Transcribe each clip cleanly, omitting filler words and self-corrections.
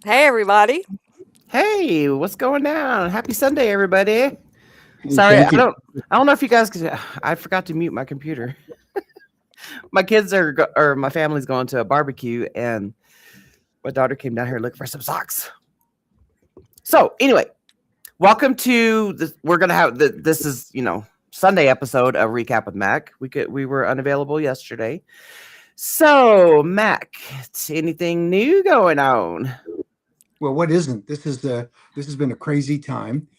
Hey, everybody. Hey, what's going down? Happy Sunday, everybody. Hey, Sorry, thank I you. don't know if you guys I forgot to mute my computer. My kids or my family's going to a barbecue and my daughter came down here looking for some socks. So, anyway, welcome to this. We're going to have this is, Sunday episode of Recap with Mac. We were unavailable yesterday. So, Mac, anything new going on? Well, what isn't? This has been a crazy time.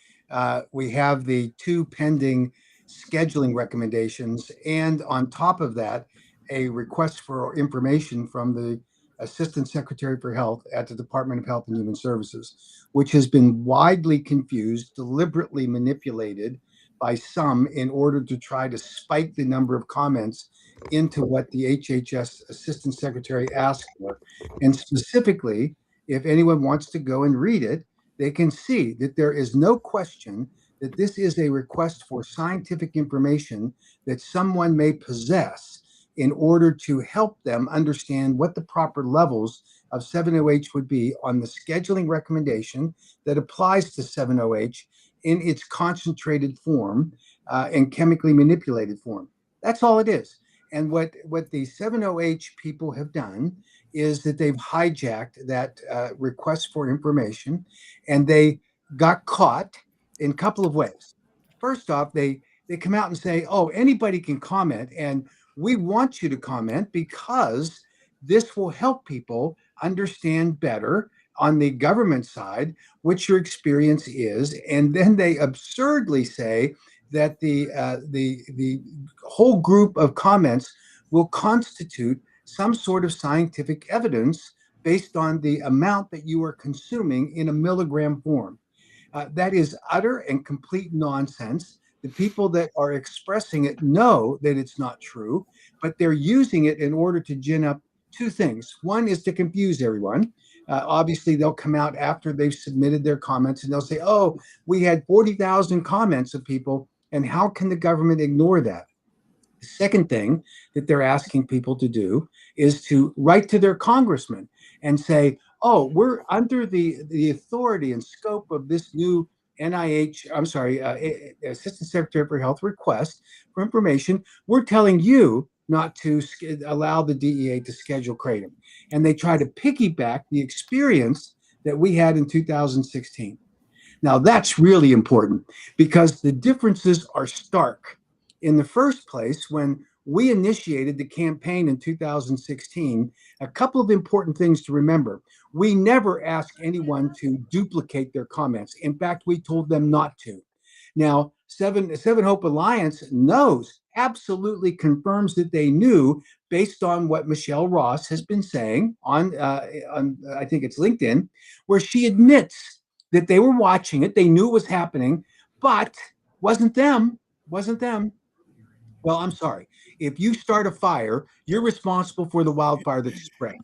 We have the two pending scheduling recommendations, and on top of that, a request for information from the Assistant Secretary for Health at the Department of Health and Human Services, which has been widely confused, deliberately manipulated by some in order to try to spike the number of comments into what the HHS Assistant Secretary asked for. And specifically, if anyone wants to go and read it, they can see that there is no question that this is a request for scientific information that someone may possess in order to help them understand what the proper levels of 7-OH would be on the scheduling recommendation that applies to 7-OH in its concentrated form and chemically manipulated form. That's all it is. And what the 7-OH people have done is that they've hijacked that request for information, and they got caught in a couple of ways. First off, they come out and say, "Oh, anybody can comment, and we want you to comment because this will help people understand better on the government side what your experience is." And then they absurdly say that the whole group of comments will constitute some sort of scientific evidence based on the amount that you are consuming in a milligram form. That is utter and complete nonsense. The people that are expressing it know that it's not true, but they're using it in order to gin up two things. One is to confuse everyone. Obviously, they'll come out after they've submitted their comments and they'll say, "Oh, we had 40,000 comments of people, and how can the government ignore that?" The second thing that they're asking people to do is to write to their congressman and say, "Oh, we're under the authority and scope of this new NIH, I'm sorry, Assistant Secretary for Health request for information. We're telling you not to allow the DEA to schedule kratom." And they try to piggyback the experience that we had in 2016. Now, that's really important because the differences are stark. In the first place, when we initiated the campaign in 2016, a couple of important things to remember. We never asked anyone to duplicate their comments. In fact, we told them not to. Now, Seven Hope Alliance knows, absolutely confirms that they knew based on what Michelle Ross has been saying on I think it's LinkedIn, where she admits that they were watching it. They knew it was happening, but wasn't them. Wasn't them. Well, I'm sorry. If you start a fire, you're responsible for the wildfire that's spread.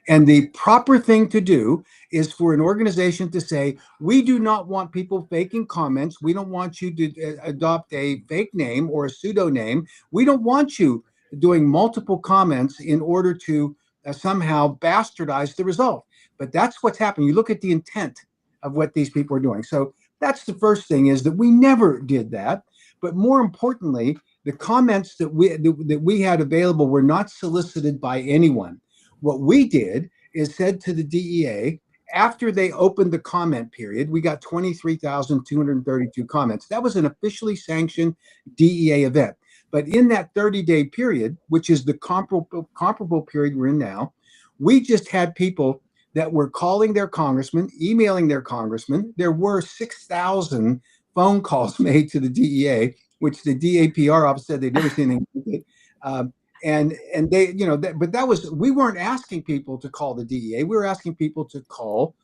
And the proper thing to do is for an organization to say, "We do not want people faking comments. We don't want you to adopt a fake name or a pseudonym. We don't want you doing multiple comments in order to somehow bastardize the result. But that's what's happening. You look at the intent of what these people are doing. So that's the first thing, is that we never did that. But more importantly, the comments that we had available were not solicited by anyone. What we did is said to the DEA, after they opened the comment period, we got 23,232 comments. That was an officially sanctioned DEA event. But in that 30-day period, which is the comparable period we're in now, we just had people that were calling their congressman, emailing their congressman. There were 6,000 phone calls made to the DEA, which the DAPR office said they'd never seen anything like it. And they, but that was, we weren't asking people to call the DEA. We were asking people to call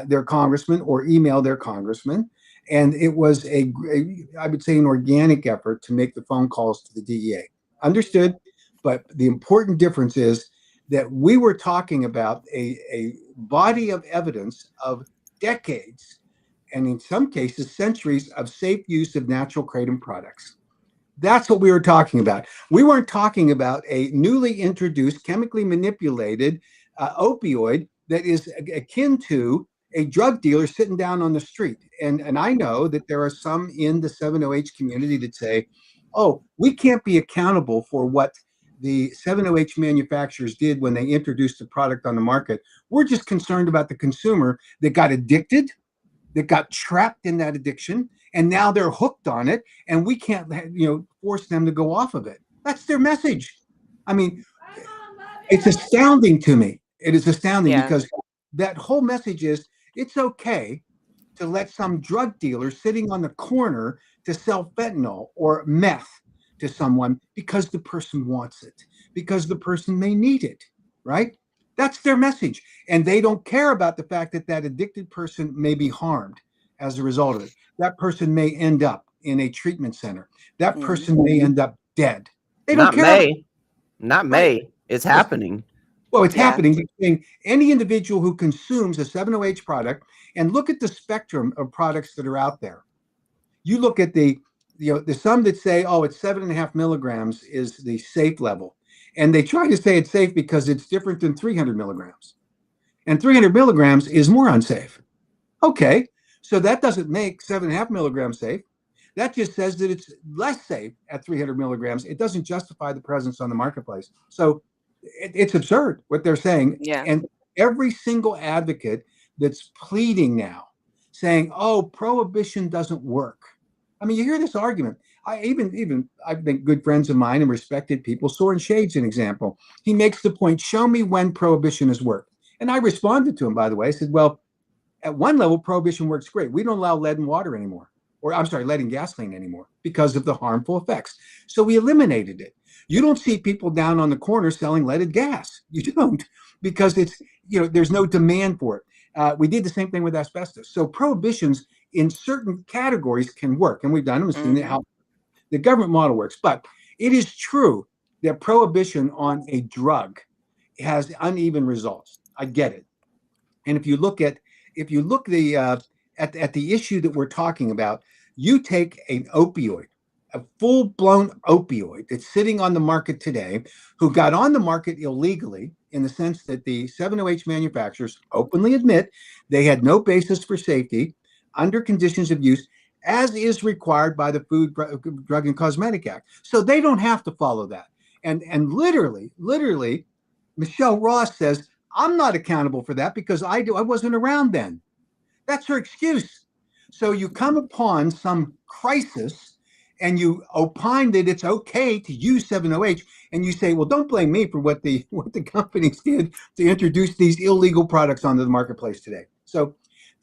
their congressman or email their congressman. And it was I would say, an organic effort to make the phone calls to the DEA. Understood. But the important difference is that we were talking about a body of evidence of decades, and in some cases, centuries of safe use of natural kratom products. That's what we were talking about. We weren't talking about a newly introduced, chemically manipulated opioid that is akin to a drug dealer sitting down on the street. And I know that there are some in the 7-OH community that say, oh, we can't be accountable for what the 7-OH manufacturers did when they introduced the product on the market. We're just concerned about the consumer that got addicted, that got trapped in that addiction, and now they're hooked on it, and we can't, force them to go off of it. That's their message. I mean, it's astounding to me. It is astounding because that whole message is, it's okay to let some drug dealer sitting on the corner to sell fentanyl or meth to someone because the person wants it, because the person may need it, right? That's their message. And they don't care about the fact that that addicted person may be harmed as a result of it. That person may end up in a treatment center. That person may end up dead. They don't care. Not may. It's happening. Well, it's happening. Between any individual who consumes a 7-OH product, and look at the spectrum of products that are out there. You look at there's some that say, oh, it's 7.5 milligrams is the safe level. And they try to say it's safe because it's different than 300 milligrams. And 300 milligrams is more unsafe. Okay, so that doesn't make 7.5 milligrams safe. That just says that it's less safe at 300 milligrams. It doesn't justify the presence on the marketplace. So it's absurd what they're saying. Yeah. And every single advocate that's pleading now, saying, oh, prohibition doesn't work. I mean, you hear this argument. I've been good friends of mine and respected people. Soren Shade's an example. He makes the point, show me when prohibition has worked. And I responded to him, by the way. I said, well, at one level, prohibition works great. We don't allow lead in water anymore. Lead in gasoline anymore because of the harmful effects. So we eliminated it. You don't see people down on the corner selling leaded gas. You don't, because it's, there's no demand for it. We did the same thing with asbestos. So prohibitions in certain categories can work. And we've done them and seen how the government model works. But it is true that prohibition on a drug has uneven results. I get it. And if you look at the issue that we're talking about, you take an opioid, a full-blown opioid that's sitting on the market today, who got on the market illegally, in the sense that the 7-OH manufacturers openly admit they had no basis for safety under conditions of use, as is required by the Food, Drug, and Cosmetic Act. So they don't have to follow that. And literally, Michelle Ross says, I'm not accountable for that because I wasn't around then. That's her excuse. So you come upon some crisis and you opine that it's okay to use 7-OH, and you say, well, don't blame me for what the companies did to introduce these illegal products onto the marketplace today. So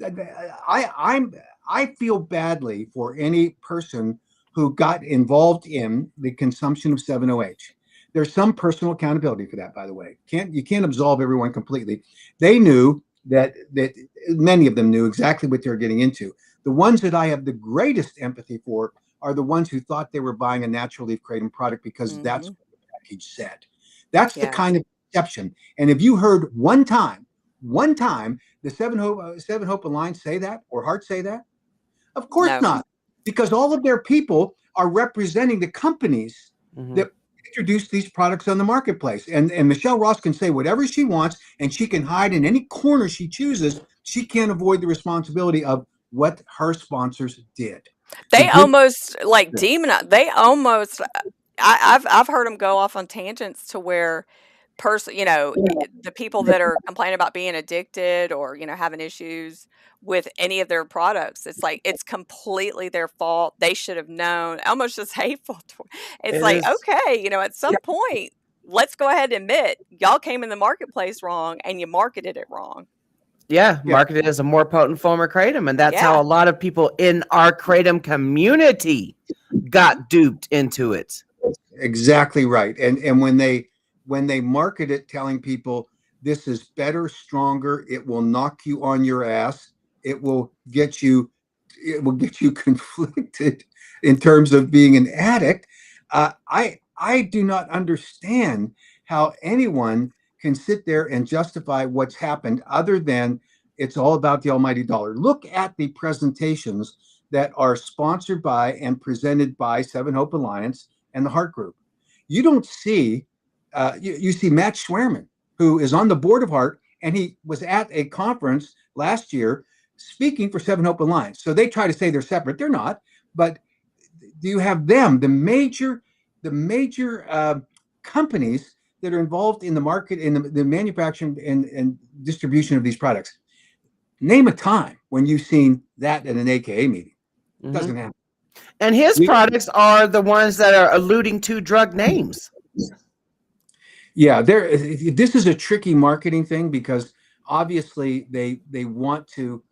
I feel badly for any person who got involved in the consumption of 7-OH. There's some personal accountability for that, by the way. You can't absolve everyone completely. They knew that many of them knew exactly what they were getting into. The ones that I have the greatest empathy for are the ones who thought they were buying a natural leaf kratom product because that's what the package said. That's the kind of perception. And if you heard one time the 7 Hope Alliance say that, or Heart say that, of course not, because all of their people are representing the companies that introduced these products on the marketplace. And Michelle Ross can say whatever she wants, and she can hide in any corner she chooses. She can't avoid the responsibility of what her sponsors did. The They good, almost like demonize. They almost. I've heard them go off on tangents to where the people that are complaining about being addicted or having issues with any of their products, it's like it's completely their fault. They should have known. Almost just hateful. It's It like, is. okay, at some point, let's go ahead and admit y'all came in the marketplace wrong and you marketed it wrong. Yeah, Yeah. marketed as a more potent form of kratom, and that's how Yeah. a lot of people in our kratom community got duped into it. exactly right. And when they market it, telling people this is better, stronger, it will knock you on your ass, it will get you conflicted in terms of being an addict. I do not understand how anyone can sit there and justify what's happened other than it's all about the almighty dollar. Look at the presentations that are sponsored by and presented by Seven Hope Alliance and the Heart Group. You don't see, you see Matt Schwerman, who is on the board of Heart, and he was at a conference last year speaking for Seven Hope Alliance. So they try to say they're separate. They're not. But do you have them, the major companies that are involved in the market, in the manufacturing and distribution of these products? Name a time when you've seen that at an AKA meeting. It doesn't happen. And his products are the ones that are alluding to drug names. Yeah, this is a tricky marketing thing because obviously they want to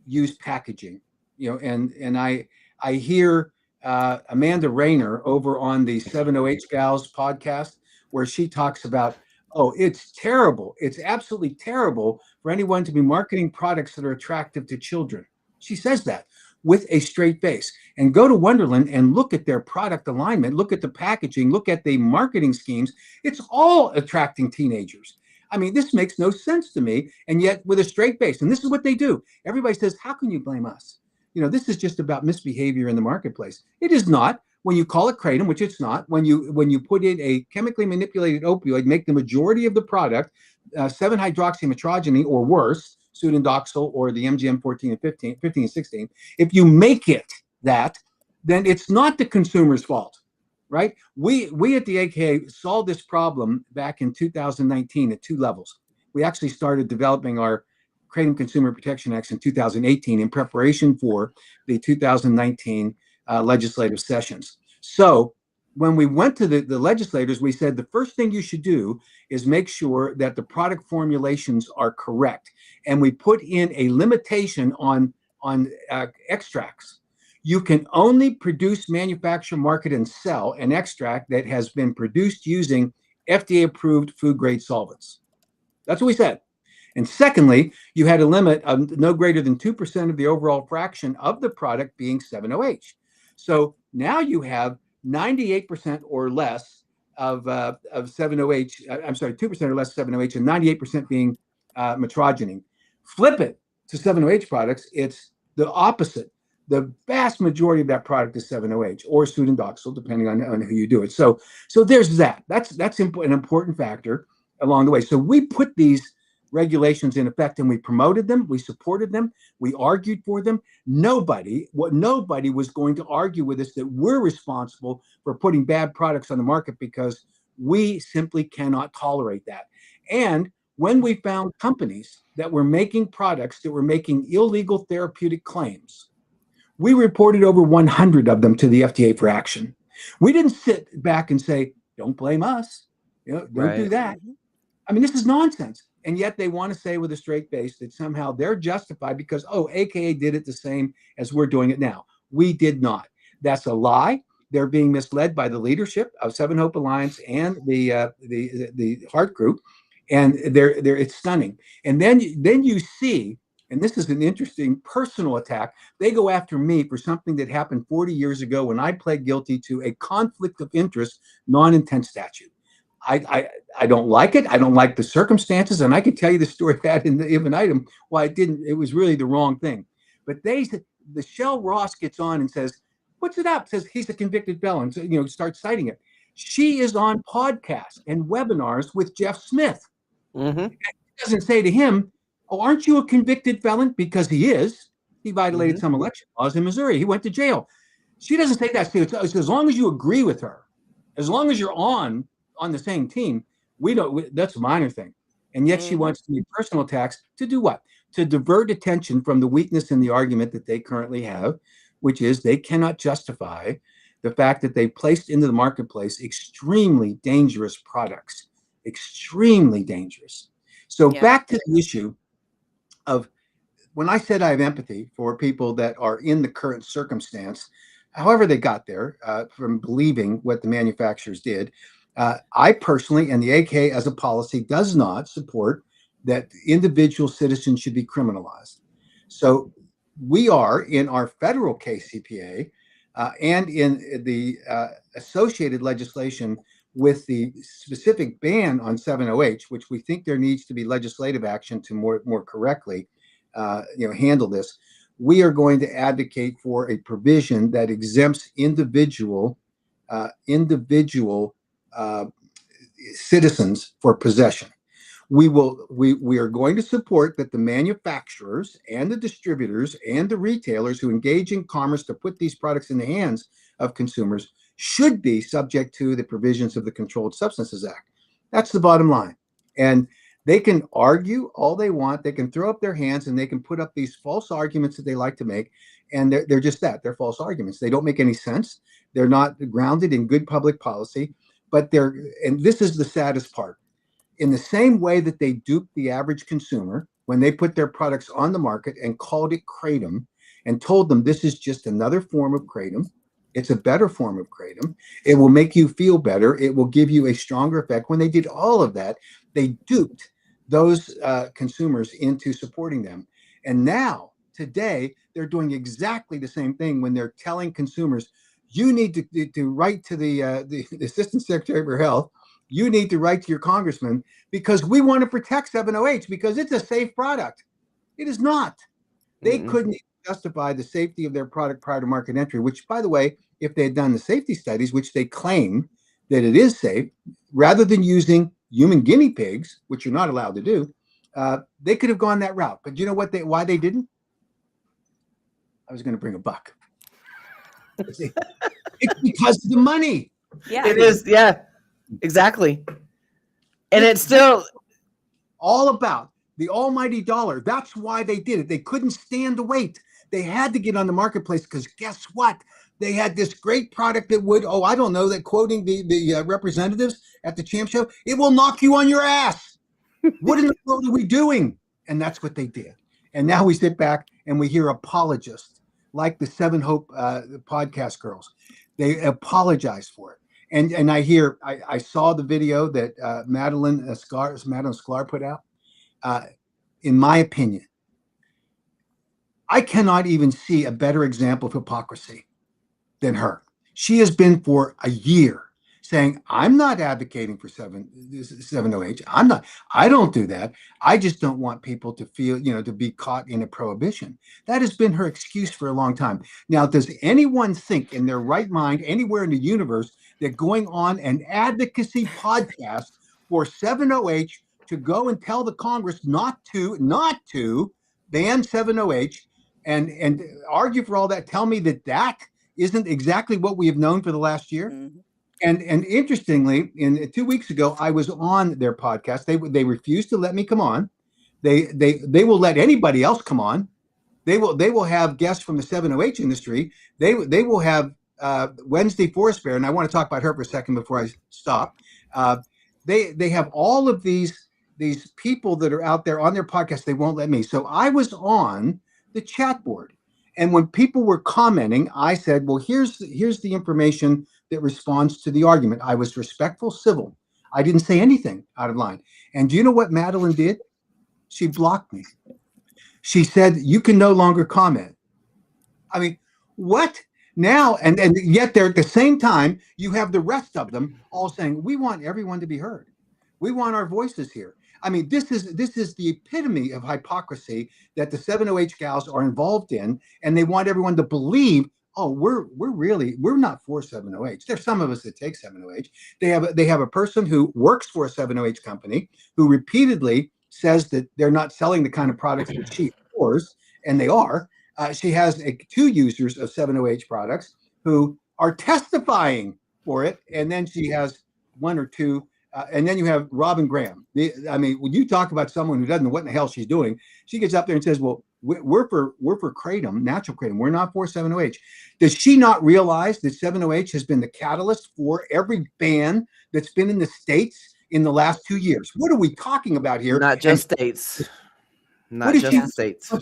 use packaging, and I hear Amanda Rayner over on the 708 Gals podcast where she talks about, oh, it's terrible. It's absolutely terrible for anyone to be marketing products that are attractive to children. She says that with a straight face. And go to Wonderland and look at their product alignment, look at the packaging, look at the marketing schemes. It's all attracting teenagers. I mean, this makes no sense to me. And yet with a straight face, and this is what they do. Everybody says, how can you blame us? This is just about misbehavior in the marketplace. It is not. When you call it kratom, which it's not, when you put in a chemically manipulated opioid, make the majority of the product 7-hydroxymetrogeny or worse, pseudodoxil or the MGM 14 and 15 and 16, if you make it that, then it's not the consumer's fault, right? We at the AKA solved this problem back in 2019 at two levels. We actually started developing our Kratom Consumer Protection Acts in 2018 in preparation for the 2019 legislative sessions. So when we went to the legislators, we said the first thing you should do is make sure that the product formulations are correct. And we put in a limitation on extracts. You can only produce, manufacture, market, and sell an extract that has been produced using FDA-approved food-grade solvents. That's what we said. And secondly, you had a limit of no greater than 2% of the overall fraction of the product being 7-OH. So now you have 98% or less of 7-OH, I'm sorry, 2% or less 7-OH, and 98% being metrogeny. Flip it to 7-OH products, it's the opposite. The vast majority of that product is 7-OH or pseudodoxil, depending on who you do it. So there's that. That's an important factor along the way. So we put these regulations in effect and we promoted them, we supported them, we argued for them. Nobody was going to argue with us that we're responsible for putting bad products on the market because we simply cannot tolerate that. And when we found companies that were making products that were making illegal therapeutic claims, we reported over 100 of them to the FDA for action. We didn't sit back and say, don't blame us, don't do that. I mean, this is nonsense. And yet they want to say with a straight face that somehow they're justified because, AKA did it the same as we're doing it now. We did not. That's a lie. They're being misled by the leadership of Seven Hope Alliance and the Heart Group, and it's stunning. And then you see, and this is an interesting personal attack. They go after me for something that happened 40 years ago when I pled guilty to a conflict of interest non-intent statute. I don't like it. I don't like the circumstances, and I could tell you the story of that in the even item. Why it didn't. It was really the wrong thing. But the Michelle Ross gets on and says, "What's it up?" Says he's a convicted felon. So, starts citing it. She is on podcasts and webinars with Jeff Smith. Mm-hmm. She doesn't say to him, "Oh, aren't you a convicted felon?" Because he is. He violated some election laws in Missouri. He went to jail. She doesn't say that. It's as long as you agree with her, as long as you're on the same team, that's a minor thing. And yet she wants to make personal attacks to do what? To divert attention from the weakness in the argument that they currently have, which is they cannot justify the fact that they placed into the marketplace extremely dangerous products, extremely dangerous. So back to the issue of when I said I have empathy for people that are in the current circumstance, however they got there, from believing what the manufacturers did. I personally, and the AK as a policy, does not support that individual citizens should be criminalized. So we are in our federal KCPA and in the associated legislation with the specific ban on 7-OH, which we think there needs to be legislative action to more correctly handle this. We are going to advocate for a provision that exempts individual citizens for possession. We are going to support that the manufacturers and the distributors and the retailers who engage in commerce to put these products in the hands of consumers should be subject to the provisions of the Controlled Substances Act. That's the bottom line. And they can argue all they want. They can throw up their hands and they can put up these false arguments that they like to make. And they're just that. They're false arguments. They don't make any sense. They're not grounded in good public policy. But and this is the saddest part. In the same way that they duped the average consumer when they put their products on the market and called it Kratom and told them this is just another form of Kratom. It's a better form of Kratom. It will make you feel better. It will give you a stronger effect. When they did all of that, they duped those consumers into supporting them. And now, today, they're doing exactly the same thing when they're telling consumers, you need to write to the Assistant Secretary for Health. You need to write to your congressman because we want to protect 7-OH because it's a safe product. It is not. They couldn't justify the safety of their product prior to market entry, which, by the way, if they had done the safety studies, which they claim that it is safe, rather than using human guinea pigs, which you're not allowed to do, they could have gone that route. But you know what? Why they didn't? I was going to bring a buck. It's because of the money. Yeah, it is. Yeah, exactly. And it's still all about the almighty dollar. That's why they did it. They couldn't stand the wait. They had to get on the marketplace because guess what? They had this great product that would, I don't know, that quoting the representatives at the Champ Show, it will knock you on your ass. What in the world are we doing? And that's what they did. And now we sit back and we hear apologists like the Seven Hope podcast girls. They apologize for it. And I saw the video that Madeline Sklar put out. In my opinion, I cannot even see a better example of hypocrisy than her. She has been for a year saying, I'm not advocating for 7-OH. I don't do that. I just don't want people to feel, to be caught in a prohibition. That has been her excuse for a long time. Now, does anyone think in their right mind, anywhere in the universe, that going on an advocacy podcast for 7-OH to go and tell the Congress not to ban 7-OH and argue for all that, tell me that isn't exactly what we have known for the last year? Mm-hmm. And interestingly, 2 weeks ago, I was on their podcast. They refused to let me come on. They will let anybody else come on. They will have guests from the 7-OH industry. They will have Wednesday Forest Bear, and I want to talk about her for a second before I stop. They have all of these people that are out there on their podcast. They won't let me. So I was on the chat board, and when people were commenting, I said, "Well, here's the information that responds to the argument." I was respectful, civil. I didn't say anything out of line. And do you know what Madeline did? She blocked me. She said, "You can no longer comment." I mean, what? Now, and yet they're at the same time, you have the rest of them all saying, we want everyone to be heard. We want our voices here. I mean, this is the epitome of hypocrisy that the 7-OH gals are involved in, and they want everyone to believe oh, we're not for 7-OH. There's some of us that take 7-OH. They have a person who works for a 7-OH company who repeatedly says that they're not selling the kind of products that she pours, and they are. She has two users of 7-OH products who are testifying for it, and then she has one or two. And then you have Robin Graham. I mean, when you talk about someone who doesn't know what in the hell she's doing, she gets up there and says, "Well, we're for kratom, natural kratom. We're not for 7-OH." Does she not realize that 7-OH has been the catalyst for every ban that's been in the states in the last 2 years? What are we talking about here? Not just states. Not is just she- the states.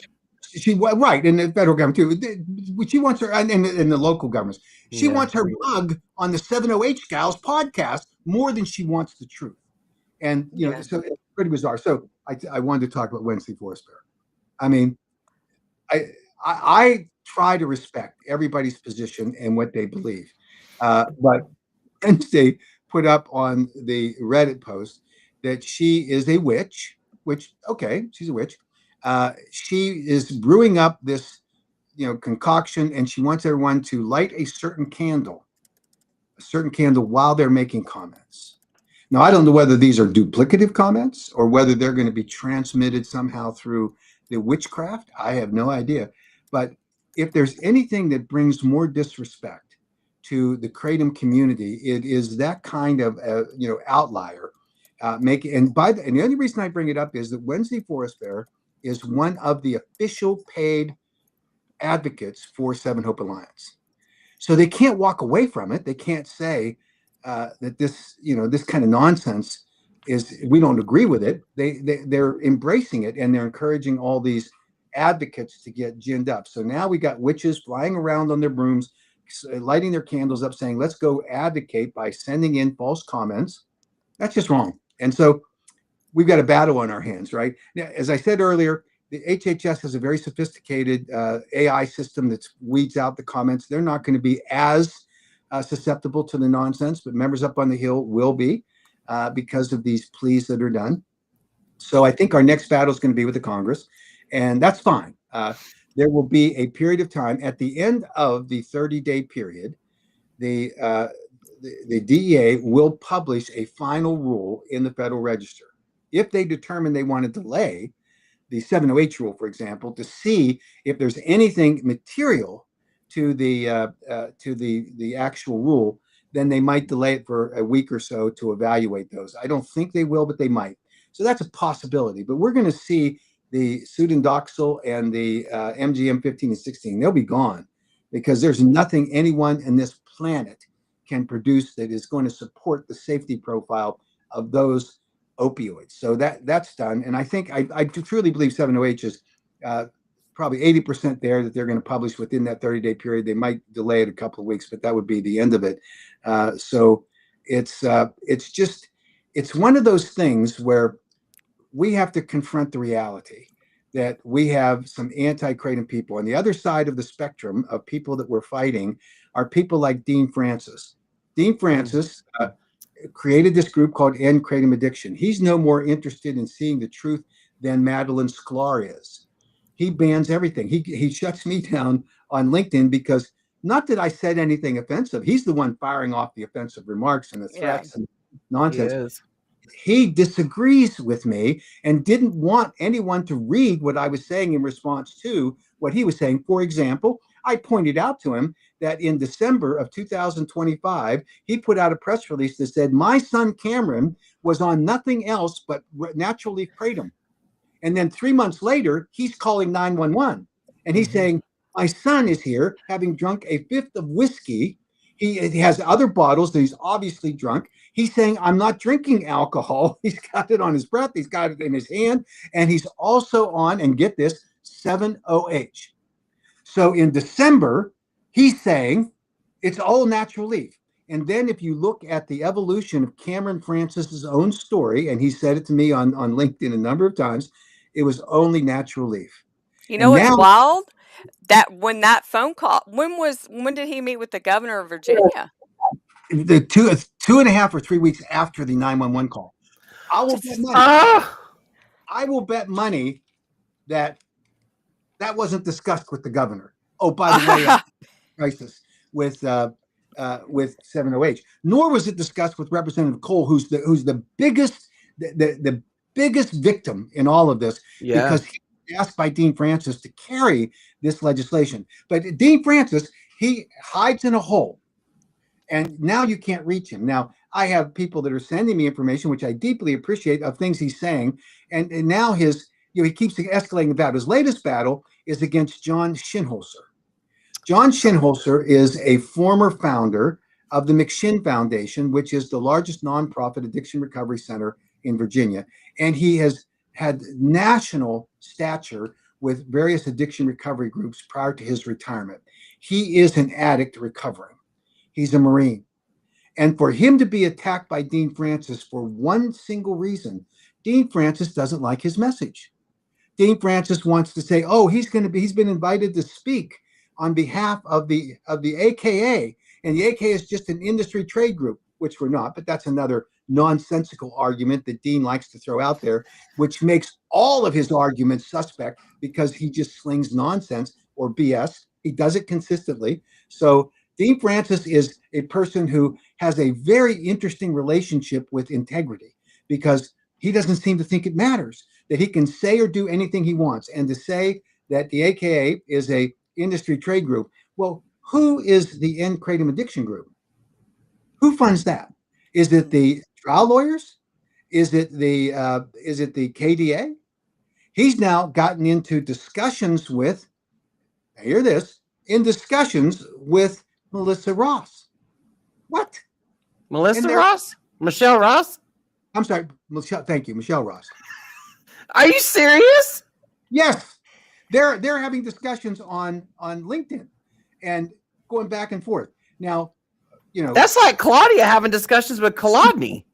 She right in the federal government too. She wants her and in the local governments. She Yeah. wants her mug on the 7-OH Gals podcast more than she wants the truth. And you know, Yeah. so it's pretty bizarre. So I wanted to talk about Wednesday Forest Fair. I mean, I try to respect everybody's position and what they believe, but Wednesday put up on the Reddit post that she is a witch. Which okay, she's a witch. She is brewing up this, concoction, and she wants everyone to light a certain candle while they're making comments. Now, I don't know whether these are duplicative comments or whether they're going to be transmitted somehow through the witchcraft. I have no idea. But if there's anything that brings more disrespect to the kratom community, it is that kind of outlier. And the only reason I bring it up is that Wednesday Forest Fair is one of the official paid advocates for Seven Hope Alliance. So they can't walk away from it. They can't say that this kind of nonsense we don't agree with it. They're embracing it, and they're encouraging all these advocates to get ginned up. So now we got witches flying around on their brooms, lighting their candles up, saying, let's go advocate by sending in false comments. That's just wrong. And so we've got a battle on our hands, right? Now, as I said earlier, the HHS has a very sophisticated AI system that weeds out the comments. They're not going to be as susceptible to the nonsense, but members up on the Hill will be because of these pleas that are done. So I think our next battle is going to be with the Congress, and that's fine. There will be a period of time at the end of the 30-day period. The DEA will publish a final rule in the Federal Register. If they determine they want to delay the 7-OH rule, for example, to see if there's anything material to the actual rule, then they might delay it for a week or so to evaluate those. I don't think they will, but they might. So that's a possibility. But we're going to see the Sudandoxil and the MGM 15 and 16. They'll be gone because there's nothing anyone in this planet can produce that is going to support the safety profile of those opioids. So that's done. And I think I truly believe 7-OH is probably 80% there that they're going to publish within that 30-day period. They might delay it a couple of weeks, but that would be the end of it. So it's one of those things where we have to confront the reality that we have some anti-kratom people. On the other side of the spectrum of people that we're fighting are people like Dean Francis. Dean Francis created this group called End Kratom Addiction. He's no more interested in seeing the truth than Madeline Sklar is. He bans everything. He shuts me down on LinkedIn because not that I said anything offensive. He's the one firing off the offensive remarks and the threats and nonsense. He disagrees with me and didn't want anyone to read what I was saying in response to what he was saying. For example, I pointed out to him that in December of 2025, he put out a press release that said, my son Cameron was on nothing else but natural leaf kratom. And then 3 months later, he's calling 911 and he's saying, my son is here having drunk a fifth of whiskey. He has other bottles that he's obviously drunk. He's saying, I'm not drinking alcohol. He's got it on his breath. He's got it in his hand. And he's also on, and get this, 7-OH. So in December, he's saying it's all natural leaf. And then if you look at the evolution of Cameron Francis's own story, and he said it to me on LinkedIn a number of times, it was only natural leaf. You know what's wild? That when that phone call, when did he meet with the governor of Virginia? The 2.5 or 3 weeks after the 911 call. I will bet money that wasn't discussed with the governor. Oh, by the way, crisis with 7OH. Nor was it discussed with Representative Cole, who's the biggest the biggest victim in all of this, Yeah. because he was asked by Dean Francis to carry this legislation. But Dean Francis, he hides in a hole, and now you can't reach him. Now, I have people that are sending me information, which I deeply appreciate, of things he's saying, and now he keeps escalating the battle. His latest battle is against John Shinholzer. John Shinholzer is a former founder of the McShin Foundation, which is the largest nonprofit addiction recovery center in Virginia. And he has had national stature with various addiction recovery groups prior to his retirement. He is an addict recovering. He's a Marine. And for him to be attacked by Dean Francis for one single reason, Dean Francis doesn't like his message. Dean Francis wants to say, oh, he's been invited to speak on behalf of the AKA, and the AKA is just an industry trade group, which we're not, but that's another nonsensical argument that Dean likes to throw out there, which makes all of his arguments suspect because he just slings nonsense or BS. He does it consistently. So Dean Francis is a person who has a very interesting relationship with integrity, because he doesn't seem to think it matters, that he can say or do anything he wants. And to say that the AKA is a industry trade group, well, who is the End Kratom Addiction Group? Who funds that? Is it the trial lawyers? Is it the KDA? He's now gotten into discussions with, hear this, in discussions with Melissa Ross. What? Melissa Ross? Michelle Ross? I'm sorry, Michelle. Thank you, Michelle Ross. Are you serious? Yes, they're having discussions on LinkedIn and going back and forth. Now, you know, that's like Claudia having discussions with Kolodny.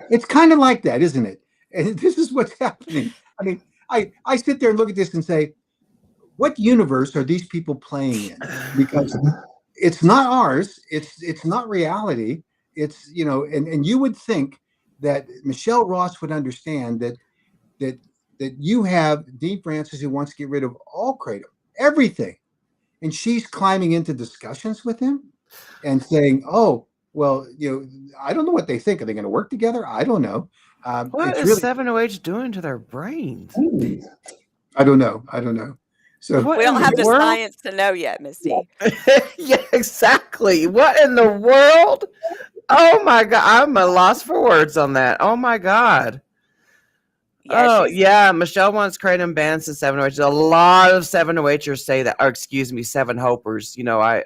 It's kind of like that, isn't it? And this is what's happening. I mean, I sit there and look at this and say, what universe are these people playing in? Because it's not ours. It's not reality. It's, you know, and you would think that Michelle Ross would understand that you have Dean Francis who wants to get rid of all kratom, everything. And she's climbing into discussions with him and saying, oh, well, you know, I don't know what they think. Are they going to work together? I don't know. What is 7OH doing to their brains? I don't know. So we don't have the science to know yet, Misty. Yeah, exactly. What in the world? Oh my God. I'm at a loss for words on that. Oh my God. Yeah, Michelle wants kratom bans to 7OH. A lot of 7OHers say that, or excuse me, 7-hopers. You know, I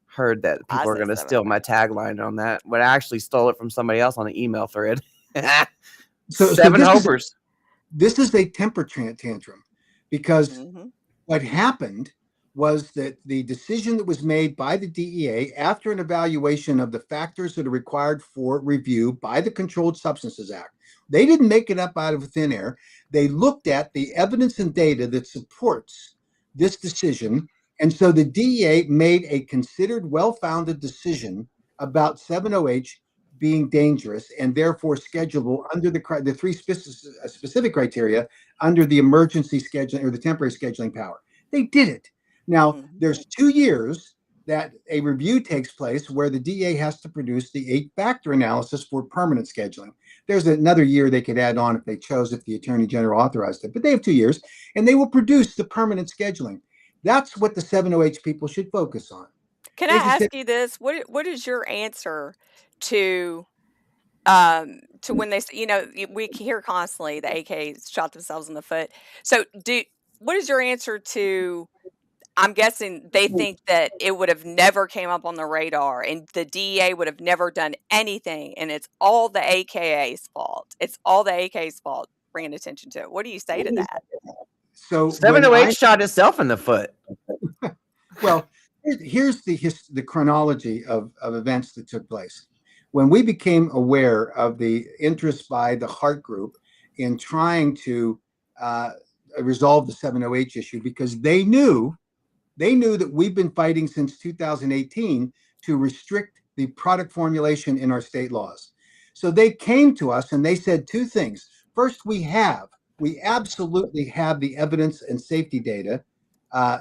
heard that people are going to steal my tagline on that, but I actually stole it from somebody else on an email thread. So 7-hopers. This is a temper tantrum, because what happened was that the decision that was made by the DEA after an evaluation of the factors that are required for review by the Controlled Substances Act, they didn't make it up out of thin air. They looked at the evidence and data that supports this decision. And so the DEA made a considered well-founded decision about 7OH being dangerous and therefore schedulable under the three specific criteria under the emergency scheduling or the temporary scheduling power. They did it. Now, there's 2 years that a review takes place where the DEA has to produce the 8-factor analysis for permanent scheduling. There's another year they could add on if they chose, if the Attorney General authorized it. But they have 2 years, and they will produce the permanent scheduling. That's what the 7OH people should focus on. Can I ask you this? What is your answer to when they, you know, we hear constantly the AKs shot themselves in the foot. So what is your answer to, I'm guessing they think that it would have never came up on the radar and the DEA would have never done anything, and it's all the AKA's fault. It's all the AK's fault bringing attention to it. What do you say to that? So 7OH shot itself in the foot. Well, here's the chronology of events that took place. When we became aware of the interest by the Heart Group in trying to resolve the 7OH issue, because they knew that we've been fighting since 2018 to restrict the product formulation in our state laws. So they came to us and they said two things. First, we absolutely have the evidence and safety data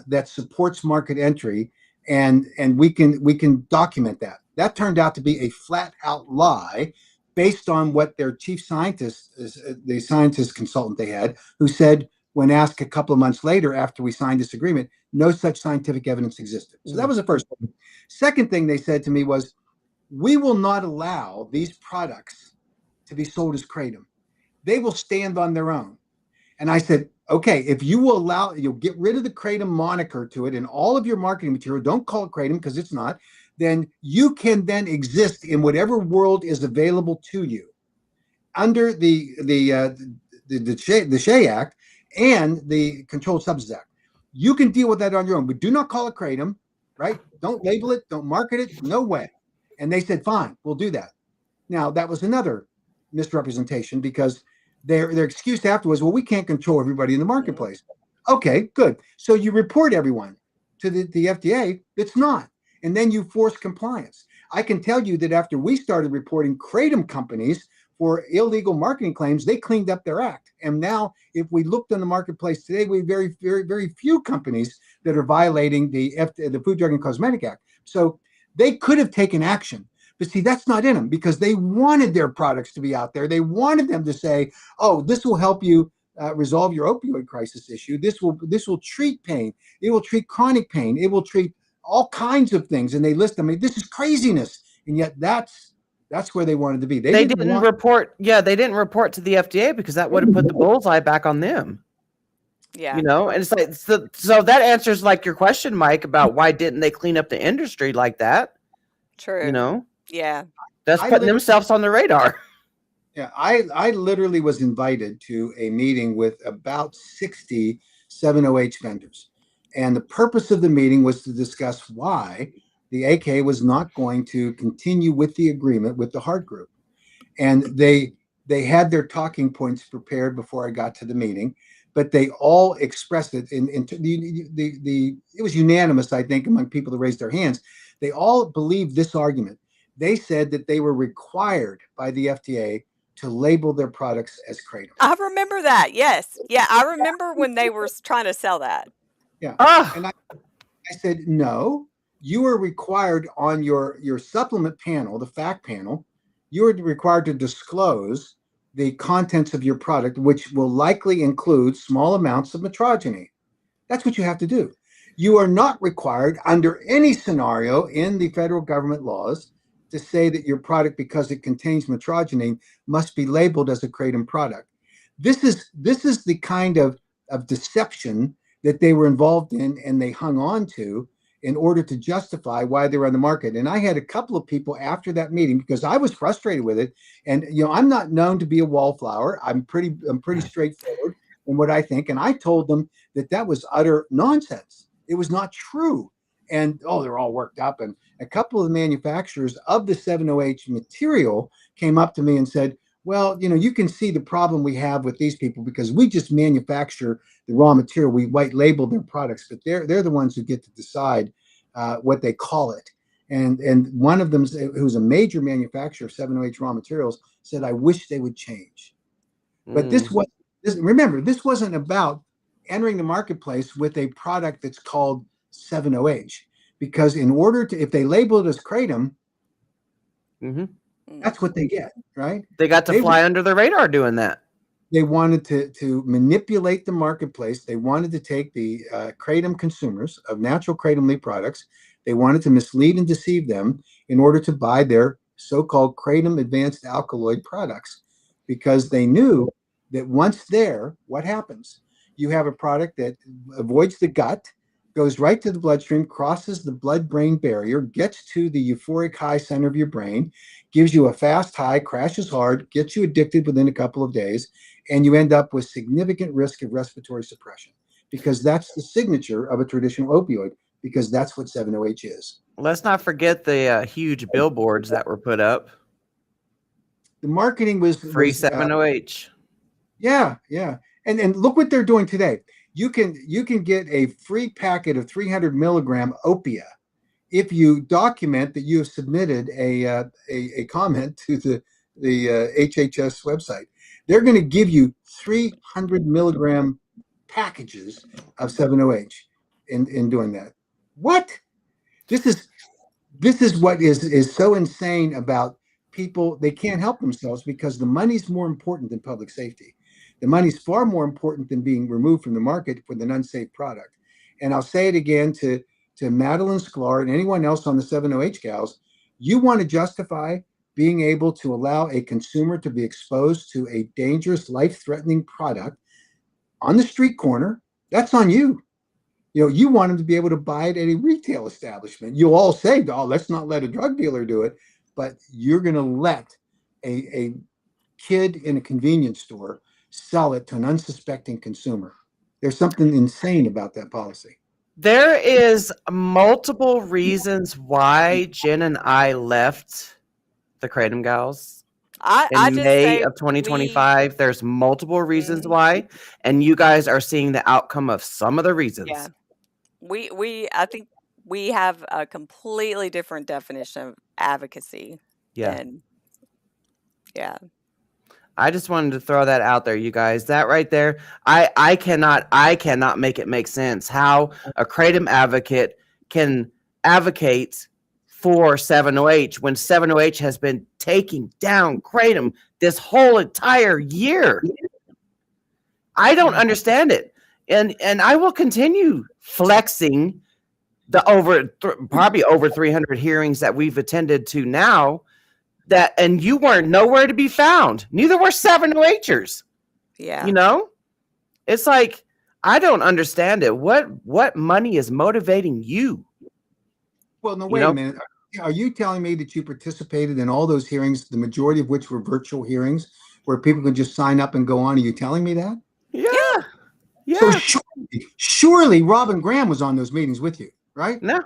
that supports market entry and we can document that. That turned out to be a flat out lie based on what their chief scientist, the scientist consultant they had, who said when asked a couple of months later after we signed this agreement, no such scientific evidence existed. So that was the first thing. Second thing they said to me was, we will not allow these products to be sold as Kratom. They will stand on their own. And I said, okay, if you will allow, you'll get rid of the Kratom moniker to it in all of your marketing material, don't call it Kratom because it's not, then you can then exist in whatever world is available to you under the SHEA Act and the Controlled Substances Act. You can deal with that on your own, but do not call it Kratom, right? Don't label it, don't market it, no way. And they said, fine, we'll do that. Now, that was another misrepresentation because their excuse afterwards, well, we can't control everybody in the marketplace. Okay, good. So you report everyone to the FDA. It's not. And then you force compliance. I can tell you that after we started reporting Kratom companies for illegal marketing claims, they cleaned up their act. And now if we looked on the marketplace today, we have very, very, very few companies that are violating the Food, Drug, and Cosmetic Act. So they could have taken action. But see, that's not in them because they wanted their products to be out there. They wanted them to say, oh, this will help you resolve your opioid crisis issue. This will treat pain. It will treat chronic pain. It will treat all kinds of things. And they list them. I mean, this is craziness. And yet that's where they wanted to be. They didn't report. Yeah, they didn't report to the FDA because that would have put the bullseye back on them. Yeah. You know, and it's like, so that answers like your question, Mike, about why didn't they clean up the industry like that? True. You know? Yeah. That's putting themselves on the radar. Yeah. I literally was invited to a meeting with about 60 7OH vendors. And the purpose of the meeting was to discuss why the AK was not going to continue with the agreement with the Hart Group. And they had their talking points prepared before I got to the meeting, but they all expressed it it was unanimous, I think, among people that raised their hands. They all believed this argument. They said that they were required by the FDA to label their products as Kratom. I remember that. Yes. Yeah. I remember when they were trying to sell that. Yeah. Oh. And I said, no, you are required on your supplement panel, the fact panel, you are required to disclose the contents of your product, which will likely include small amounts of metrogeny. That's what you have to do. You are not required under any scenario in the federal government laws to say that your product, because it contains metrogeny, must be labeled as a Kratom product. This is the kind of deception that they were involved in and they hung on to in order to justify why they were on the market. And I had a couple of people after that meeting because I was frustrated with it. And I'm not known to be a wallflower. I'm pretty straightforward in what I think. And I told them that was utter nonsense. It was not true. And they're all worked up. And a couple of the manufacturers of the 7OH material came up to me and said, well, you can see the problem we have with these people because we just manufacture the raw material. We white label their products, but they're the ones who get to decide what they call it. And one of them, who's a major manufacturer of 7OH raw materials, said, I wish they would change. But remember, this wasn't about entering the marketplace with a product that's called 7OH, because if they label it as Kratom, that's what they get, right? They got to fly under the radar doing that. They wanted to manipulate the marketplace. They wanted to take the Kratom consumers of natural Kratom leaf products. They wanted to mislead and deceive them in order to buy their so-called Kratom advanced alkaloid products, because they knew that once there, what happens? You have a product that avoids the gut, goes right to the bloodstream, crosses the blood-brain barrier, gets to the euphoric high center of your brain, gives you a fast high, crashes hard, gets you addicted within a couple of days, and you end up with significant risk of respiratory suppression, because that's the signature of a traditional opioid, because that's what 7OH is. Let's not forget the huge billboards that were put up. The marketing was free 7OH. Yeah. And look what they're doing today. You can get a free packet of 300 milligram opia if you document that you have submitted a comment to the HHS website. They're going to give you 300 milligram packages of 7OH in doing that. What? This is what is so insane about people. They can't help themselves because the money's more important than public safety. The money's far more important than being removed from the market with an unsafe product. And I'll say it again to Madeline Sklar and anyone else on the 70H gals. You want to justify being able to allow a consumer to be exposed to a dangerous, life-threatening product on the street corner? That's on you. You want them to be able to buy it at a retail establishment. You'll all say, "Oh, let's not let a drug dealer do it," but you're going to let a kid in a convenience store sell it to an unsuspecting consumer. There's something insane about that policy. There is multiple reasons why Jen and I left the Kratom Gals I in just May say of we 2025. There's multiple reasons Mhm. why, and you guys are seeing the outcome of some of the Yeah. reasons. I think we have a completely different definition of advocacy Yeah. than yeah. I just wanted to throw that out there, you guys. That right there, I cannot make it make sense how a Kratom advocate can advocate for 7OH when 7OH has been taking down Kratom this whole entire year. I don't understand it. And I will continue flexing the probably over 300 hearings that we've attended to now, and you weren't nowhere to be found. Neither were 7OHers. Yeah. It's like, I don't understand it. What money is motivating you? Well, no, wait a minute. Are you telling me that you participated in all those hearings, the majority of which were virtual hearings, where people can just sign up and go on? Are you telling me that? Yeah. So surely Robin Graham was on those meetings with you, right? No,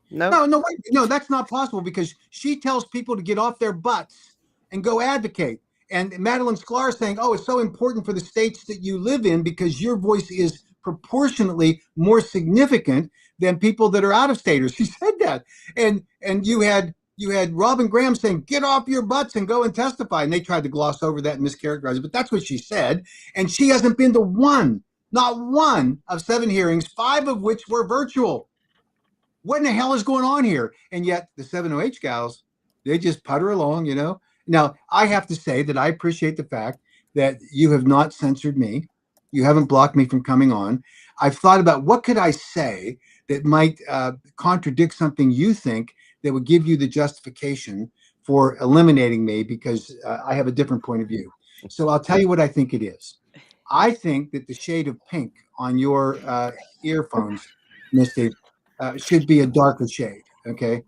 wait, no, that's not possible because she tells people to get off their butts and go advocate. And Madeline Sklar saying, "Oh, it's so important for the states that you live in because your voice is proportionately more significant than people that are out of staters." She said that, and you had Robin Graham saying, "Get off your butts and go and testify," and they tried to gloss over that and mischaracterize it, but that's what she said. And she hasn't been to not one of 7 hearings, 5 of which were virtual. What in the hell is going on here? And yet the 7OH gals, they just putter along, Now, I have to say that I appreciate the fact that you have not censored me. You haven't blocked me from coming on. I've thought about what could I say that might contradict something you think that would give you the justification for eliminating me because I have a different point of view. So I'll tell you what I think it is. I think that the shade of pink on your earphones, Misty, should be a darker shade. Okay.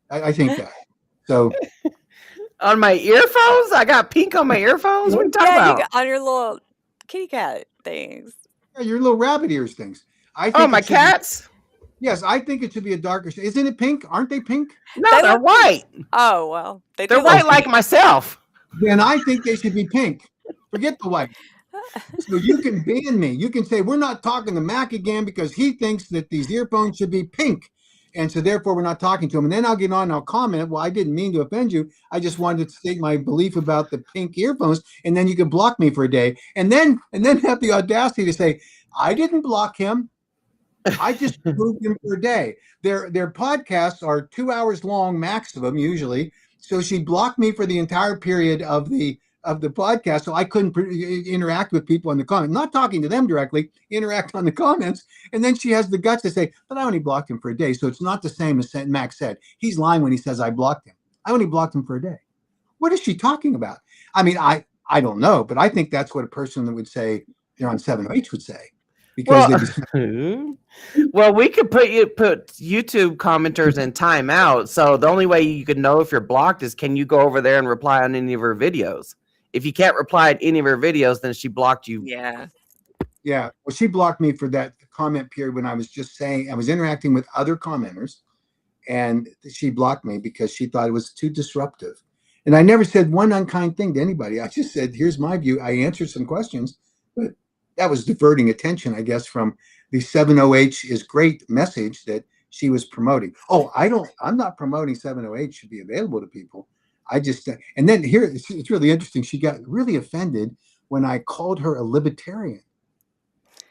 I think that. So on my earphones, I got pink on my earphones. What are you talking Yeah, you about? got on your little kitty cat things. your little rabbit ears things. I think Oh, my cats. Yes, I think it should be a darker shade. Isn't it pink? Aren't they pink? No, They they're look white. Oh, well, they They're do white look like myself. Then I think they should be pink. Forget the white. So you can ban me. You can say we're not talking to Mac again because he thinks that these earphones should be pink. And so therefore we're not talking to him. And then I'll get on and I'll comment, well, I didn't mean to offend you. I just wanted to state my belief about the pink earphones. And then you can block me for a day. And then have the audacity to say, I didn't block him. I just removed him for a day. Their podcasts are 2 hours long maximum usually. So she blocked me for the entire period of the podcast, so I couldn't interact with people in the comments. Not talking to them directly, interact on the comments. And then she has the guts to say, "But I only blocked him for a day." So it's not the same as Max said. He's lying when he says I blocked him. I only blocked him for a day. What is she talking about? I mean, I don't know, but I think that's what a person that would say they're on 7OH would say. Because well, we could put YouTube commenters in timeout. So the only way you can know if you're blocked is can you go over there and reply on any of her videos? If you can't reply to any of her videos, then she blocked you. Yeah. Yeah. Well, she blocked me for that comment period when I was just saying I was interacting with other commenters, and she blocked me because she thought it was too disruptive. And I never said one unkind thing to anybody. I just said, "Here's my view." I answered some questions, but that was diverting attention, I guess, from the 7OH is great message that she was promoting. Oh, I'm not promoting 7OH should be available to people. I just, and then here, it's really interesting. She got really offended when I called her a libertarian.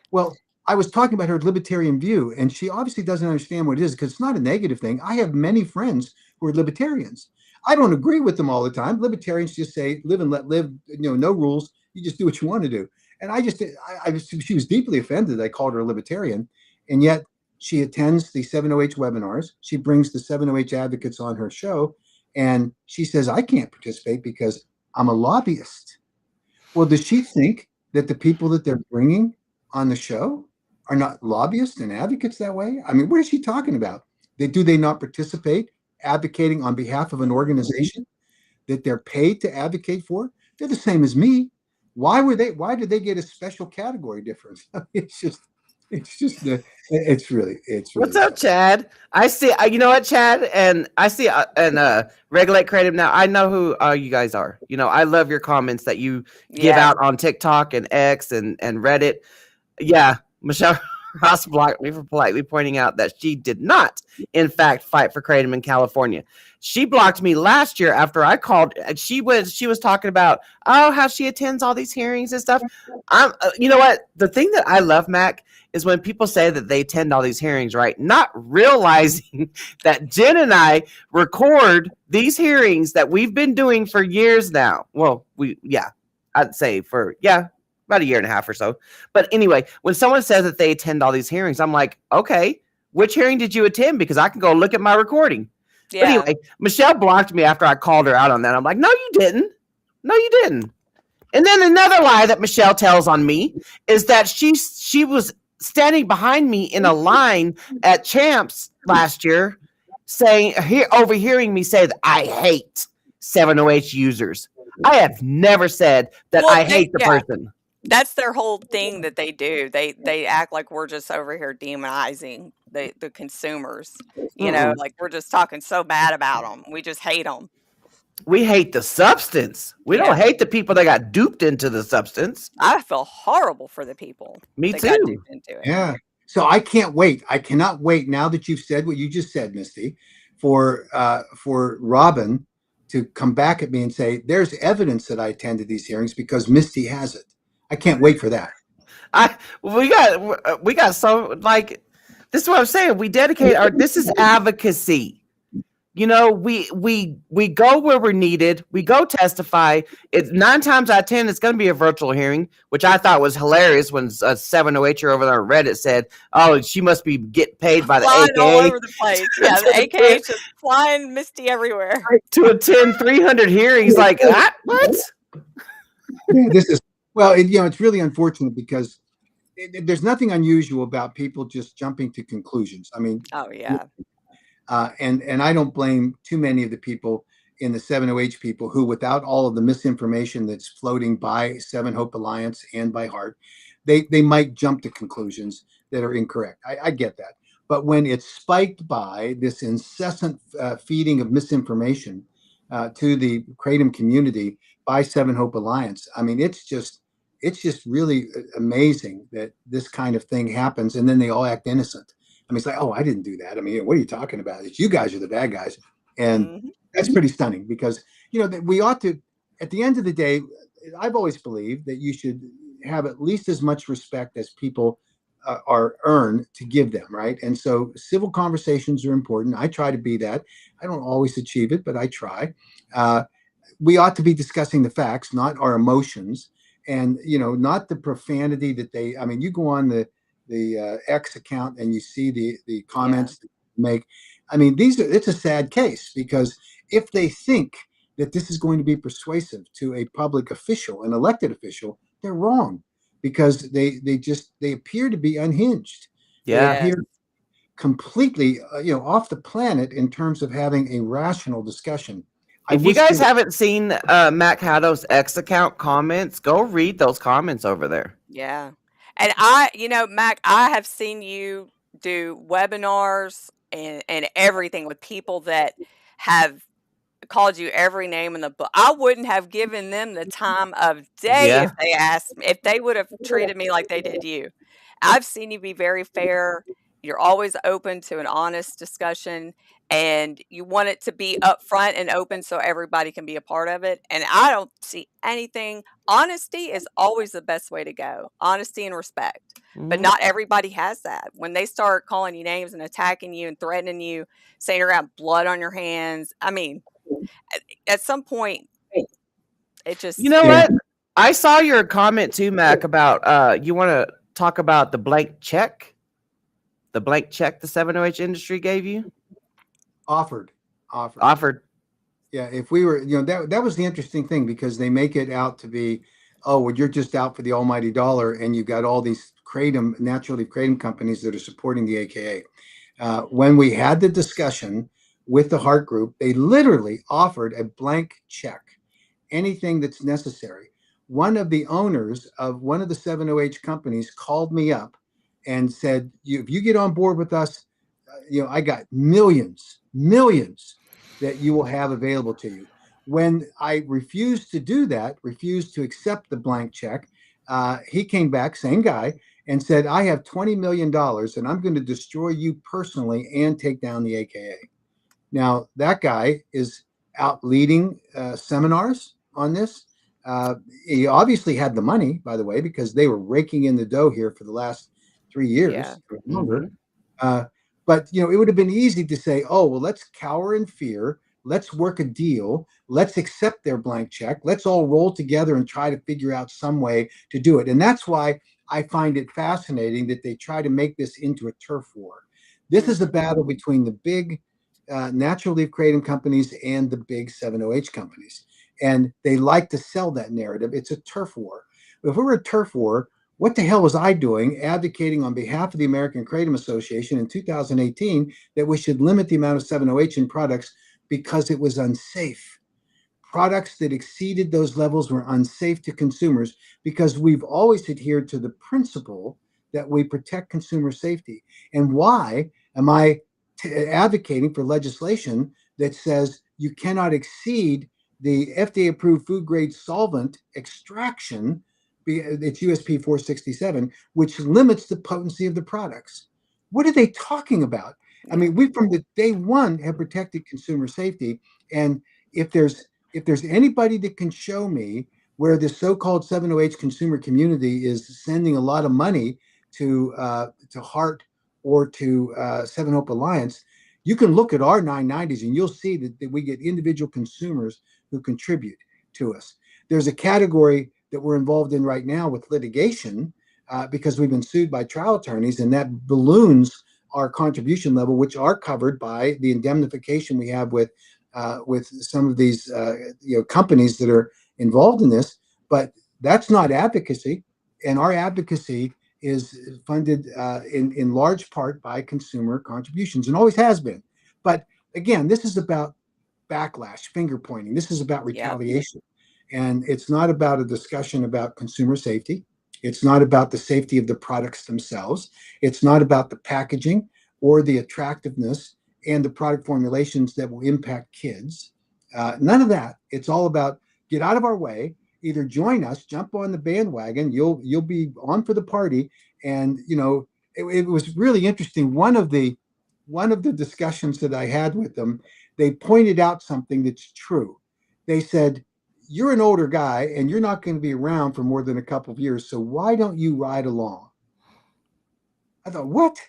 Well, I was talking about her libertarian view, and she obviously doesn't understand what it is because it's not a negative thing. I have many friends who are libertarians. I don't agree with them all the time. Libertarians just say, live and let live, no rules. You just do what you want to do. And she was deeply offended. I called her a libertarian. And yet she attends the 7OH webinars. She brings the 7OH advocates on her show. And she says, I can't participate because I'm a lobbyist. Well, does she think that the people that they're bringing on the show are not lobbyists and advocates that way? I mean, what is she talking about? Do they not participate advocating on behalf of an organization that they're paid to advocate for? They're the same as me. Why did they get a special category difference? It's really What's up, Chad? I see. You know what, Chad? And I see. Regulate Creative now. I know who you guys are. I love your comments that you give out on TikTok and X and Reddit. Yeah, Michelle Ross blocked me for politely pointing out that she did not, in fact, fight for Kratom in California. She blocked me last year after I called. She was talking about how she attends all these hearings and stuff. You know what? The thing that I love, Mac, is when people say that they attend all these hearings, right? Not realizing that Jen and I record these hearings that we've been doing for years now. Well, I'd say about a year and a half or so. But anyway, when someone says that they attend all these hearings, I'm like, okay, which hearing did you attend? Because I can go look at my recording. Yeah. But anyway, Michelle blocked me after I called her out on that. I'm like, no, you didn't. No, you didn't. And then another lie that Michelle tells on me is that she was standing behind me in a line at Champs last year overhearing me say that I hate 7OH users. I have never said that I hate the person. That's their whole thing that they do. They act like we're just over here demonizing the consumers. Like we're just talking so bad about them. We just hate them. We hate the substance. We don't hate the people that got duped into the substance. I feel horrible for the people. Me too. Got duped into it. Yeah. So I can't wait. I cannot wait now that you've said what you just said, Misty, for Robin to come back at me and say, there's evidence that I attended these hearings because Misty has it. I can't wait for that. We got so, like, this is what I'm saying. We dedicate this is advocacy. We go where we're needed. We go testify. It's 9 times out of 10, it's going to be a virtual hearing, which I thought was hilarious when 7OH over there on Reddit said, "Oh, she must be getting paid by the flying AKA all over the place." Yeah, the AKA just flying Misty everywhere to attend 300 hearings. Like what? Yeah, it's really unfortunate because there's nothing unusual about people just jumping to conclusions. I mean, oh yeah. And I don't blame too many of the people in the 7OH people who, without all of the misinformation that's floating by 7 Hope Alliance and by Heart, they might jump to conclusions that are incorrect. I get that. But when it's spiked by this incessant feeding of misinformation to the Kratom community by 7 Hope Alliance, I mean, it's just really amazing that this kind of thing happens, and then they all act innocent. I mean, it's like, oh, I didn't do that. I mean, what are you talking about? It's you guys are the bad guys. And that's pretty stunning because, we ought to, at the end of the day, I've always believed that you should have at least as much respect as people are earned to give them, right? And so civil conversations are important. I try to be that. I don't always achieve it, but I try. We ought to be discussing the facts, not our emotions, and, not the profanity that you go on the X account and you see the comments that they make. I mean, it's a sad case because if they think that this is going to be persuasive to a public official, an elected official, they're wrong because they appear to be unhinged. Yeah. They appear completely, off the planet in terms of having a rational discussion. If you guys haven't seen Matt Haddow's X account comments, go read those comments over there. Yeah. And Mac, I have seen you do webinars and everything with people that have called you every name in the book. I wouldn't have given them the time of day if they asked me, if they would have treated me like they did you. I've seen you be very fair. You're always open to an honest discussion, and you want it to be upfront and open so everybody can be a part of it. And I don't see anything. Honesty is always the best way to go. Honesty and respect. But Mhm. not everybody has that. When they start calling you names and attacking you and threatening you, saying you're gonna have blood on your hands, I mean, at some point, it You just know what? I saw your comment too, Mac, about you want to talk about the blank check the 7OH industry gave you? Offered. Offered. Yeah, if we were, that was the interesting thing, because they make it out to be, oh, well, you're just out for the almighty dollar, and you've got all these kratom, natural leaf kratom companies that are supporting the AKA. When we had the discussion with the Heart Group, they literally offered a blank check, anything that's necessary. One of the owners of one of the 7OH companies called me up and said, if you get on board with us, I got millions that you will have available to you. When I refused to do that, refused to accept the blank check, he came back, same guy, and said, I have $20 million and I'm going to destroy you personally and take down the AKA. Now, that guy is out leading seminars on this. He obviously had the money, by the way, because they were raking in the dough here for the last 3 years. Yeah. Or longer. But it would have been easy to say, oh, well, let's cower in fear. Let's work a deal. Let's accept their blank check. Let's all roll together and try to figure out some way to do it. And that's why I find it fascinating that they try to make this into a turf war. This is a battle between the big natural leaf kratom companies and the big 7OH companies. And they like to sell that narrative. It's a turf war. If we were a turf war, what the hell was I doing advocating on behalf of the American Kratom Association in 2018 that we should limit the amount of 7OH in products because it was unsafe? Products that exceeded those levels were unsafe to consumers because we've always adhered to the principle that we protect consumer safety. And why am I advocating for legislation that says you cannot exceed the FDA-approved food-grade solvent extraction? It's USP 467, which limits the potency of the products. What are they talking about? I mean, we from the day one have protected consumer safety. And if there's anybody that can show me where the so-called 7OH consumer community is sending a lot of money to Heart or to Seven Hope Alliance, you can look at our 990s and you'll see that we get individual consumers who contribute to us. There's a category that we're involved in right now with litigation because we've been sued by trial attorneys, and that balloons our contribution level, which are covered by the indemnification we have with some of these companies that are involved in this. But that's not advocacy, and our advocacy is funded in large part by consumer contributions, and always has been. But again, this is about backlash, finger pointing. This is about retaliation. And it's not about a discussion about consumer safety. It's not about the safety of the products themselves. It's not about the packaging or the attractiveness and the product formulations that will impact kids. None of that. It's all about get out of our way, either join us, jump on the bandwagon, you'll be on for the party. And it was really interesting. One of the discussions that I had with them, they pointed out something that's true. They said, you're an older guy and you're not going to be around for more than a couple of years, so why don't you ride along? I thought, what?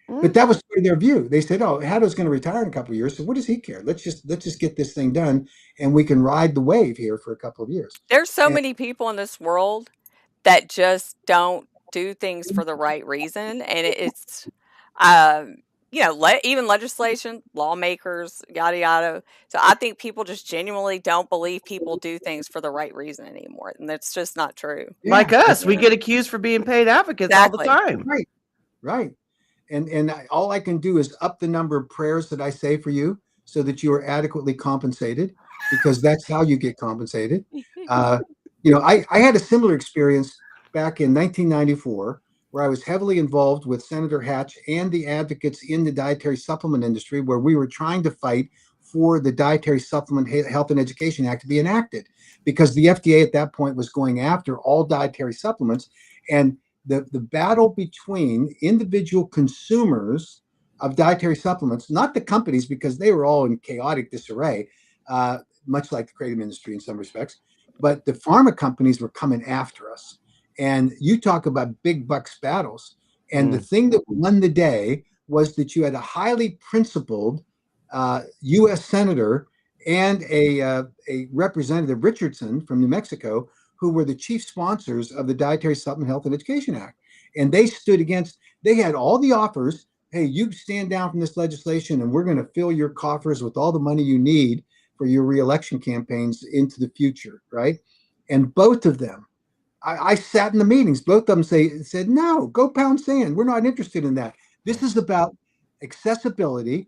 But that was their view. They said, oh, Haddo's going to retire in a couple of years, so what does he care? Let's just get this thing done, and we can ride the wave here for a couple of years. There's so many people in this world that just don't do things for the right reason, and it's even legislation, lawmakers, yada yada. So I think people just genuinely don't believe people do things for the right reason anymore, and that's just not true. Like us, we get accused for being paid advocates all the time. Right. And all I can do is up the number of prayers that I say for you so that you are adequately compensated, because that's how you get compensated. I had a similar experience back in 1994 where I was heavily involved with Senator Hatch and the advocates in the dietary supplement industry, where we were trying to fight for the Dietary Supplement Health and Education Act to be enacted, because the FDA at that point was going after all dietary supplements. And the battle between individual consumers of dietary supplements, not the companies, because they were all in chaotic disarray, much like the kratom industry in some respects, but the pharma companies were coming after us. And you talk about big bucks battles. And the thing that won the day was that you had a highly principled U.S. senator and a representative, Richardson from New Mexico, who were the chief sponsors of the Dietary Supplement Health and Education Act. And they stood against, they had all the offers. Hey, you stand down from this legislation and we're going to fill your coffers with all the money you need for your reelection campaigns into the future, right? And both of them, I sat in the meetings, both of them said, no, go pound sand. We're not interested in that. This is about accessibility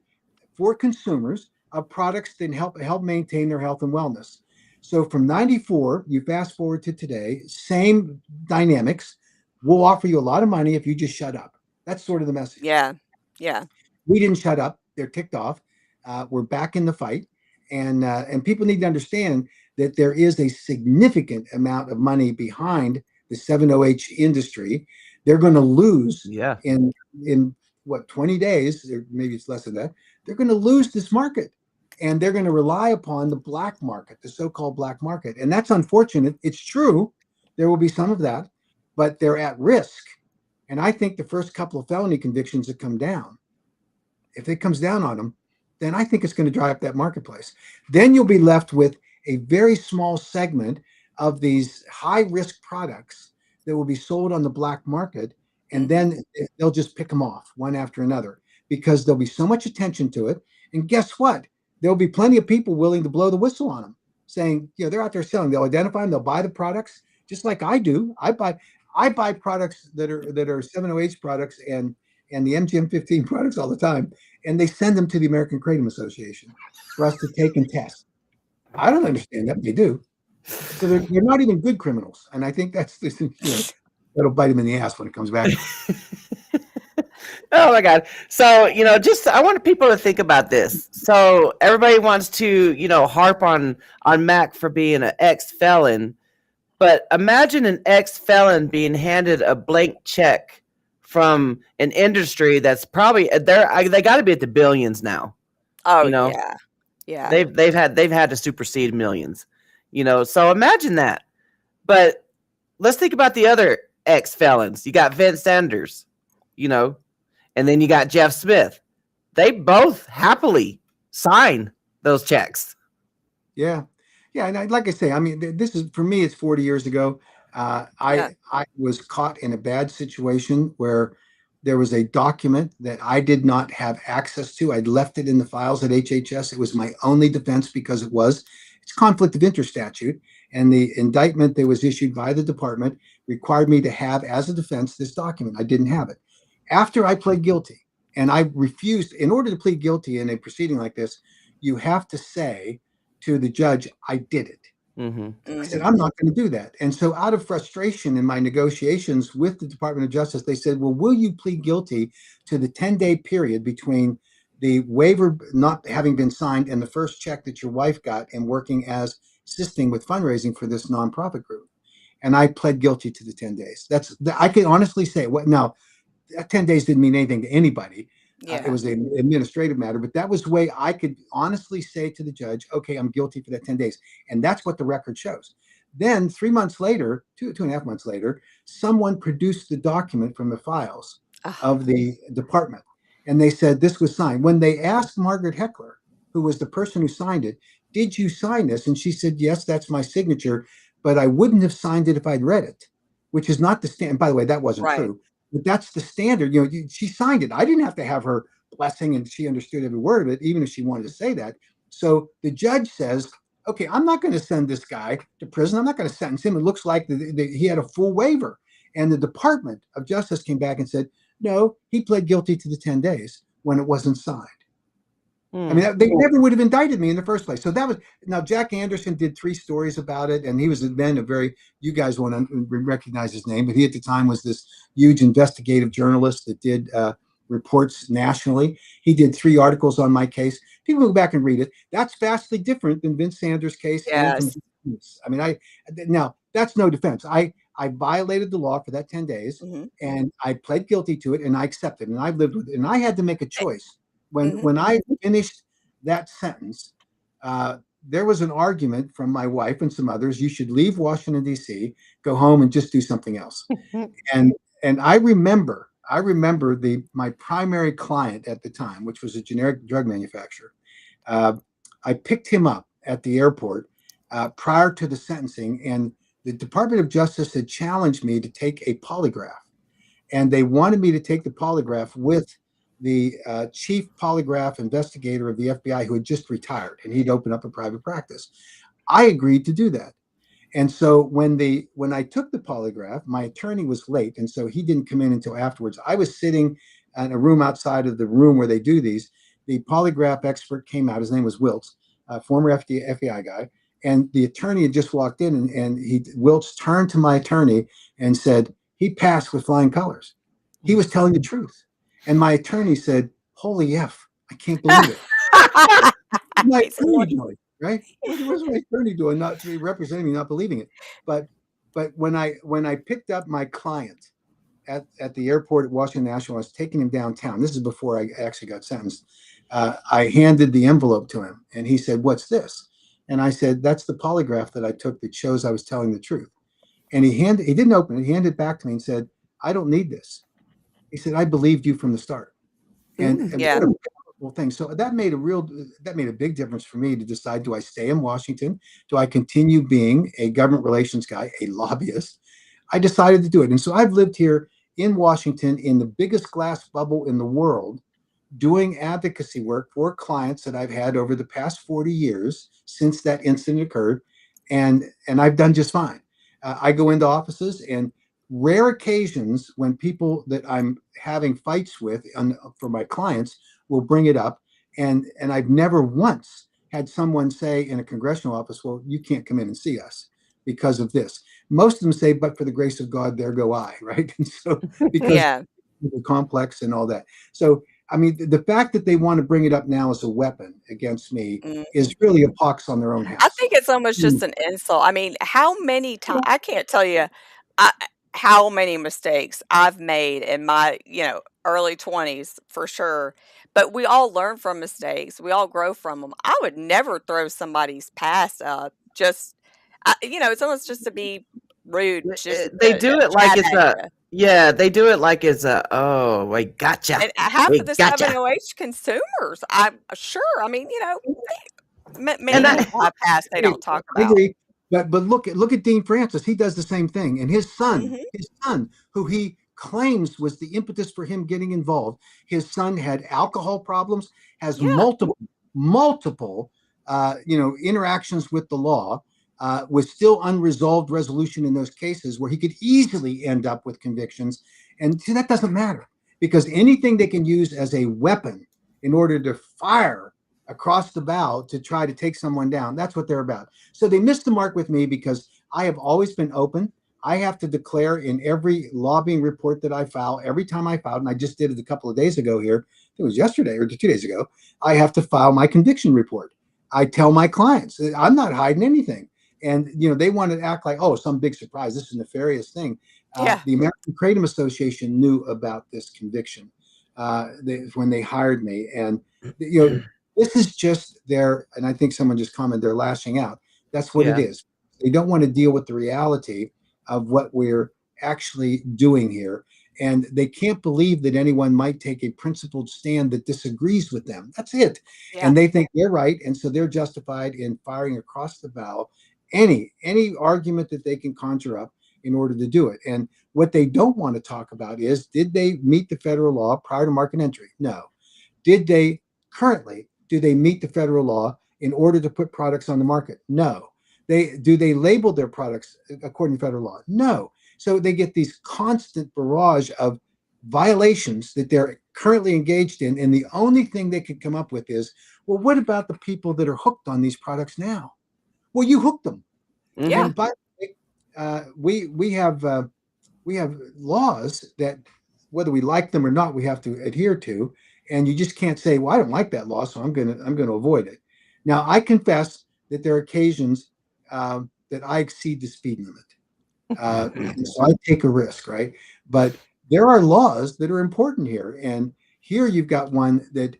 for consumers of products that help maintain their health and wellness. So from 94, you fast forward to today, same dynamics. We'll offer you a lot of money if you just shut up. That's sort of the message. Yeah. We didn't shut up. They're ticked off. We're back in the fight. And people need to understand that there is a significant amount of money behind the 7-OH industry. They're going to lose in what, 20 days, or maybe it's less than that. They're going to lose this market. And they're going to rely upon the black market, the so-called black market. And that's unfortunate. It's true. There will be some of that, but they're at risk. And I think the first couple of felony convictions that come down, if it comes down on them, then I think it's going to dry up that marketplace. Then you'll be left with a very small segment of these high-risk products that will be sold on the black market. And then they'll just pick them off one after another because there'll be so much attention to it. And guess what? There'll be plenty of people willing to blow the whistle on them, saying, they're out there selling. They'll identify them. They'll buy the products, just like I do. I buy products that are 7-OH products and the MGM-15 products all the time, and they send them to the American Kratom Association for us to take and test. I don't understand that, but they do. So they're not even good criminals, and I think that's that'll bite them in the ass when it comes back. Oh my God. So, I want people to think about this. So everybody wants to, harp on Mac for being an ex-felon, but imagine an ex-felon being handed a blank check from an industry that's probably they got to be at the billions now. Oh, yeah. They've had to supersede millions, So imagine that. But let's think about the other ex-felons. You got Vince Sanders, and then you got Jeff Smith. They both happily sign those checks. Yeah. And like I say, I mean, this is, for me, it's 40 years ago. I was caught in a bad situation where there was a document that I did not have access to. I'd left it in the files at HHS. It was my only defense because it's conflict of interest statute. And the indictment that was issued by the department required me to have, as a defense, this document. I didn't have it. After I pled guilty, and I refused, in order to plead guilty in a proceeding like this, you have to say to the judge, I did it. Mm-hmm. I said, I'm not going to do that. And so out of frustration in my negotiations with the Department of Justice, they said, well, will you plead guilty to the 10-day period between the waiver not having been signed and the first check that your wife got and working as assisting with fundraising for this nonprofit group? And I pled guilty to the 10 days. I can honestly say, now, that 10 days didn't mean anything to anybody. It was an administrative matter, but that was the way I could honestly say to the judge, okay, I'm guilty for that 10 days. And that's what the record shows. Then 3 months later, 2.5 months later, someone produced the document from the files of the department. And they said this was signed. When they asked Margaret Heckler, who was the person who signed it, did you sign this? And she said, yes, that's my signature, but I wouldn't have signed it if I'd read it, which is not the standard. By the way, that wasn't true. But that's the standard. She signed it. I didn't have to have her blessing, and she understood every word of it, even if she wanted to say that. So the judge says, okay, I'm not going to send this guy to prison. I'm not going to sentence him. It looks like he had a full waiver. And the Department of Justice came back and said, no, he pled guilty to the 10 days when it wasn't signed. I mean, they never would have indicted me in the first place. So now Jack Anderson did 3 stories about it, and he was then you guys won't recognize his name, but he at the time was this huge investigative journalist that did reports nationally. He did 3 articles on my case. People go back and read it. That's vastly different than Vince Sanders' case. Yes. I mean, now that's no defense. I violated the law for that 10 days, Mhm. and I pled guilty to it, and I accepted, and I've lived with it. And I had to make a choice. Mhm. When I finished that sentence, uh, there was an argument from my wife and some others. You should leave Washington, D.C., go home and just do something else. And I remember my primary client at the time, which was a generic drug manufacturer. Uh, I picked him up at the airport prior to the sentencing, and the Department of Justice had challenged me to take a polygraph, and they wanted me to take the polygraph with the chief polygraph investigator of the FBI who had just retired, and he'd opened up a private practice. I agreed to do that. And so when I took the polygraph, my attorney was late, and so he didn't come in until afterwards. I was sitting in a room outside of the room where they do these. The polygraph expert came out. His name was Wiltz, a former FBI guy, and the attorney had just walked in, and Wiltz turned to my attorney and said he passed with flying colors. He was telling the truth, and my attorney said, "Holy f, I can't believe it." My He's a attorney lawyer. doing, right? What's my attorney doing? Not to be representing me, not believing it. But when I picked up my client at the airport at Washington National, I was taking him downtown. This is before I actually got sentenced. I handed the envelope to him, and he said, "What's this?" And I said, "That's the polygraph that I took that shows I was telling the truth." And he didn't open it. He handed it back to me and said, "I don't need this." He said, "I believed you from the start." And Yeah. what a powerful thing. So that made a big difference for me to decide, do I stay in Washington? Do I continue being a government relations guy, a lobbyist? I decided to do it. And so I've lived here in Washington in the biggest glass bubble in the world, doing advocacy work for clients that I've had over the past 40 years since that incident occurred. And I've done just fine. I go into offices, and rare occasions when people that I'm having fights with for my clients will bring it up. And I've never once had someone say in a congressional office, "Well, you can't come in and see us because of this." Most of them say, "But for the grace of God, there go I," right? And so because Yeah. the complex and all that. So I mean, the fact that they want to bring it up now as a weapon against me Mhm. is really a pox on their own I house. think it's almost Mm. just an insult. I mean, how many times I can't tell you I how many mistakes I've made in my, early 20s for sure, but we all learn from mistakes. We all grow from them. I would never throw somebody's past up just it's almost just to be rude, just They to do it like jab it's at a you. yeah, they do it like it's a, "Oh, we gotcha. And half of We the gotcha." 708 consumers, I'm sure, I mean, And many that people have past they Agree. don't talk I about. agree. But look at Dean Francis. He does the same thing. And Mhm. his son, who he claims was the impetus for him getting involved, his son had alcohol problems, has Yeah. multiple interactions with the law, with still unresolved resolution in those cases where he could easily end up with convictions. And see, that doesn't matter, because anything they can use as a weapon in order to fire across the bow to try to take someone down, that's what they're about. So they missed the mark with me because I have always been open. I have to declare in every lobbying report that I file, every time I filed, and I just did it a couple of days ago here, it was yesterday or 2 days ago, I have to file my conviction report. I tell my clients I'm not hiding anything. And they want to act like, oh, some big surprise, this is a nefarious thing. Yeah. The American Kratom Association knew about this conviction when they hired me. And this is just and I think someone just commented, they're lashing out. That's what it Yeah. is. They don't want to deal with the reality of what we're actually doing here. And they can't believe that anyone might take a principled stand that disagrees with them. That's it. Yeah. And they think they're right. And so they're justified in firing across the bow any argument that they can conjure up in order to do it. And what they don't want to talk about is, did they meet the federal law prior to market entry? No. Did they currently, do they meet the federal law in order to put products on the market? No. Do they label their products according to federal law? No. So they get these constant barrage of violations that they're currently engaged in, and the only thing they can come up with is, well, what about the people that are hooked on these products now? Well, you hooked them. Yeah. And by the way, we have laws that, whether we like them or not, we have to adhere to. And you just can't say, "Well, I don't like that law, so I'm gonna avoid it." Now, I confess that there are occasions that I exceed the speed limit. And so I take a risk, right? But there are laws that are important here. And here you've got one that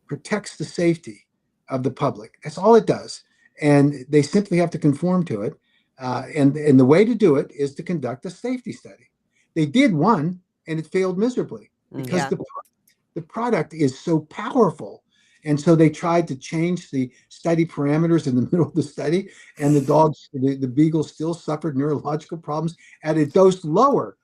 protects the safety of the public. That's all it does. And they simply have to conform to it. And the way to do it is to conduct a safety study. They did one and it failed miserably because Yeah. the product is so powerful. And so they tried to change the study parameters in the middle of the study, and the beagle still suffered neurological problems at a dose lower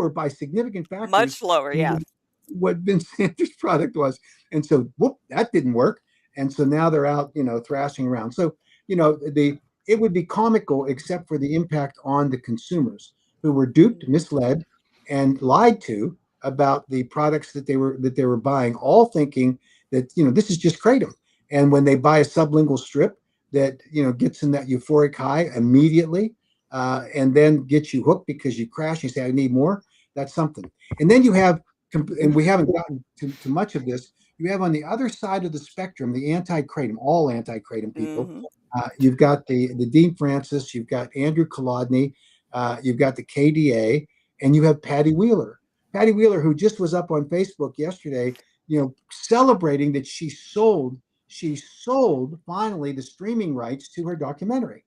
by significant factors Much lower, yeah. than what Vince Sanders' product was. And so, whoop, that didn't work. And so now they're out, thrashing around. So, it would be comical except for the impact on the consumers who were duped, misled, and lied to about the products that they were buying, all thinking that this is just kratom. And when they buy a sublingual strip that gets in that euphoric high immediately, and then gets you hooked because you crash, you say, I need more. That's something. And then you have, and we haven't gotten to much of this. You have on the other side of the spectrum the anti-kratom, all anti-kratom people. Mhm. You've got the Dean Francis, you've got Andrew Kolodny, you've got the KDA, and you have Patty Wheeler. Patty Wheeler, who just was up on Facebook yesterday, celebrating that she sold finally the streaming rights to her documentary.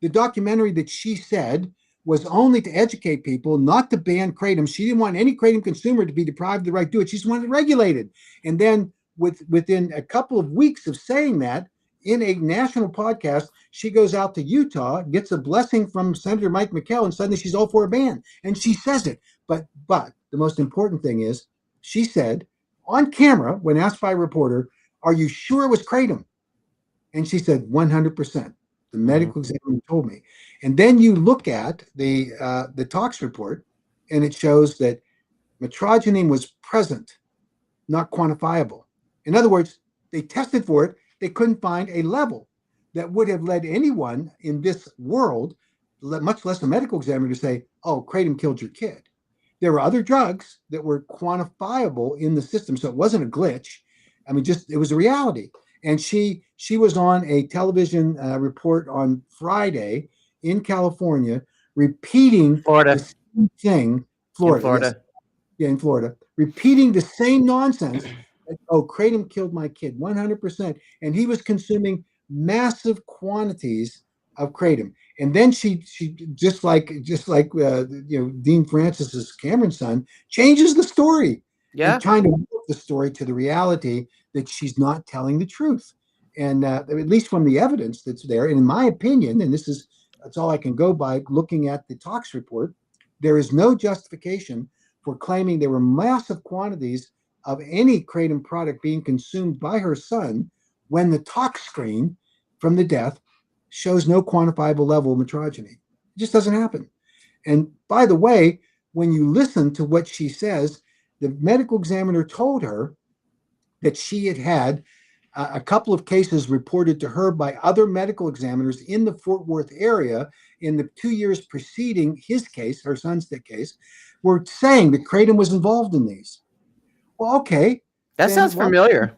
The documentary that she said was only to educate people, not to ban kratom. She didn't want any kratom consumer to be deprived of the right to do it. She just wanted it regulated. And then within a couple of weeks of saying that, in a national podcast, she goes out to Utah, gets a blessing from Senator Mike McKell, and suddenly she's all for a ban. And she says it. But the most important thing is, she said on camera, when asked by a reporter, are you sure it was kratom? And she said, 100%. The medical examiner told me. And then you look at the tox report, and it shows that metrogene was present, not quantifiable. In other words, they tested for it. They couldn't find a level that would have led anyone in this world, much less a medical examiner, to say, oh, kratom killed your kid. There were other drugs that were quantifiable in the system, so it wasn't a glitch. I mean, it was a reality. And she was on a television report on Friday in California, repeating Florida. the same thing. Florida. Yes. Yeah, in Florida, repeating the same nonsense. Oh, kratom killed my kid, 100%. And he was consuming massive quantities of kratom. And then she just like Dean Francis's Cameron's son, changes the story. Yeah. And trying to move the story to the reality that she's not telling the truth. And at least from the evidence that's there, and in my opinion, and that's all I can go by looking at the tox report, there is no justification for claiming there were massive quantities of any kratom product being consumed by her son when the tox screen from the death shows no quantifiable level of metrogeny. It just doesn't happen. And by the way, when you listen to what she says, the medical examiner told her that she had a couple of cases reported to her by other medical examiners in the Fort Worth area in the 2 years preceding his case, her son's case, were saying that kratom was involved in these. Well, okay. That sounds familiar.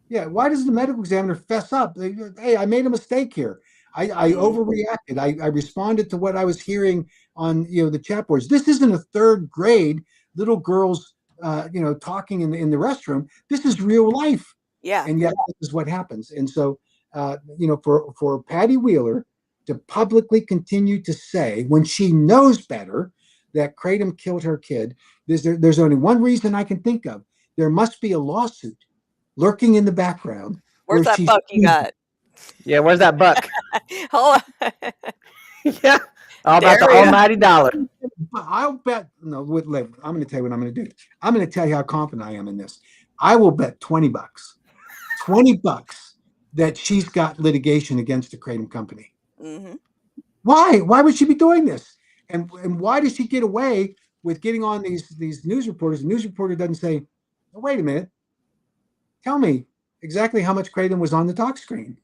Yeah. Why does the medical examiner fess up? Hey, I made a mistake here. I overreacted. I responded to what I was hearing on the chat boards. This isn't a third grade little girls talking in the restroom. This is real life. Yeah. And yet this is what happens. And so for Patty Wheeler to publicly continue to say, when she knows better, that kratom killed her kid, there's only one reason I can think of. There must be a lawsuit lurking in the background. Where's that buck you got? Yeah, where's that buck? Hold on. Yeah, all about the almighty dollar. I'll bet. No, I'm going to tell you what I'm going to do. I'm going to tell you how confident I am in this. I will bet $20. $20 that she's got litigation against the kratom company. Mm-hmm. Why? Why would she be doing this? And why does she get away with getting on these news reporters? The news reporter doesn't say, oh, wait a minute. Tell me exactly how much kratom was on the talk screen.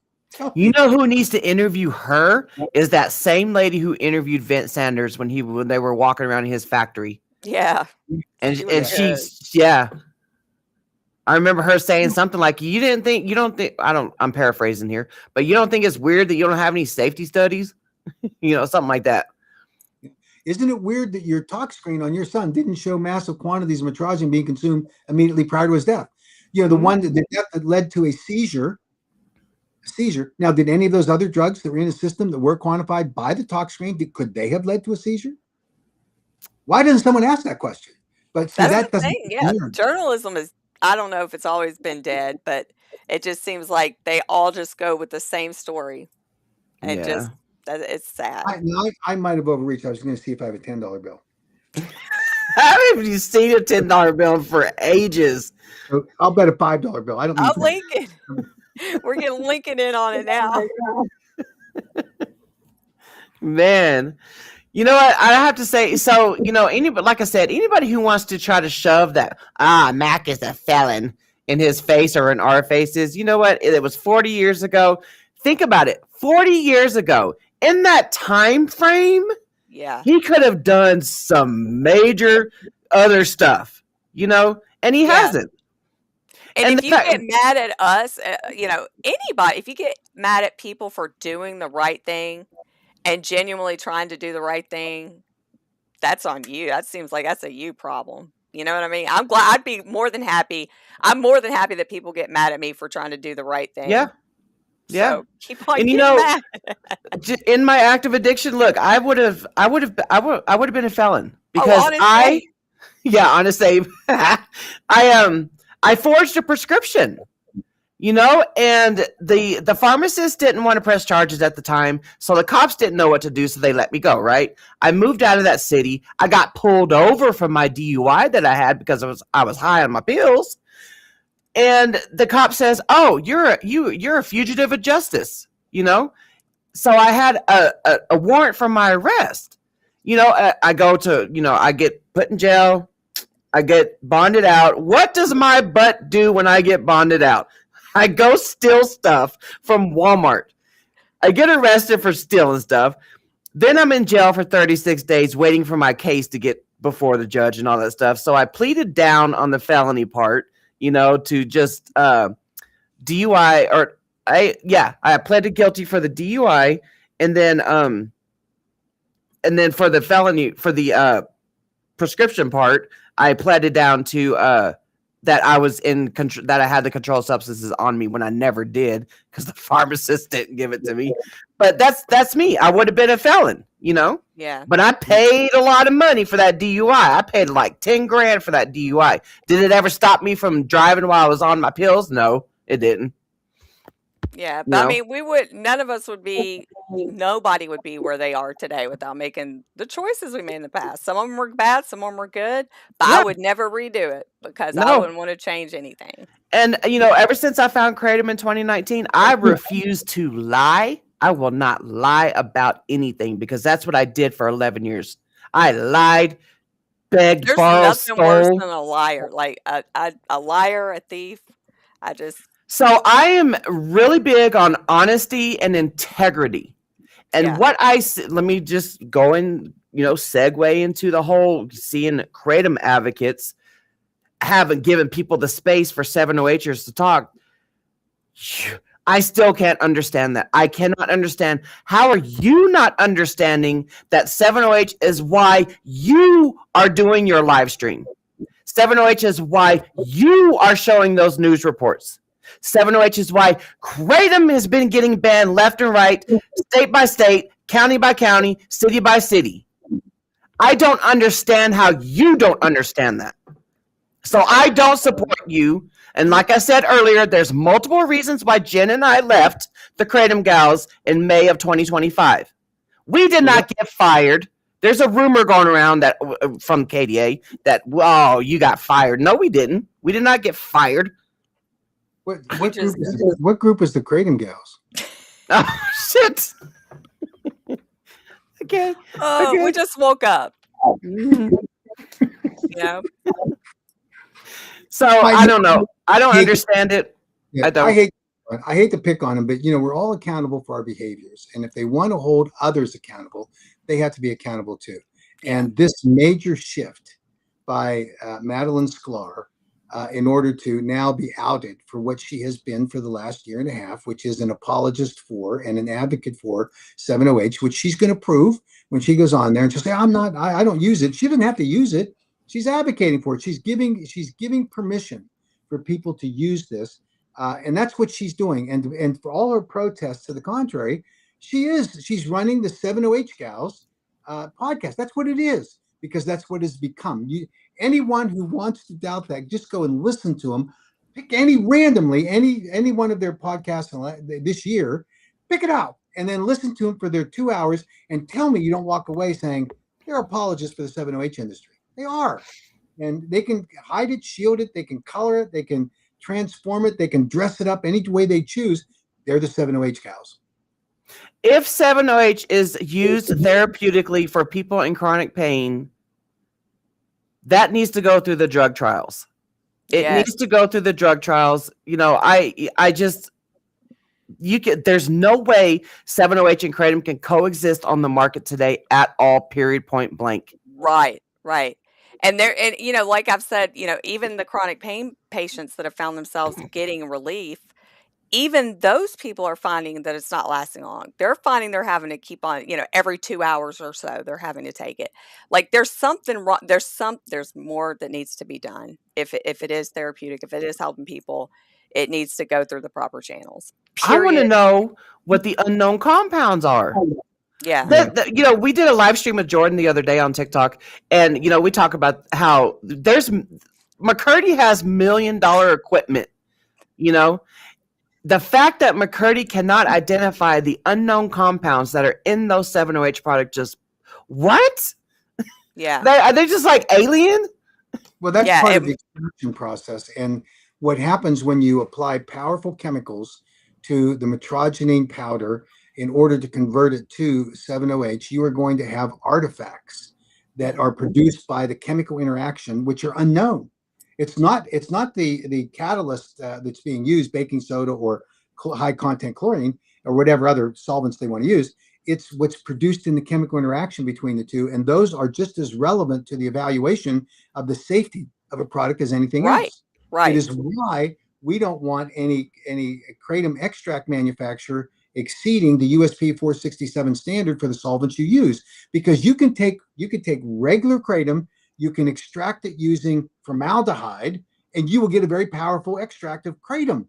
You know who needs to interview her is that same lady who interviewed Vince Sanders when they were walking around in his factory. Yeah. And she's yeah. I remember her saying something like, I'm paraphrasing here, but you don't think it's weird that you don't have any safety studies? Something like that. Isn't it weird that your tox screen on your son didn't show massive quantities of metrozine being consumed immediately prior to his death? You know, the one that the death that led to a seizure. Now, did any of those other drugs that were in the system that were quantified by the tox screen, could they have led to a seizure? Why doesn't someone ask that question? But see, That's that the doesn't. thing. Yeah, journalism is. I don't know if it's always been dead, but it just seems like they all just go with the same story, and just it's sad. I might have overreached. I was going to see if I have a $10 bill. Haven't you seen a $10 bill for ages? So I'll bet a $5 bill. I don't. Oh, Lincoln. We're getting Lincoln in on it now. Man, you know what? I have to say, so, you know, anybody, like I said, anybody who wants to try to shove that, Mac is a felon in his face or in our faces, you know what? It was 40 years ago. Think about it. 40 years ago, in that time frame, Yeah. he could have done some major other stuff, you know, and he hasn't. And if you get mad at us, you know, anybody, if you get mad at people for doing the right thing and genuinely trying to do the right thing, that's on you. That seems like that's a you problem. You know what I mean? I'm glad. I'd be more than happy. I'm more than happy that people get mad at me for trying to do the right thing. Yeah. Yeah. So keep on And you getting know, mad. in my active addiction, look, I would have been a felon because honestly, I forged a prescription, you know, and the pharmacist didn't want to press charges at the time, so the cops didn't know what to do, so they let me go, right? I moved out of that city. I got pulled over from my DUI that I had because I was high on my pills. And the cop says, "Oh, you're a fugitive of justice," you know? So I had a warrant for my arrest. You know, I go to, you know, I get put in jail. I get bonded out. What does my butt do when I get bonded out? I go steal stuff from Walmart. I get arrested for stealing stuff. Then I'm in jail for 36 days waiting for my case to get before the judge and all that stuff. So I pleaded down on the felony part, you know, to just DUI I pleaded guilty for the DUI and then for the felony for the prescription part, I pleaded down to that I was that I had the controlled substances on me when I never did because the pharmacist didn't give it to me. But that's me. I would have been a felon, you know? Yeah. But I paid a lot of money for that DUI. I paid like 10 grand for that DUI. Did it ever stop me from driving while I was on my pills? No, it didn't. Yeah, but I mean, nobody would be where they are today without making the choices we made in the past. Some of them were bad, some of them were good, but I would never redo it because I wouldn't want to change anything. And, you know, ever since I found Kratom in 2019, I refuse to lie. I will not lie about anything because that's what I did for 11 years. I lied, begged, borrowed, There's nothing worse than a liar, like a liar, a thief. So I am really big on honesty and integrity. And let me just go and, you know, segue into the whole seeing Kratom advocates haven't given people the space for 708ers to talk. I still can't understand that. I cannot understand. How are you not understanding that 708 is why you are doing your live stream? 708 is why you are showing those news reports. 708 is why Kratom has been getting banned left and right, state by state, county by county, city by city. I don't understand how you don't understand that. So I don't support you. And like I said earlier, there's multiple reasons why Jen and I left the Kratom Gals in May of 2025. We did not get fired. There's a rumor going around that from KDA that, well, you got fired. No, we didn't. We did not get fired. What group is the Kratom Gals? Oh, shit. Okay. Oh, we just woke up. Yeah. So I don't know. I don't understand it. Yeah, I don't. I hate to pick on them, but you know, we're all accountable for our behaviors. And if they want to hold others accountable, they have to be accountable too. And this major shift by Madeline Sklar in order to now be outed for what she has been for the last year and a half, which is an apologist for and an advocate for 7-OH, which she's going to prove when she goes on there, and she'll say, I don't use it. She doesn't have to use it. She's advocating for it. She's giving permission for people to use this. And that's what she's doing. And for all her protests to the contrary, she's running the 7-OH Gals podcast. That's what it is, because that's what it's become. Anyone who wants to doubt that, just go and listen to them. Pick any one of their podcasts this year, pick it out, and then listen to them for their 2 hours, and tell me you don't walk away saying they're apologists for the 7-OH industry. They are. And they can hide it, shield it, they can color it, they can transform it, they can dress it up any way they choose. They're the 7-OH Gals. If 7-OH is used therapeutically for people in chronic pain, that needs to go through the drug trials. It needs to go through the drug trials. There's no way 7-OH and kratom can coexist on the market today at all, period, point blank. Right. And like I've said, even the chronic pain patients that have found themselves getting relief, even those people are finding that it's not lasting long. They're finding they're having to keep on, every 2 hours or so, they're having to take it. Like there's something wrong. There's more that needs to be done. If it is therapeutic, if it is helping people, it needs to go through the proper channels. I want to know what the unknown compounds are. Yeah. We did a live stream with Jordan the other day on TikTok, and we talk about how McCurdy has $1 million equipment. The fact that McCurdy cannot identify the unknown compounds that are in those 7-OH products, just what? Yeah. Are they just like alien? Well, that's part of the extraction process. And what happens when you apply powerful chemicals to the metrogenine powder in order to convert it to 7-OH, you are going to have artifacts that are produced by the chemical interaction, which are unknown. It's not the catalyst that's being used, baking soda or high content chlorine or whatever other solvents they want to use. It's what's produced in the chemical interaction between the two, and those are just as relevant to the evaluation of the safety of a product as anything else. Right. It is why we don't want any kratom extract manufacturer exceeding the USP 467 standard for the solvents you use, because you can take regular kratom, you can extract it using formaldehyde, and you will get a very powerful extract of kratom,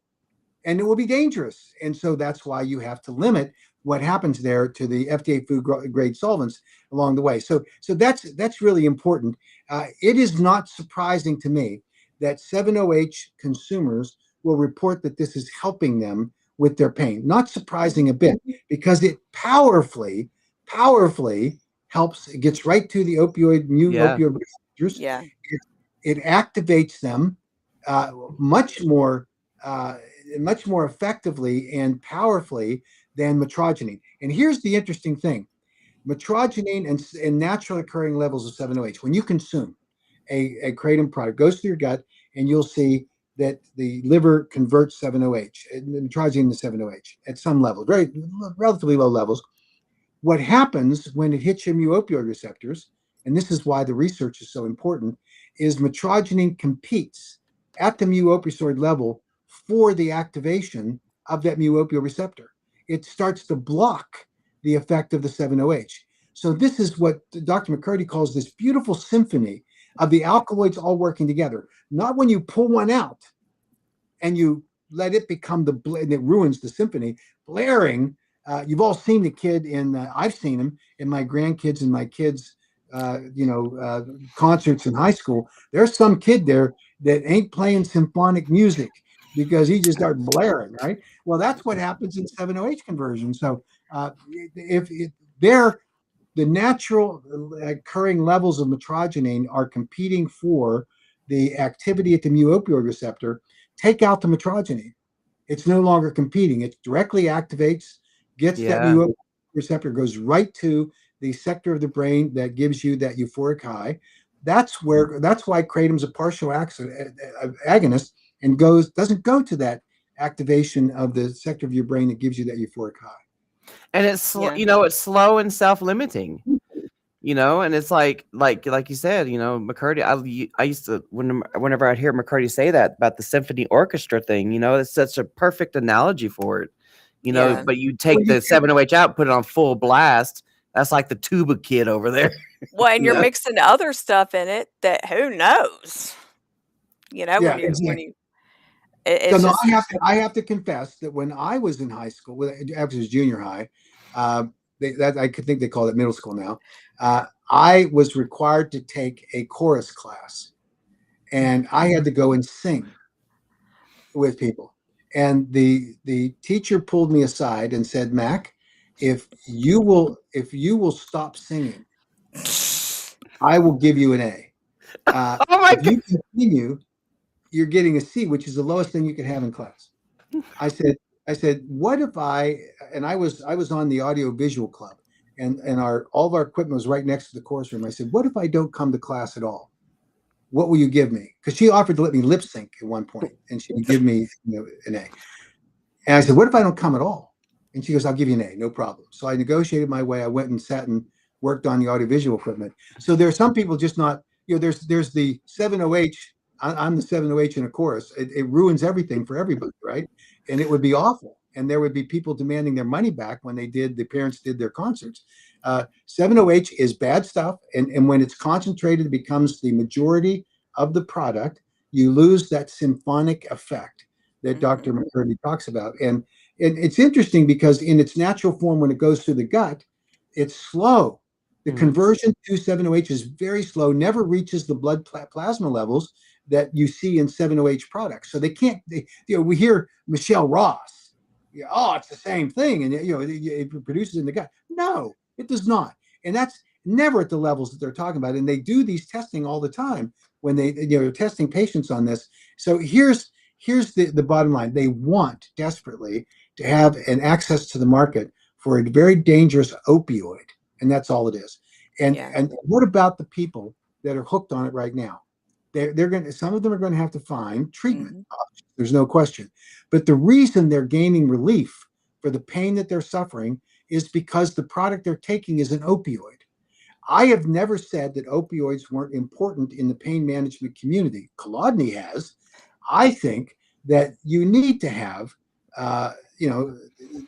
and it will be dangerous. And so that's why you have to limit what happens there to the FDA food grade solvents along the way. So that's really important. It is not surprising to me that 7-OH consumers will report that this is helping them with their pain. Not surprising a bit, because it powerfully helps. It gets right to the opioid receptors. Yeah. It activates them much more effectively and powerfully than metrogenine. And here's the interesting thing: metrogenine and naturally occurring levels of 7-OH, when you consume a kratom product, goes through your gut, and you'll see that the liver converts 7-OH, metrogenine to 7-OH at some level, very relatively low levels. What happens when it hits your mu-opioid receptors, and this is why the research is so important, is metrogenine competes at the mu-opioid level for the activation of that mu-opioid receptor. It starts to block the effect of the 7-OH. So this is what Dr. McCurdy calls this beautiful symphony of the alkaloids all working together. Not when you pull one out and you let it become and it ruins the symphony, blaring. You've all seen the kid I've seen him in my grandkids and my kids' concerts in high school. There's some kid there that ain't playing symphonic music because he just started blaring, right? Well, that's what happens in 7-OH conversion. So the natural occurring levels of metrogenine are competing for the activity at the mu-opioid receptor. Take out the metrogenine. It's no longer competing. It directly activates, gets that mu-opioid receptor, goes right to the sector of the brain that gives you that euphoric high. That's why kratom's a partial agonist and doesn't go to that activation of the sector of your brain that gives you that euphoric high. And it's it's slow and self-limiting. And it's like you said, McCurdy. I used to whenever I'd hear McCurdy say that about the symphony orchestra thing, it's such a perfect analogy for it, Yeah. But you Well, take you the can't. 708 out, put it on full blast. That's like the tuba kid over there. Well, and you're Yeah, mixing other stuff in it that who knows? yeah, When exactly. you So it's no, just I have to confess that when I was in high school, after it was junior high, uh, I could think they call it middle school now. I was required to take a chorus class, and I had to go and sing with people. And the teacher pulled me aside and said, "Mac, if you will stop singing, I will give you an A. Oh my If god! you continue, you're getting a C, which is the lowest thing you could have in class." I said, what if I was on the audio visual club, and all of our equipment was right next to the course room. I said, what if I don't come to class at all? What will you give me? Because she offered to let me lip sync at one point, and she would give me an A. And I said, what if I don't come at all? And she goes, I'll give you an A, no problem. So I negotiated my way. I went and sat and worked on the audiovisual equipment. So there are some people just not, there's the 708. I'm the 708 in a chorus. It ruins everything for everybody, right? And it would be awful. And there would be people demanding their money back when the parents did their concerts. 708 is bad stuff. And when it's concentrated, it becomes the majority of the product. You lose that symphonic effect that Dr. mhm, McCurdy talks about. And it's interesting because in its natural form, when it goes through the gut, it's slow. The Mhm. conversion to 7-OH is very slow, never reaches the blood plasma levels that you see in 7-OH products. So they can't, we hear Michelle Ross, oh, it's the same thing. And, it produces in the gut. No, it does not. And that's never at the levels that they're talking about. And they do these testing all the time when they're testing patients on this. So here's the bottom line. They want desperately to have an access to the market for a very dangerous opioid, and that's all it is. yeah. And what about the people that are hooked on it right now? They're going to, some of them are going to have to find treatment. Mhm, There's no question. But the reason they're gaining relief for the pain that they're suffering is because the product they're taking is an opioid. I have never said that opioids weren't important in the pain management community. Kolodny has. I think that you need to have, uh, you know,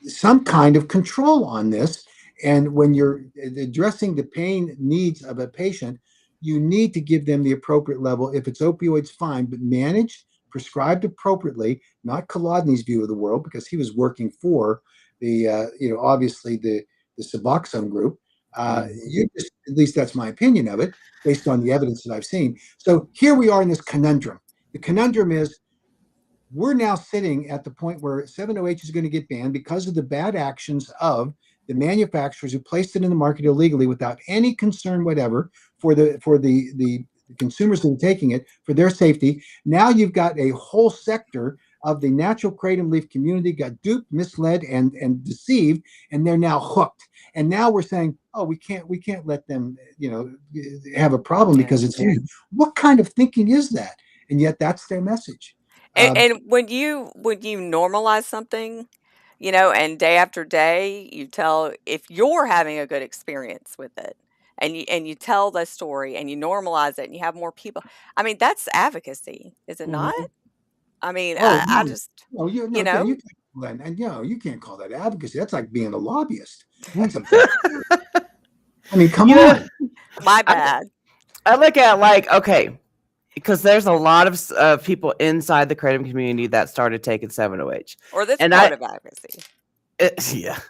some kind of control on this. And when you're addressing the pain needs of a patient, you need to give them the appropriate level. If it's opioids, fine, but managed, prescribed appropriately, not Kolodny's view of the world, because he was working for obviously the Suboxone group. You just, at least that's my opinion of it, based on the evidence that I've seen. So here we are in this conundrum. The conundrum is we're now sitting at the point where 7-OH is going to get banned because of the bad actions of the manufacturers who placed it in the market illegally without any concern whatever for the consumers that are taking it for their safety. Now you've got a whole sector of the natural kratom leaf community got duped, misled, and deceived, and they're now hooked. And now we're saying, oh, we can't let them, have a problem yeah. because it's what kind of thinking is that? And yet that's their message. And Uh, and when you normalize something, and day after day, you tell if you're having a good experience with it, and you tell the story and you normalize it and you have more people. I mean, that's advocacy, is it not? Mhm. I mean, Oh, I no. just, No, you Jen, know, you can't call that, and you can't call that advocacy. That's like being a lobbyist. That's a bad. I mean, come You know, on. my I, bad. I look at like, okay, because there's a lot of people inside the kratom community that started taking 7-OH, Or that's and part of advocacy. yeah,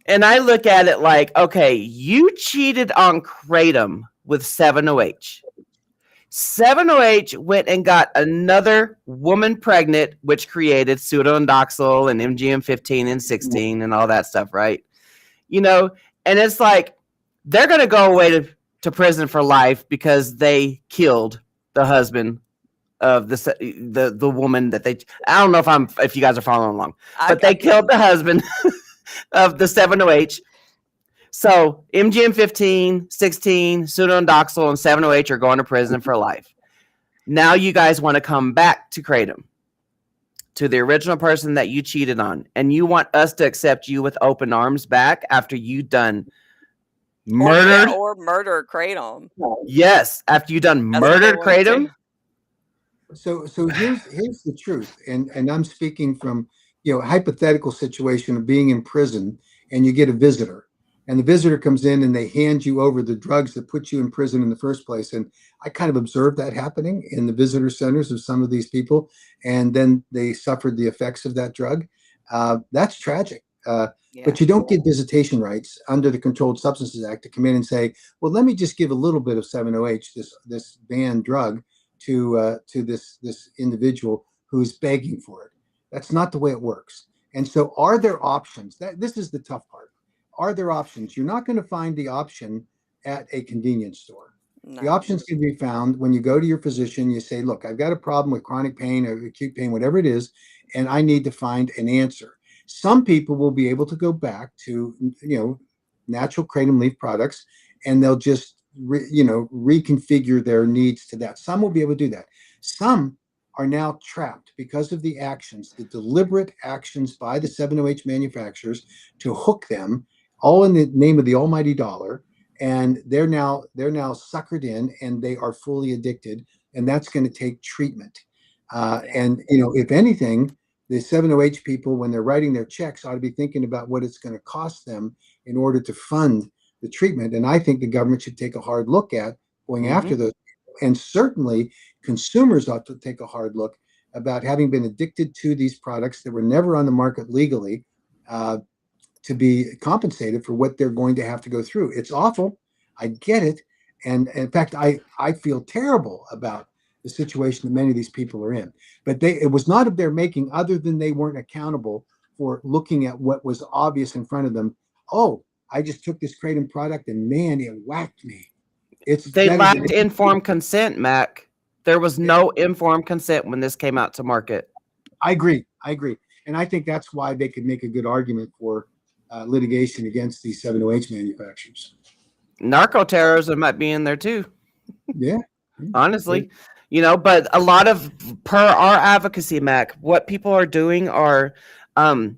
and I look at it like, okay, you cheated on kratom with 7-OH. 7-OH went and got another woman pregnant, which created pseudoindoxil and MGM 15 and 16 and all that stuff, right? And it's like they're going to go away to prison for life because they killed the husband of the woman that they. I don't know if you guys are following along, I but I they get killed you. the husband of the 7-OH. So MGM 15, 16, pseudoindoxil, and 7-OH are going to prison for life. Now you guys want to come back to kratom, to the original person that you cheated on, and you want us to accept you with open arms back after you done Murdered? or murder kratom. Yes. After you done That's what they murdered want to kratom? do. So here's the truth, and I'm speaking from hypothetical situation of being in prison, and you get a visitor, and the visitor comes in and they hand you over the drugs that put you in prison in the first place. And I kind of observed that happening in the visitor centers of some of these people, and then they suffered the effects of that drug. That's tragic. Yeah. But you don't get visitation rights under the Controlled Substances Act to come in and say, well, let me just give a little bit of 7-OH, this banned drug, to this individual who's begging for it. That's not the way it works. And so, are there options? This is the tough part. Are there options? You're not going to find the option at a convenience store. No. The options can be found when you go to your physician. You say, look, I've got a problem with chronic pain or acute pain, whatever it is, and I need to find an answer. Some people will be able to go back to natural kratom leaf products, and they'll just reconfigure their needs to that. Some will be able to do that. Some are now trapped because of the deliberate actions by the 7-OH manufacturers to hook them, all in the name of the almighty dollar. And they're now suckered in, and they are fully addicted, and that's going to take treatment. And if anything, the 7-OH people, when they're writing their checks, ought to be thinking about what it's going to cost them in order to fund the treatment. And I think the government should take a hard look at going after those people. And certainly consumers ought to take a hard look about having been addicted to these products that were never on the market legally, to be compensated for what they're going to have to go through. It's awful. I get it. And in fact, I feel terrible about the situation that many of these people are in. But it was not of their making, other than they weren't accountable for looking at what was obvious in front of them. Oh, I just took this kratom product and man, it whacked me. They lacked informed consent, Mac. There was no informed consent when this came out to market. I agree. And I think that's why they could make a good argument for litigation against these 7-OH manufacturers. Narco-terrorism might be in there too. Yeah. Honestly. But a lot of, per our advocacy, Mac, what people are doing are, I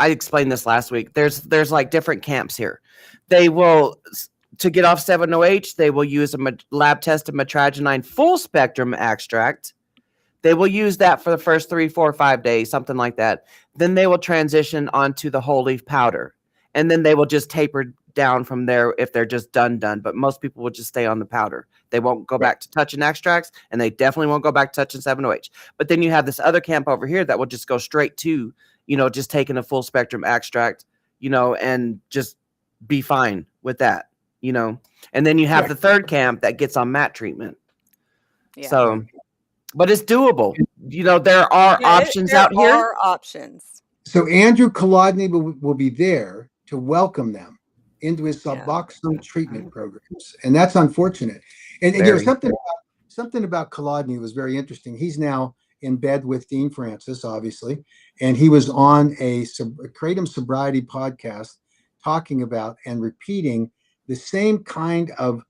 explained this last week. There's like different camps here. They will, to get off 7-OH, they will use a lab tested metragenine full spectrum extract. They will use that for the first 3, 4, 5 days, something like that. Then they will transition onto the whole leaf powder, and then they will just taper down from there if they're just done. But most people will just stay on the powder. They won't go back to touching extracts, and they definitely won't go back to touching 7-OH. But then you have this other camp over here that will just go straight to, just taking a full spectrum extract, and just be fine with that, And then you have the third camp that gets on mat treatment. Yeah. So, but it's doable. There are options out here. There are options. So Andrew Kolodny will be there to welcome them into his Suboxone treatment programs, and that's unfortunate. And something about Kolodny was very interesting. He's now in bed with Dean Francis, obviously, and he was on a kratom sobriety podcast talking about and repeating the same kind of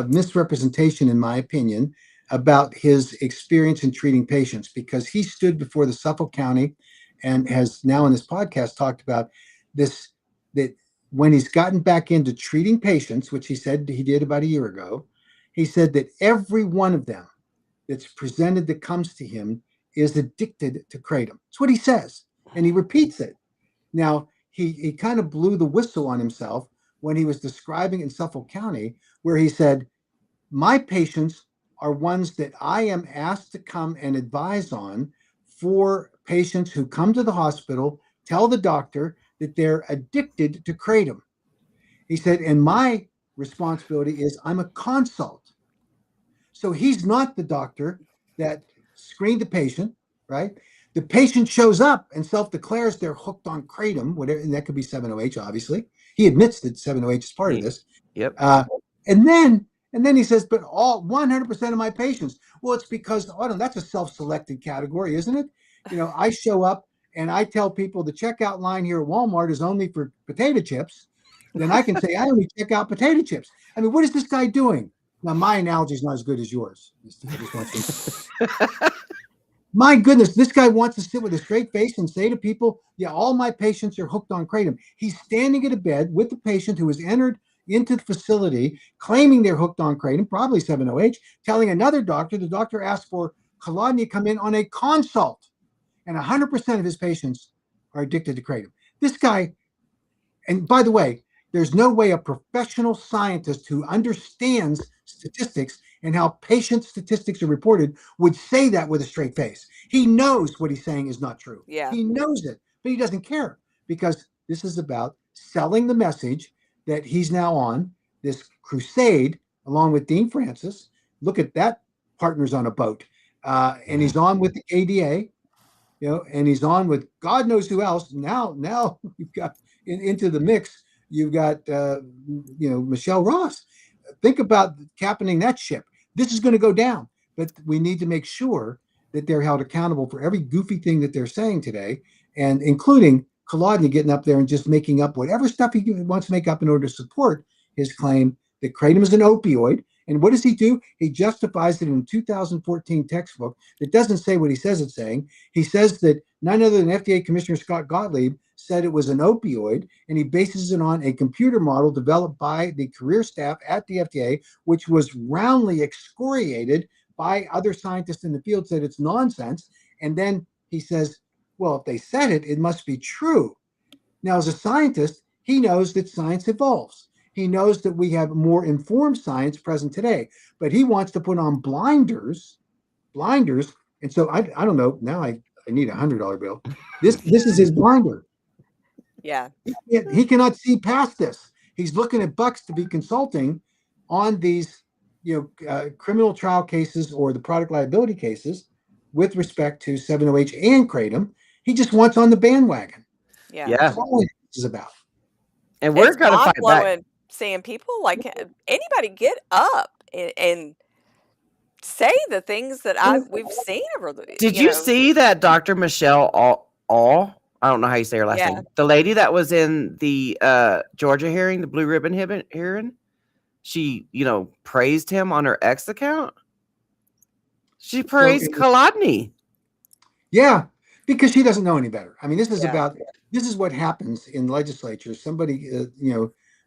misrepresentation, in my opinion, about his experience in treating patients, because he stood before the Suffolk County and has now in this podcast talked about this, that when he's gotten back into treating patients, which he said he did about a year ago, he said that every one of them that's presented that comes to him is addicted to kratom. That's what he says. And he repeats it. Now, he kind of blew the whistle on himself when he was describing in Suffolk County, where he said, my patients are ones that I am asked to come and advise on for patients who come to the hospital, tell the doctor that they're addicted to kratom. He said, and my responsibility is I'm a consult. So he's not the doctor that screened the patient, right? The patient shows up and self-declares they're hooked on kratom, whatever, and that could be 7-OH, obviously. He admits that 7-OH is part of this. Yep. And then he says, but all 100% of my patients, well, it's because, that's a self-selected category, isn't it? I show up and I tell people the checkout line here at Walmart is only for potato chips. Then I can say, I only check out potato chips. I mean, what is this guy doing? Now, my analogy is not as good as yours. My goodness, this guy wants to sit with a straight face and say to people, yeah, all my patients are hooked on kratom. He's standing at a bed with the patient who was entered into the facility, claiming they're hooked on kratom, probably 7-OH, telling another doctor, the doctor asked for Kolodny to come in on a consult, and 100% of his patients are addicted to kratom. This guy, and by the way, there's no way a professional scientist who understands statistics and how patient statistics are reported would say that with a straight face. He knows what he's saying is not true. Yeah. He knows it, but he doesn't care because this is about selling the message that he's now on this crusade along with Dean Francis. Look at that, partners on a boat. And he's on with the ADA, and he's on with God knows who else. Now you've got into the mix. You've got, Michelle Ross. Think about captaining that ship. This is going to go down, but we need to make sure that they're held accountable for every goofy thing that they're saying today, and including Kolodny getting up there and just making up whatever stuff he wants to make up in order to support his claim that kratom is an opioid. And what does he do? He justifies it in a 2014 textbook that doesn't say what he says it's saying. He says that none other than FDA Commissioner Scott Gottlieb said it was an opioid, and he bases it on a computer model developed by the career staff at the FDA, which was roundly excoriated by other scientists in the field, said it's nonsense. And then he says, well, if they said it, it must be true. Now, as a scientist, he knows that science evolves. He knows that we have more informed science present today, but he wants to put on blinders. And so I don't know. Now I need $100 bill. This is his blinder. Yeah. He cannot see past this. He's looking at bucks to be consulting on these, criminal trial cases or the product liability cases with respect to 7-OH and kratom. He just wants on the bandwagon. Yeah. That's all this is about. And we're It's going to fight back. mind-blowing seeing people like anybody get up and say the things that we've seen over the. Did you see that Dr. Michelle All? I don't know how you say her last name. The lady that was in the Georgia hearing, the Blue Ribbon hearing, she, praised him on her X account. She praised Kolodny. Yeah, because she doesn't know any better. I mean, this is what happens in legislatures. Somebody,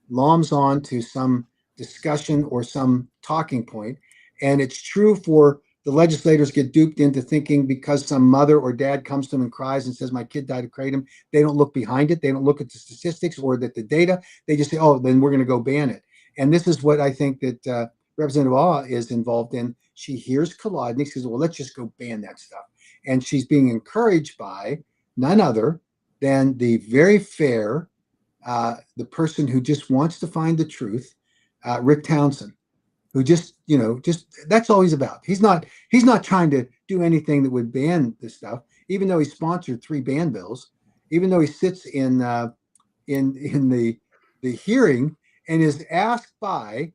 loms on to some discussion or some talking point, and it's true for the legislators get duped into thinking because some mother or dad comes to them and cries and says, my kid died of kratom, they don't look behind it. They don't look at the statistics or the data. They just say, oh, then we're going to go ban it. And this is what I think that Representative Ah is involved in. She hears Kolodny, she says, well, let's just go ban that stuff. And she's being encouraged by none other than the very fair, the person who just wants to find the truth, Rick Townsend, who just that's all he's about. He's not trying to do anything that would ban this stuff, even though he sponsored 3 ban bills, even though he sits in the hearing and is asked by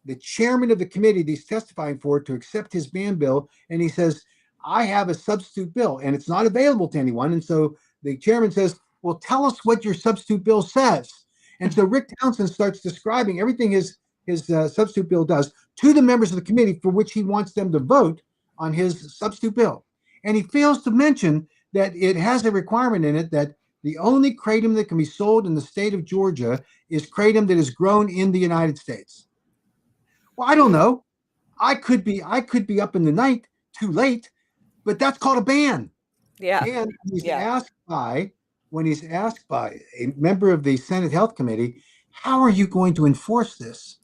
the chairman of the committee that he's testifying for to accept his ban bill. And he says, I have a substitute bill and it's not available to anyone. And so the chairman says, well, tell us what your substitute bill says. And so Rick Townsend starts describing everything his substitute bill does to the members of the committee for which he wants them to vote on his substitute bill. And he fails to mention that it has a requirement in it that the only kratom that can be sold in the state of Georgia is kratom that is grown in the United States. Well, I don't know. I could be up in the night too late, but that's called a ban. Yeah. And when he's asked by a member of the Senate Health Committee, how are you going to enforce this?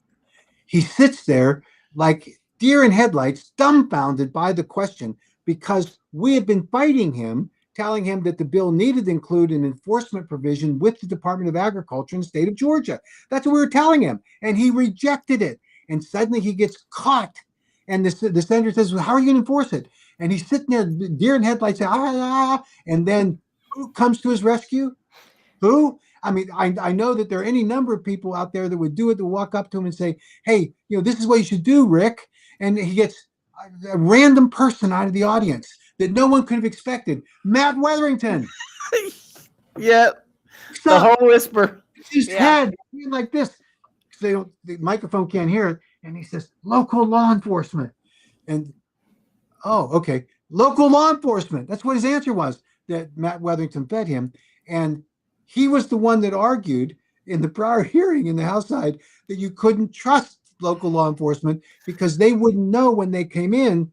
He sits there like deer in headlights, dumbfounded by the question, because we have been fighting him, telling him that the bill needed to include an enforcement provision with the Department of Agriculture in the state of Georgia. That's what we were telling him, and he rejected it. And suddenly he gets caught, and the senator says, well, how are you going to enforce it? And he's sitting there, deer in headlights, and then who comes to his rescue? Who? I mean, I know that there are any number of people out there that would do it, to walk up to him and say, hey, this is what you should do, Rick. And he gets a random person out of the audience that no one could have expected. Matt Wetherington. Yeah. The whole whisper. His head like this. The microphone can't hear it. And he says, local law enforcement. And, oh, okay. Local law enforcement. That's what his answer was that Matt Wetherington fed him. And he was the one that argued in the prior hearing in the House side that you couldn't trust local law enforcement because they wouldn't know when they came in,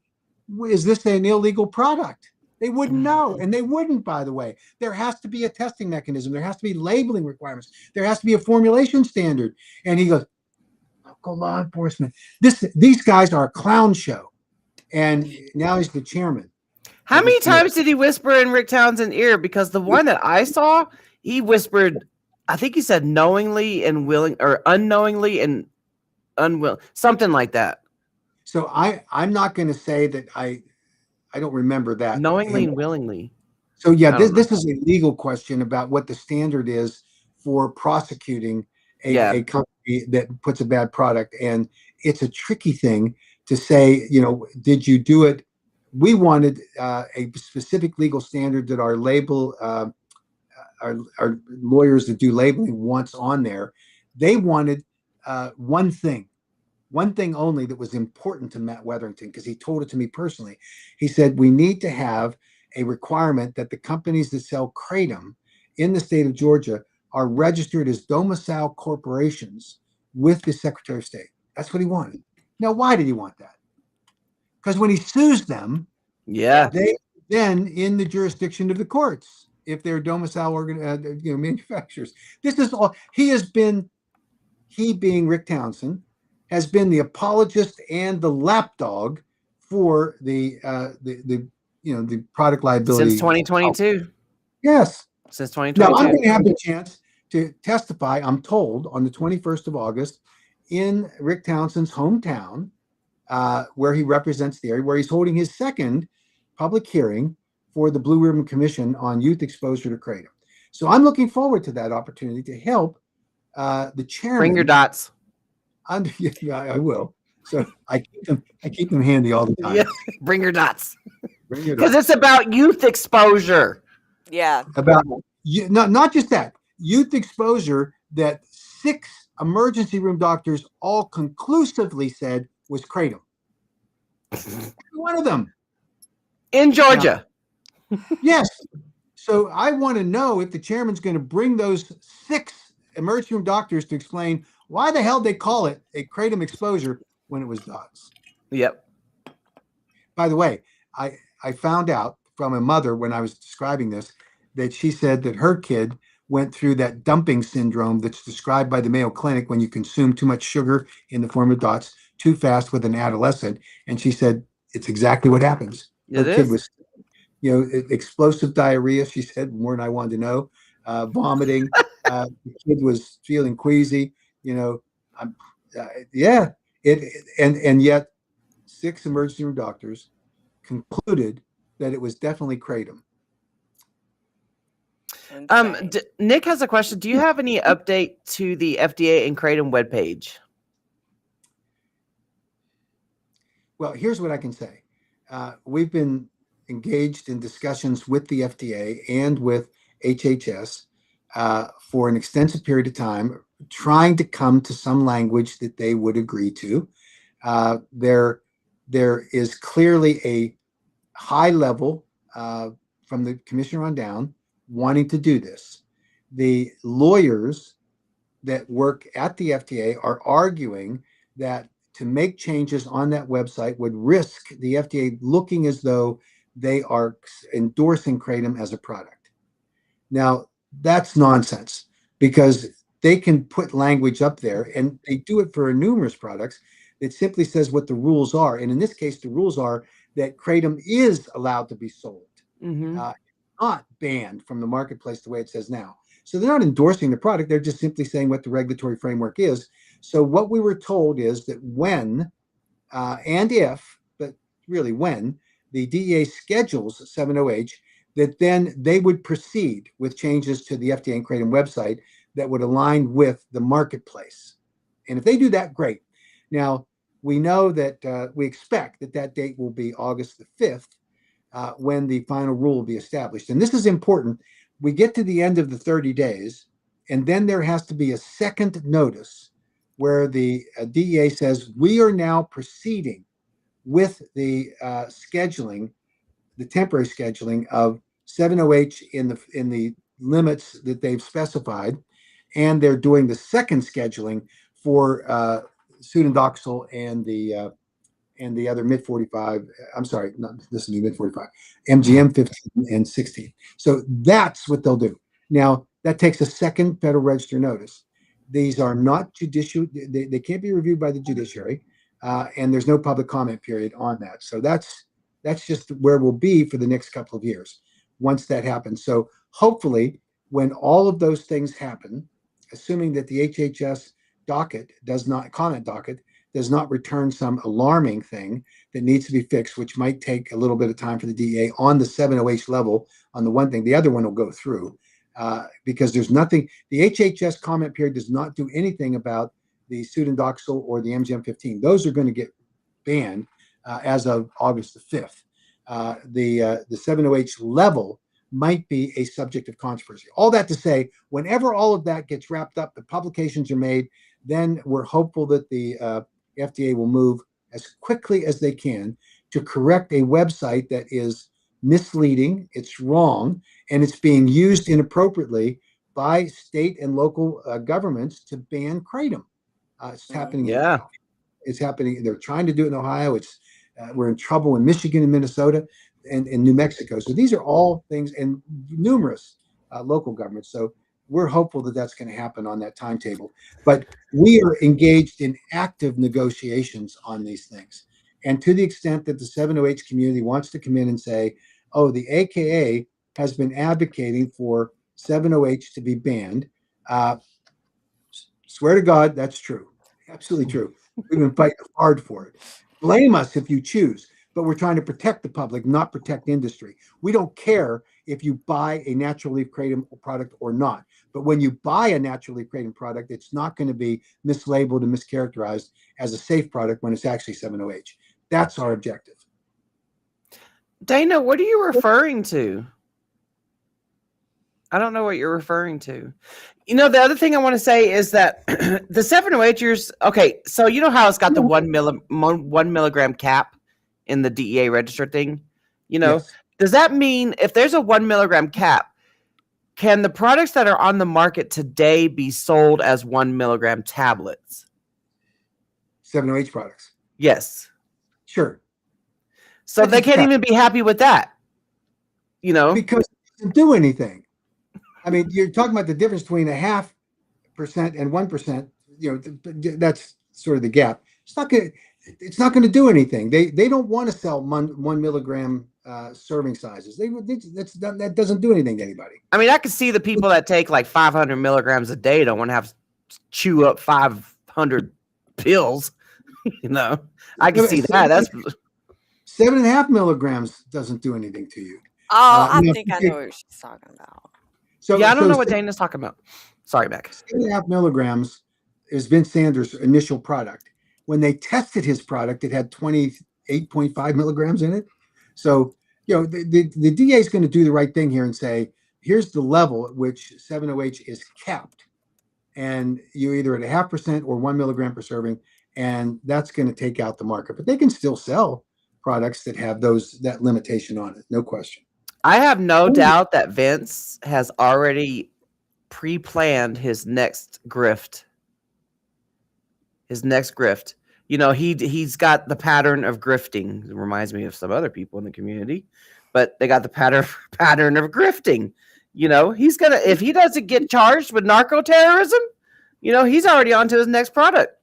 is this an illegal product? They wouldn't know. And they wouldn't, by the way. There has to be a testing mechanism. There has to be labeling requirements. There has to be a formulation standard. And he goes, local law enforcement. These guys are a clown show. And now he's the chairman. How many times did he whisper in Rick Townsend's ear? Because the one that I saw, he whispered, I think he said knowingly and willing, or unknowingly and unwilling, something like that. So I'm not going to say that I don't remember that. Knowingly and willingly. So yeah, this is a legal question about what the standard is for prosecuting a company that puts a bad product. And it's a tricky thing to say, did you do it? We wanted a specific legal standard that our lawyers that do labeling wants on there. They wanted one thing only that was important to Matt Wetherington, because he told it to me personally. He said, we need to have a requirement that the companies that sell kratom in the state of Georgia are registered as domicile corporations with the Secretary of State. That's what he wanted. Now, why did he want that? Because when he sues them, they then in the jurisdiction of the courts if they're domicile manufacturers. This is all he being Rick Townsend has been the apologist and the lapdog for the product liability since 2022. Yes, since 2022. Now I'm going to have the chance to testify, I'm told, on the 21st of August in Rick Townsend's hometown, where he represents the area, where he's holding his second public hearing for the Blue Ribbon Commission on youth exposure to kratom. So I'm looking forward to that opportunity to help the chairman. Bring your dots. I will. So I keep them handy all the time. Yeah. Bring your dots. Because it's about youth exposure. Yeah. About not just that, youth exposure that 6 emergency room doctors all conclusively said was kratom. One of them. In Georgia. Yes. So I want to know if the chairman's going to bring those 6 emergency room doctors to explain why the hell they call it a kratom exposure when it was dots. Yep. By the way, I found out from a mother when I was describing this that she said that her kid went through that dumping syndrome that's described by the Mayo Clinic when you consume too much sugar in the form of dots too fast with an adolescent. And she said it's exactly what happens. Her kid was, explosive diarrhea, she said, more than I wanted to know, vomiting. The kid was feeling queasy, and yet 6 emergency room doctors concluded that it was definitely kratom. Nick has a question. Do you have any update to the FDA and kratom webpage? Well, here's what I can say. We've been engaged in discussions with the FDA and with HHS for an extensive period of time, trying to come to some language that they would agree to. There is clearly a high level from the commissioner on down wanting to do this. The lawyers that work at the FDA are arguing that to make changes on that website would risk the FDA looking as though they are endorsing kratom as a product. Now, that's nonsense, because they can put language up there, and they do it for numerous products that simply says what the rules are. And in this case, the rules are that kratom is allowed to be sold, not banned from the marketplace the way it says now. So they're not endorsing the product. They're just simply saying what the regulatory framework is. So what we were told is that when and if, but really when, the DEA schedules 7-OH, that then they would proceed with changes to the FDA and kratom website that would align with the marketplace. And if they do that, great. Now, we know that we expect that date will be August the 5th, when the final rule will be established. And this is important. We get to the end of the 30 days, and then there has to be a second notice where the DEA says, we are now proceeding with the scheduling, the temporary scheduling of 7-OH in the limits that they've specified. and they're doing the second scheduling for Sudendoxil and the other mid 45. I'm sorry, not this is mid 45, MGM 15 and 16. So that's what they'll do. Now that takes a second Federal Register notice. These are not judicial; they can't be reviewed by the judiciary, and there's no public comment period on that. So that's just where we'll be for the next couple of years once that happens. So hopefully, when all of those things happen, assuming that the HHS docket does not comment docket does not return some alarming thing that needs to be fixed, which might take a little bit of time for the DEA on the 708 level on the one thing. The other one will go through because there's nothing. The HHS comment period does not do anything about the Sudendoxil or the MGM-15. Those are going to get banned as of August the 5th. The 708 level might be a subject of controversy. All that to say, whenever all of that gets wrapped up, the publications are made, then we're hopeful that the FDA will move as quickly as they can to correct a website that is misleading, it's wrong, and it's being used inappropriately by state and local governments to ban kratom. It's happening. Yeah. It's happening. They're trying to do it in Ohio. We're in trouble in Michigan and Minnesota and New Mexico. So these are all things, and numerous local governments. So we're hopeful that that's going to happen on that timetable. But we are engaged in active negotiations on these things. And to the extent that the 708 community wants to come in and say, oh, the AKA has been advocating for 708 to be banned, swear to God, that's true. Absolutely true. We've been fighting hard for it. Blame us if you choose, but we're trying to protect the public, not protect industry. We don't care if you buy a natural leaf kratom product or not. But when you buy a natural leaf kratom product, it's not going to be mislabeled and mischaracterized as a safe product when it's actually 708. That's our objective. Dana, what are you referring to? I don't know what you're referring to. You know, the other thing I want to say is that the 708ers, okay, so you know how it's got the 1 milligram cap in the DEA register thing? You know, Yes. Does that mean if there's a 1 milligram cap, can the products that are on the market today be sold as 1 milligram tablets? 708 products. Yes. Sure. So they can't even be happy with that, you know? Because it doesn't do anything. I mean, you're talking about the difference between 0.5% and 1%. You know, that's sort of the gap. It's not going to do anything. They don't want to sell 1 milligram serving sizes. That doesn't do anything to anybody. I mean, I can see the people that take like 500 milligrams a day don't want to have to chew up 500 pills. You know, I can see that. That's 7.5 milligrams doesn't do anything to you. Oh, I think I know what she's talking about. So yeah, I don't know what Dana's talking about. Sorry, Beck. 7.5 milligrams is Vince Sanders' initial product. When they tested his product, it had 28.5 milligrams in it. So, you know, the DA is going to do the right thing here and say, here's the level at which 708 is capped. And you're either at 0.5% or 1 milligram per serving, and that's going to take out the market. But they can still sell products that have that limitation on it, no question. I have no doubt that Vince has already pre-planned his next grift. You know, he's got the pattern of grifting. It reminds me of some other people in the community, but they got the pattern of grifting. You know, he's gonna, if he doesn't get charged with narco terrorism, you know, he's already on to his next product.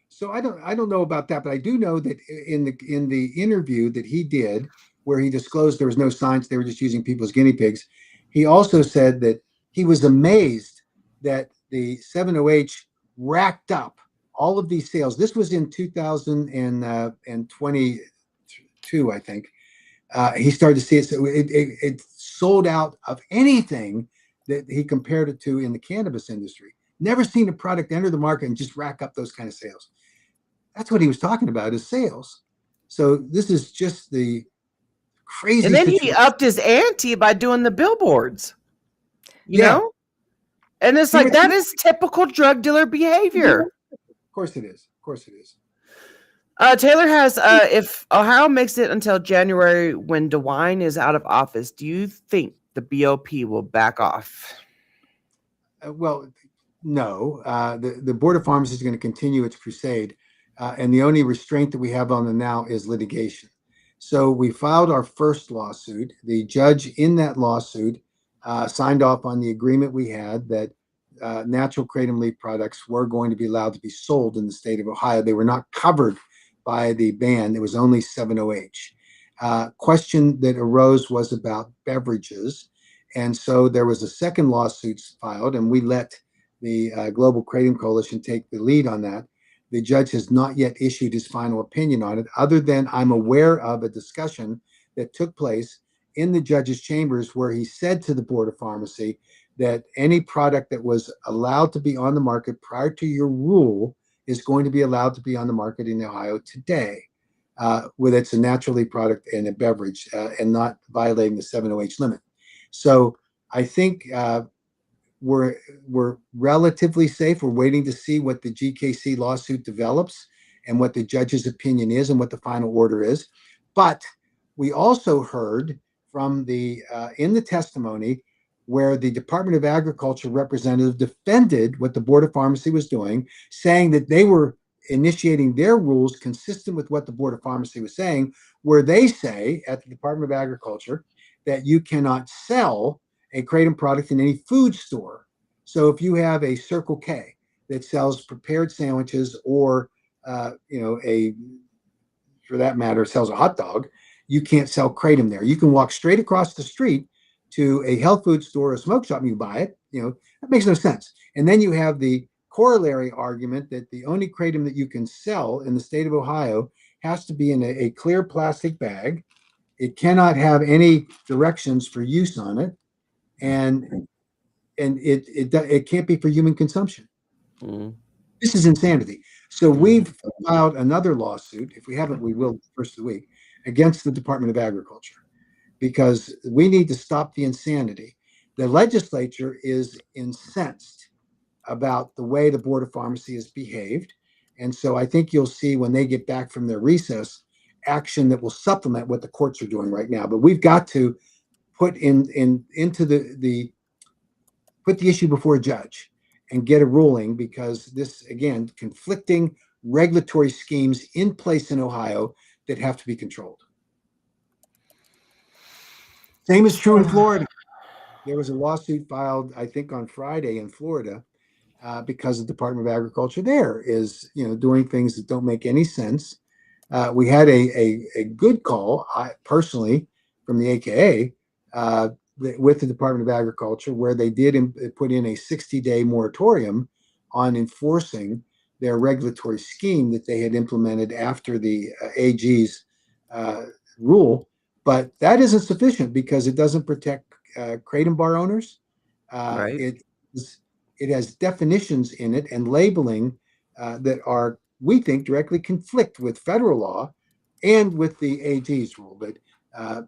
So I don't know about that, but I do know that in the interview that he did, where he disclosed there was no science, they were just using people as guinea pigs, he also said that he was amazed that the 708 racked up all of these sales. This was in 2022, I think. He started to see it. So it sold out of anything that he compared it to in the cannabis industry. Never seen a product enter the market and just rack up those kind of sales. That's what he was talking about, is sales. So this is just the crazy. And then he upped his ante by doing the billboards. You know? And it's like, that is typical drug dealer behavior. Of course it is. Of course it is. Taylor has, if Ohio makes it until January when DeWine is out of office, do you think the BOP will back off? Well, No, the Board of Pharmacy is going to continue its crusade, and the only restraint that we have on them now is litigation. So we filed our first lawsuit. The judge in that lawsuit signed off on the agreement we had that natural kratom leaf products were going to be allowed to be sold in the state of Ohio. They were not covered by the ban. It was only 7-OH. Question that arose was about beverages. And so there was a second lawsuit filed, and we let the Global Kratom Coalition take the lead on that. The judge has not yet issued his final opinion on it, other than I'm aware of a discussion that took place in the judge's chambers where he said to the Board of Pharmacy that any product that was allowed to be on the market prior to your rule is going to be allowed to be on the market in Ohio today, whether it's a natural leaf product and a beverage, and not violating the 7-OH limit. So I think we're relatively safe. We're waiting to see what the GKC lawsuit develops and what the judge's opinion is and what the final order is. But we also heard from the in the testimony where the Department of Agriculture representative defended what the Board of Pharmacy was doing, saying that they were initiating their rules consistent with what the Board of Pharmacy was saying, where they say at the Department of Agriculture that you cannot sell a kratom product in any food store. So if you have a Circle K that sells prepared sandwiches, or for that matter, sells a hot dog, you can't sell kratom there. You can walk straight across the street to a health food store or a smoke shop and you buy it. That makes no sense. And then you have the corollary argument that the only kratom that you can sell in the state of Ohio has to be in a clear plastic bag. It cannot have any directions for use on it, and it can't be for human consumption. This is insanity. So we've filed another lawsuit. If we haven't, we will the first of the week, against the Department of Agriculture, because we need to stop the insanity. The legislature is incensed about the way the Board of Pharmacy has behaved. And so I think you'll see when they get back from their recess action that will supplement what the courts are doing right now. But we've got to put into the put the issue before a judge and get a ruling, because this, again, conflicting regulatory schemes in place in Ohio that have to be controlled. Same is true in Florida. There was a lawsuit filed, I think, on Friday in Florida, because the Department of Agriculture there is, doing things that don't make any sense. We had a good call, personally, from the AKA with the Department of Agriculture, where they did put in a 60-day moratorium on enforcing their regulatory scheme that they had implemented after the AG's rule. But that isn't sufficient because it doesn't protect kratom bar owners. Right. It has definitions in it and labeling that are, we think, directly conflict with federal law and with the AG's rule. But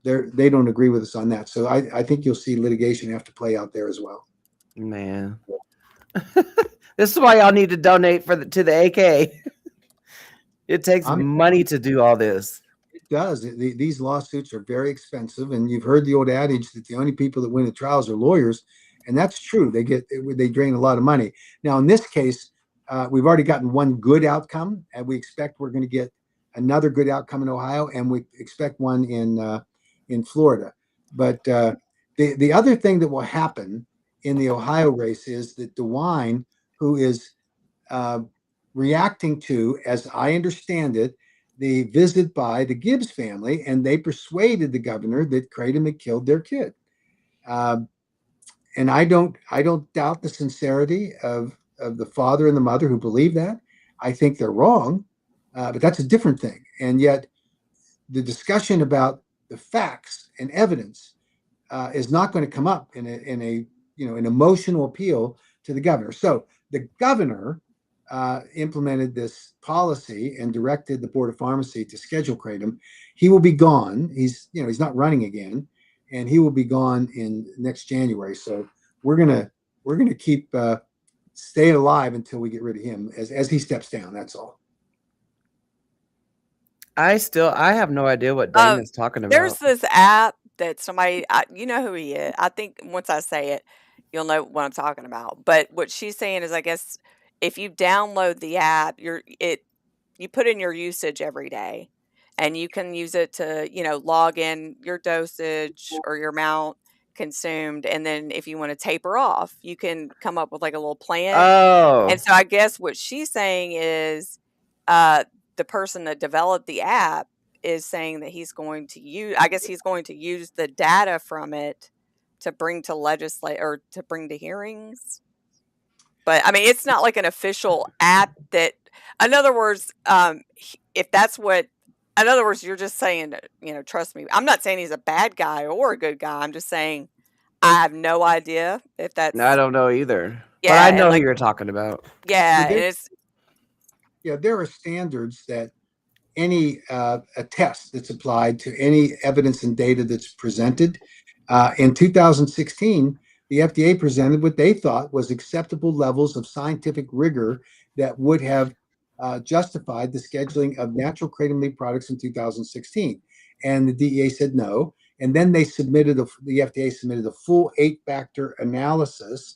they don't agree with us on that. So I think you'll see litigation have to play out there as well. Man. This is why y'all need to donate to the AK. It takes money to do all this. It does. These lawsuits are very expensive, and you've heard the old adage that the only people that win the trials are lawyers, and that's true. They drain a lot of money. Now, in this case, we've already gotten one good outcome, and we expect we're going to get another good outcome in Ohio, and we expect one in Florida. But the other thing that will happen in the Ohio race is that DeWine, who is reacting to, as I understand it, the visit by the Gibbs family, and they persuaded the governor that kratom had killed their kid. And I don't doubt the sincerity of the father and the mother who believe that. I think they're wrong, but that's a different thing. And yet, the discussion about the facts and evidence is not going to come up in an emotional appeal to the governor. So the governor implemented this policy and directed the Board of Pharmacy to schedule kratom. He will be gone. He's not running again, and he will be gone in next January. So we're gonna keep staying alive until we get rid of him as he steps down. That's all. I have no idea what Dane is talking about. There's this app that somebody, you know who he is. I think once I say it, you'll know what I'm talking about. But what she's saying is, I guess if you download the app, you put in your usage every day, and you can use it to, log in your dosage or your amount consumed, and then if you want to taper off, you can come up with like a little plan. Oh, And so I guess what she's saying is, uh, the person that developed the app is saying that he's going to use the data from it to bring to legislate or to bring to hearings. But I mean, it's not like an official app that, in other words, if that's what, in other words, you're just saying, trust me. I'm not saying he's a bad guy or a good guy. I'm just saying I have no idea if no, I that's, don't know either. But I yeah, and know who like, you're talking about. yeah, Well, and it's, there are standards that any a test that's applied to any evidence and data that's presented. In 2016, the FDA presented what they thought was acceptable levels of scientific rigor that would have justified the scheduling of natural kratom leaf products in 2016. And the DEA said no. And then the FDA submitted a full 8-factor analysis.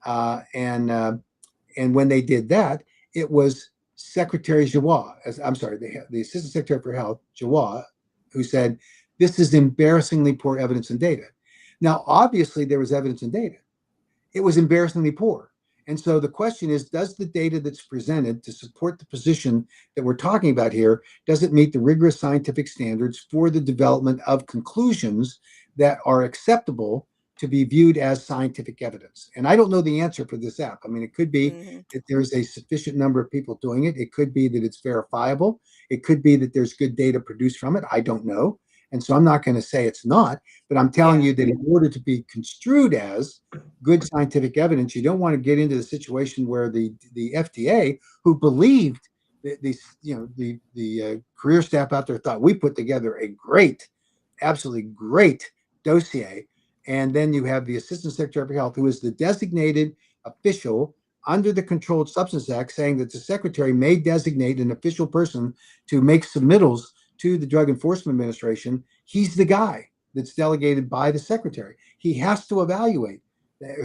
And when they did that, it was Secretary Jawad, I'm sorry, the Assistant Secretary for Health, Jawad, who said, this is embarrassingly poor evidence and data. Now, obviously, there was evidence and data. It was embarrassingly poor. And so the question is, does the data that's presented to support the position that we're talking about here, does it meet the rigorous scientific standards for the development of conclusions that are acceptable to be viewed as scientific evidence? And I don't know the answer for this app. I mean, it could be that there's a sufficient number of people doing it. It could be that it's verifiable. It could be that there's good data produced from it. I don't know. And so I'm not going to say it's not, but I'm telling you that in order to be construed as good scientific evidence, you don't want to get into the situation where the FDA, who believed that the career staff out there thought we put together a great, absolutely great dossier. And then you have the Assistant Secretary for Health, who is the designated official under the Controlled Substance Act, saying that the Secretary may designate an official person to make submittals to the Drug Enforcement Administration. He's the guy that's delegated by the Secretary. He has to evaluate,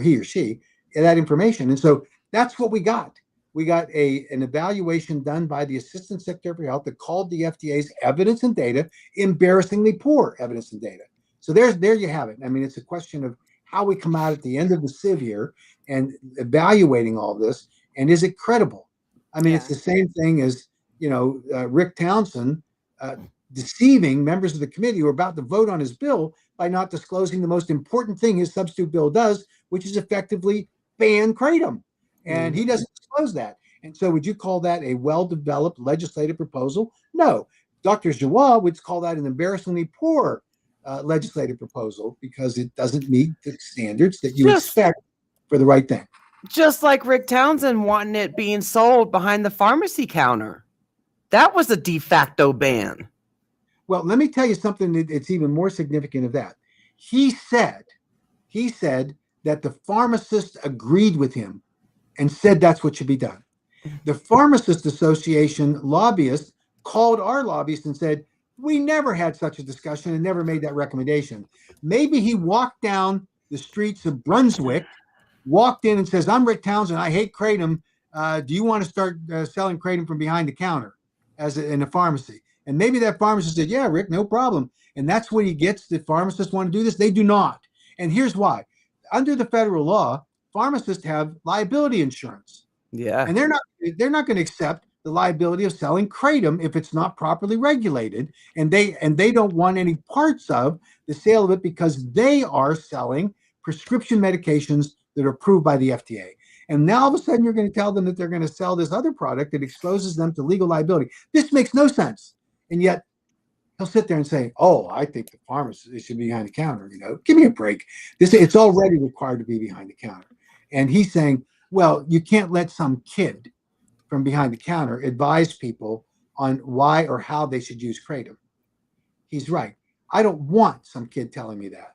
he or she, that information. And so that's what we got. We got an evaluation done by the Assistant Secretary for Health that called the FDA's evidence and data embarrassingly poor evidence and data. So there you have it. I mean, it's a question of how we come out at the end of the sieve here and evaluating all this. And is it credible? I mean, it's the same thing as, Rick Townsend deceiving members of the committee who are about to vote on his bill by not disclosing the most important thing his substitute bill does, which is effectively ban kratom. And he doesn't disclose that. And so would you call that a well-developed legislative proposal? No. Dr. Jawad would call that an embarrassingly poor legislative proposal because it doesn't meet the standards that you expect for the right thing. Just like Rick Townsend wanting it being sold behind the pharmacy counter. That was a de facto ban. Well, let me tell you something that's even more significant of that. He said that the pharmacist agreed with him and said that's what should be done. The Pharmacist Association lobbyists called our lobbyists and said, we never had such a discussion and never made that recommendation. Maybe he walked down the streets of Brunswick, walked in and says, I'm Rick Townsend, I hate kratom. Do you want to start selling kratom from behind the counter in a pharmacy? And maybe that pharmacist said, yeah, Rick, no problem. And that's what he gets. The pharmacists want to do this. They do not. And here's why. Under the federal law, pharmacists have liability insurance. Yeah. And they're not going to accept the liability of selling kratom if it's not properly regulated. And they don't want any parts of the sale of it because they are selling prescription medications that are approved by the FDA. And now all of a sudden you're going to tell them that they're going to sell this other product that exposes them to legal liability. This makes no sense. And yet he'll sit there and say, oh, I think the pharmacist should be behind the counter. Give me a break. It's already required to be behind the counter. And he's saying, well, you can't let some kid from behind the counter advise people on why or how they should use kratom. He's right. I don't want some kid telling me that.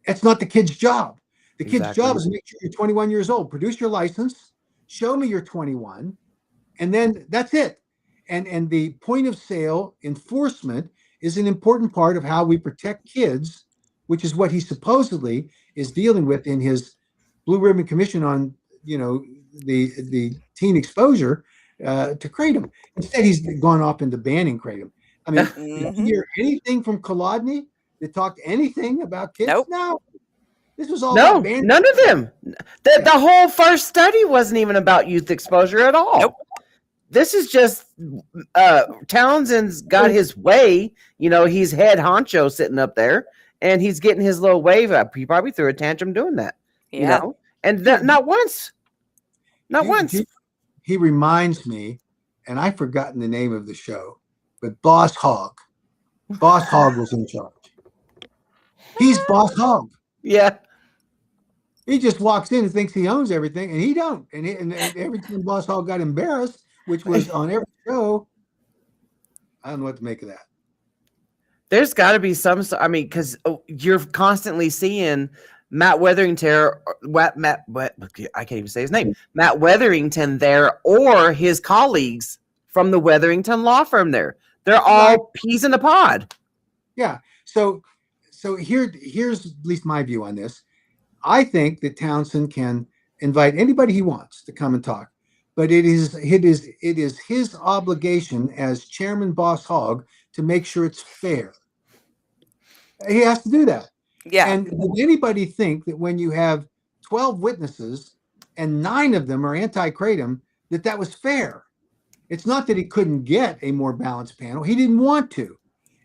It's not the kid's job. The kid's job is to make sure you're 21 years old. Produce your license, show me you're 21, and then that's it. And the point of sale enforcement is an important part of how we protect kids, which is what he supposedly is dealing with in his blue ribbon commission on, the teen exposure to kratom. Instead, he's gone off into banning kratom. I mean, did you Mhm. hear anything from Kolodny that talked anything about kids? Nope. No. This was all No, about banning. none of them. The whole first study wasn't even about youth exposure at all. Nope. This is just Townsend's got his way. He's head honcho sitting up there, and he's getting his little wave up. He probably threw a tantrum doing that. Yeah. And not once. Not once. He reminds me, and I've forgotten the name of the show, but Boss Hogg. Boss Hogg was in charge. He's Boss Hogg. Yeah. He just walks in and thinks he owns everything, and he don't. And every time Boss Hogg got embarrassed, which was on every show, I don't know what to make of that. There's got to be some. I mean, because you're constantly seeing Matt Wetherington, I can't even say his name. Matt Wetherington there, or his colleagues from the Wetherington law firm there. They're all peas in a pod. Yeah. So here's at least my view on this. I think that Townsend can invite anybody he wants to come and talk, but it is his obligation as Chairman Boss Hogg to make sure it's fair. He has to do that. Yeah. And did anybody think that when you have 12 witnesses and 9 of them are anti-kratom, that was fair? It's not that he couldn't get a more balanced panel. He didn't want to.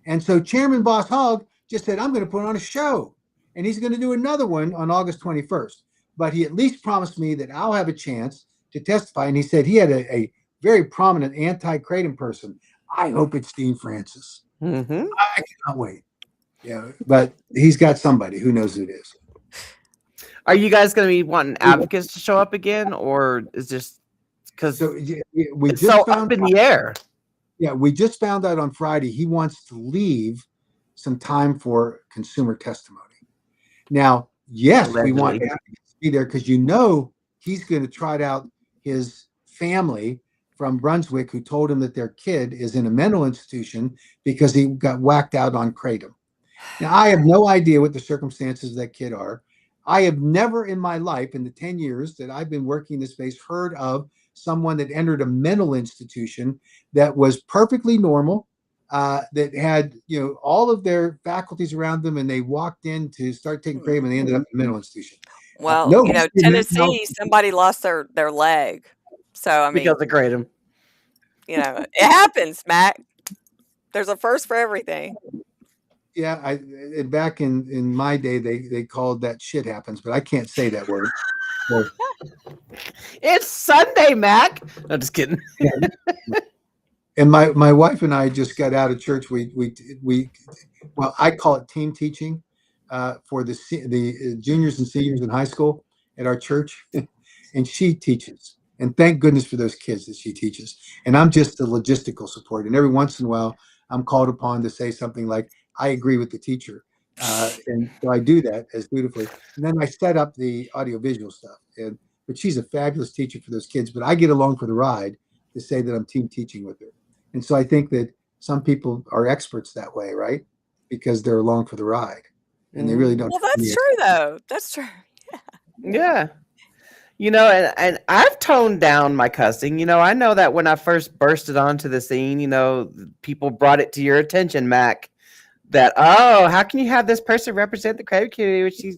And so Chairman Boss Hogg just said, I'm going to put on a show. And he's going to do another one on August 21st. But he at least promised me that I'll have a chance to testify. And he said he had a very prominent anti-kratom person. I hope it's Dean Francis. Mm-hmm. I cannot wait. Yeah, but he's got somebody who knows who it is. Are you guys going to be wanting advocates to show up again, or is just because it's so up in the air? Yeah, we just found out on Friday he wants to leave some time for consumer testimony. Now, yes, we want advocates to be there because he's going to trot out his family from Brunswick who told him that their kid is in a mental institution because he got whacked out on kratom. Now, I have no idea what the circumstances of that kid are. I have never in my life, in the 10 years that I've been working this space, heard of someone that entered a mental institution that was perfectly normal, that had all of their faculties around them, and they walked in to start taking kratom and they ended up in a mental institution. Well, Tennessee, somebody lost their leg. So I mean, because of kratom. It happens, Mac. There's a first for everything. Yeah, back in my day, they called that shit happens, but I can't say that word. So. It's Sunday, Mac. I'm just kidding. And my wife and I just got out of church. Well, I call it team teaching for the juniors and seniors in high school at our church, and she teaches. And thank goodness for those kids that she teaches. And I'm just the logistical support. And every once in a while, I'm called upon to say something like, I agree with the teacher. And so I do that as dutifully. And then I set up the audiovisual stuff. But she's a fabulous teacher for those kids. But I get along for the ride to say that I'm team teaching with her. And so I think that some people are experts that way, right? Because they're along for the ride. And they really don't. Well, that's true, though. That's true. Yeah. And I've toned down my cussing. I know that when I first bursted onto the scene, people brought it to your attention, Mac, that, how can you have this person represent the kratom community?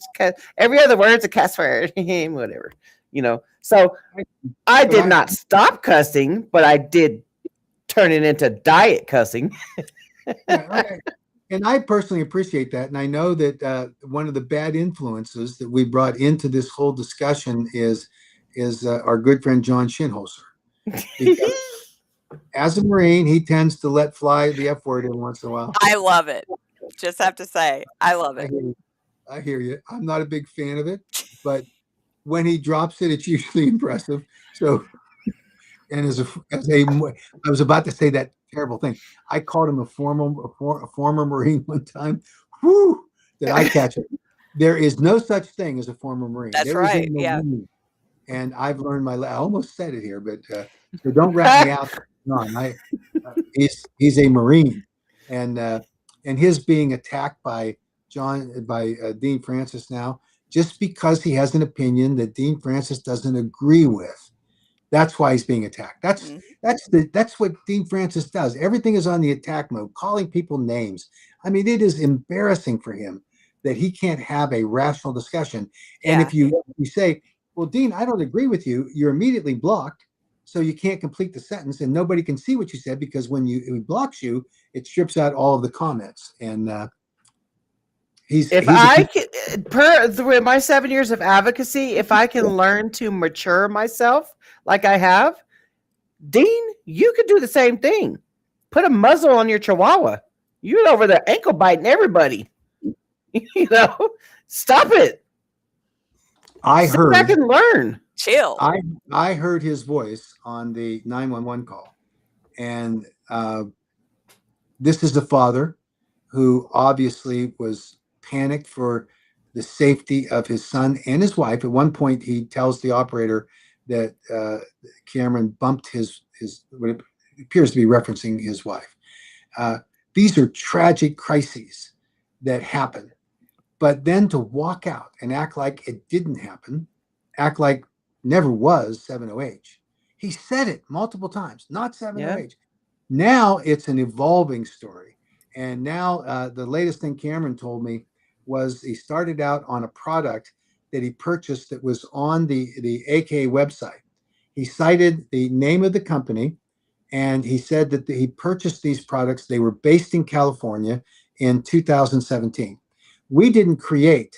Every other word's a cuss word, whatever, So I did not stop cussing, but I did turn it into diet cussing. And I personally appreciate that. And I know that one of the bad influences that we brought into this whole discussion is our good friend John Shinholzer. As a Marine, he tends to let fly the F word every once in a while. I love it. Just have to say, I love it. I hear you. I'm not a big fan of it, but when he drops it, it's usually impressive. So, and I was about to say that terrible thing. I called him a former Marine one time. Whoo! Did I catch it? There is no such thing as a former Marine. That's right. Yeah. Marine. And I've learned I almost said it here, but so don't rat me out. No, he's a Marine, and his being attacked by Dean Francis now just because he has an opinion that Dean Francis doesn't agree with. That's why he's being attacked. That's what Dean Francis does. Everything is on the attack mode, calling people names. I mean, it is embarrassing for him that he can't have a rational discussion. And Yeah. if you say, well, Dean, I don't agree with you, you're immediately blocked. So you can't complete the sentence and nobody can see what you said, because when he blocks you, it strips out all of the comments. And If I can, through my 7 years of advocacy, if I can learn to mature myself like I have, Dean, you could do the same thing. Put a muzzle on your chihuahua. You're over there ankle biting everybody. You know, stop it. Sit back and learn. Chill. I heard his voice on the 911 call, and this is the father who obviously was panicked for the safety of his son and his wife. At one point, he tells the operator that Cameron bumped his what appears to be referencing his wife. These are tragic crises that happen. But then to walk out and act like it didn't happen, act like never was 7OH. He said it multiple times, not 7OH. Yeah. Now it's an evolving story. And now the latest thing Cameron told me was he started out on a product that he purchased that was on the AKA website. He cited the name of the company, and he said that he purchased these products. They were based in California in 2017. We didn't create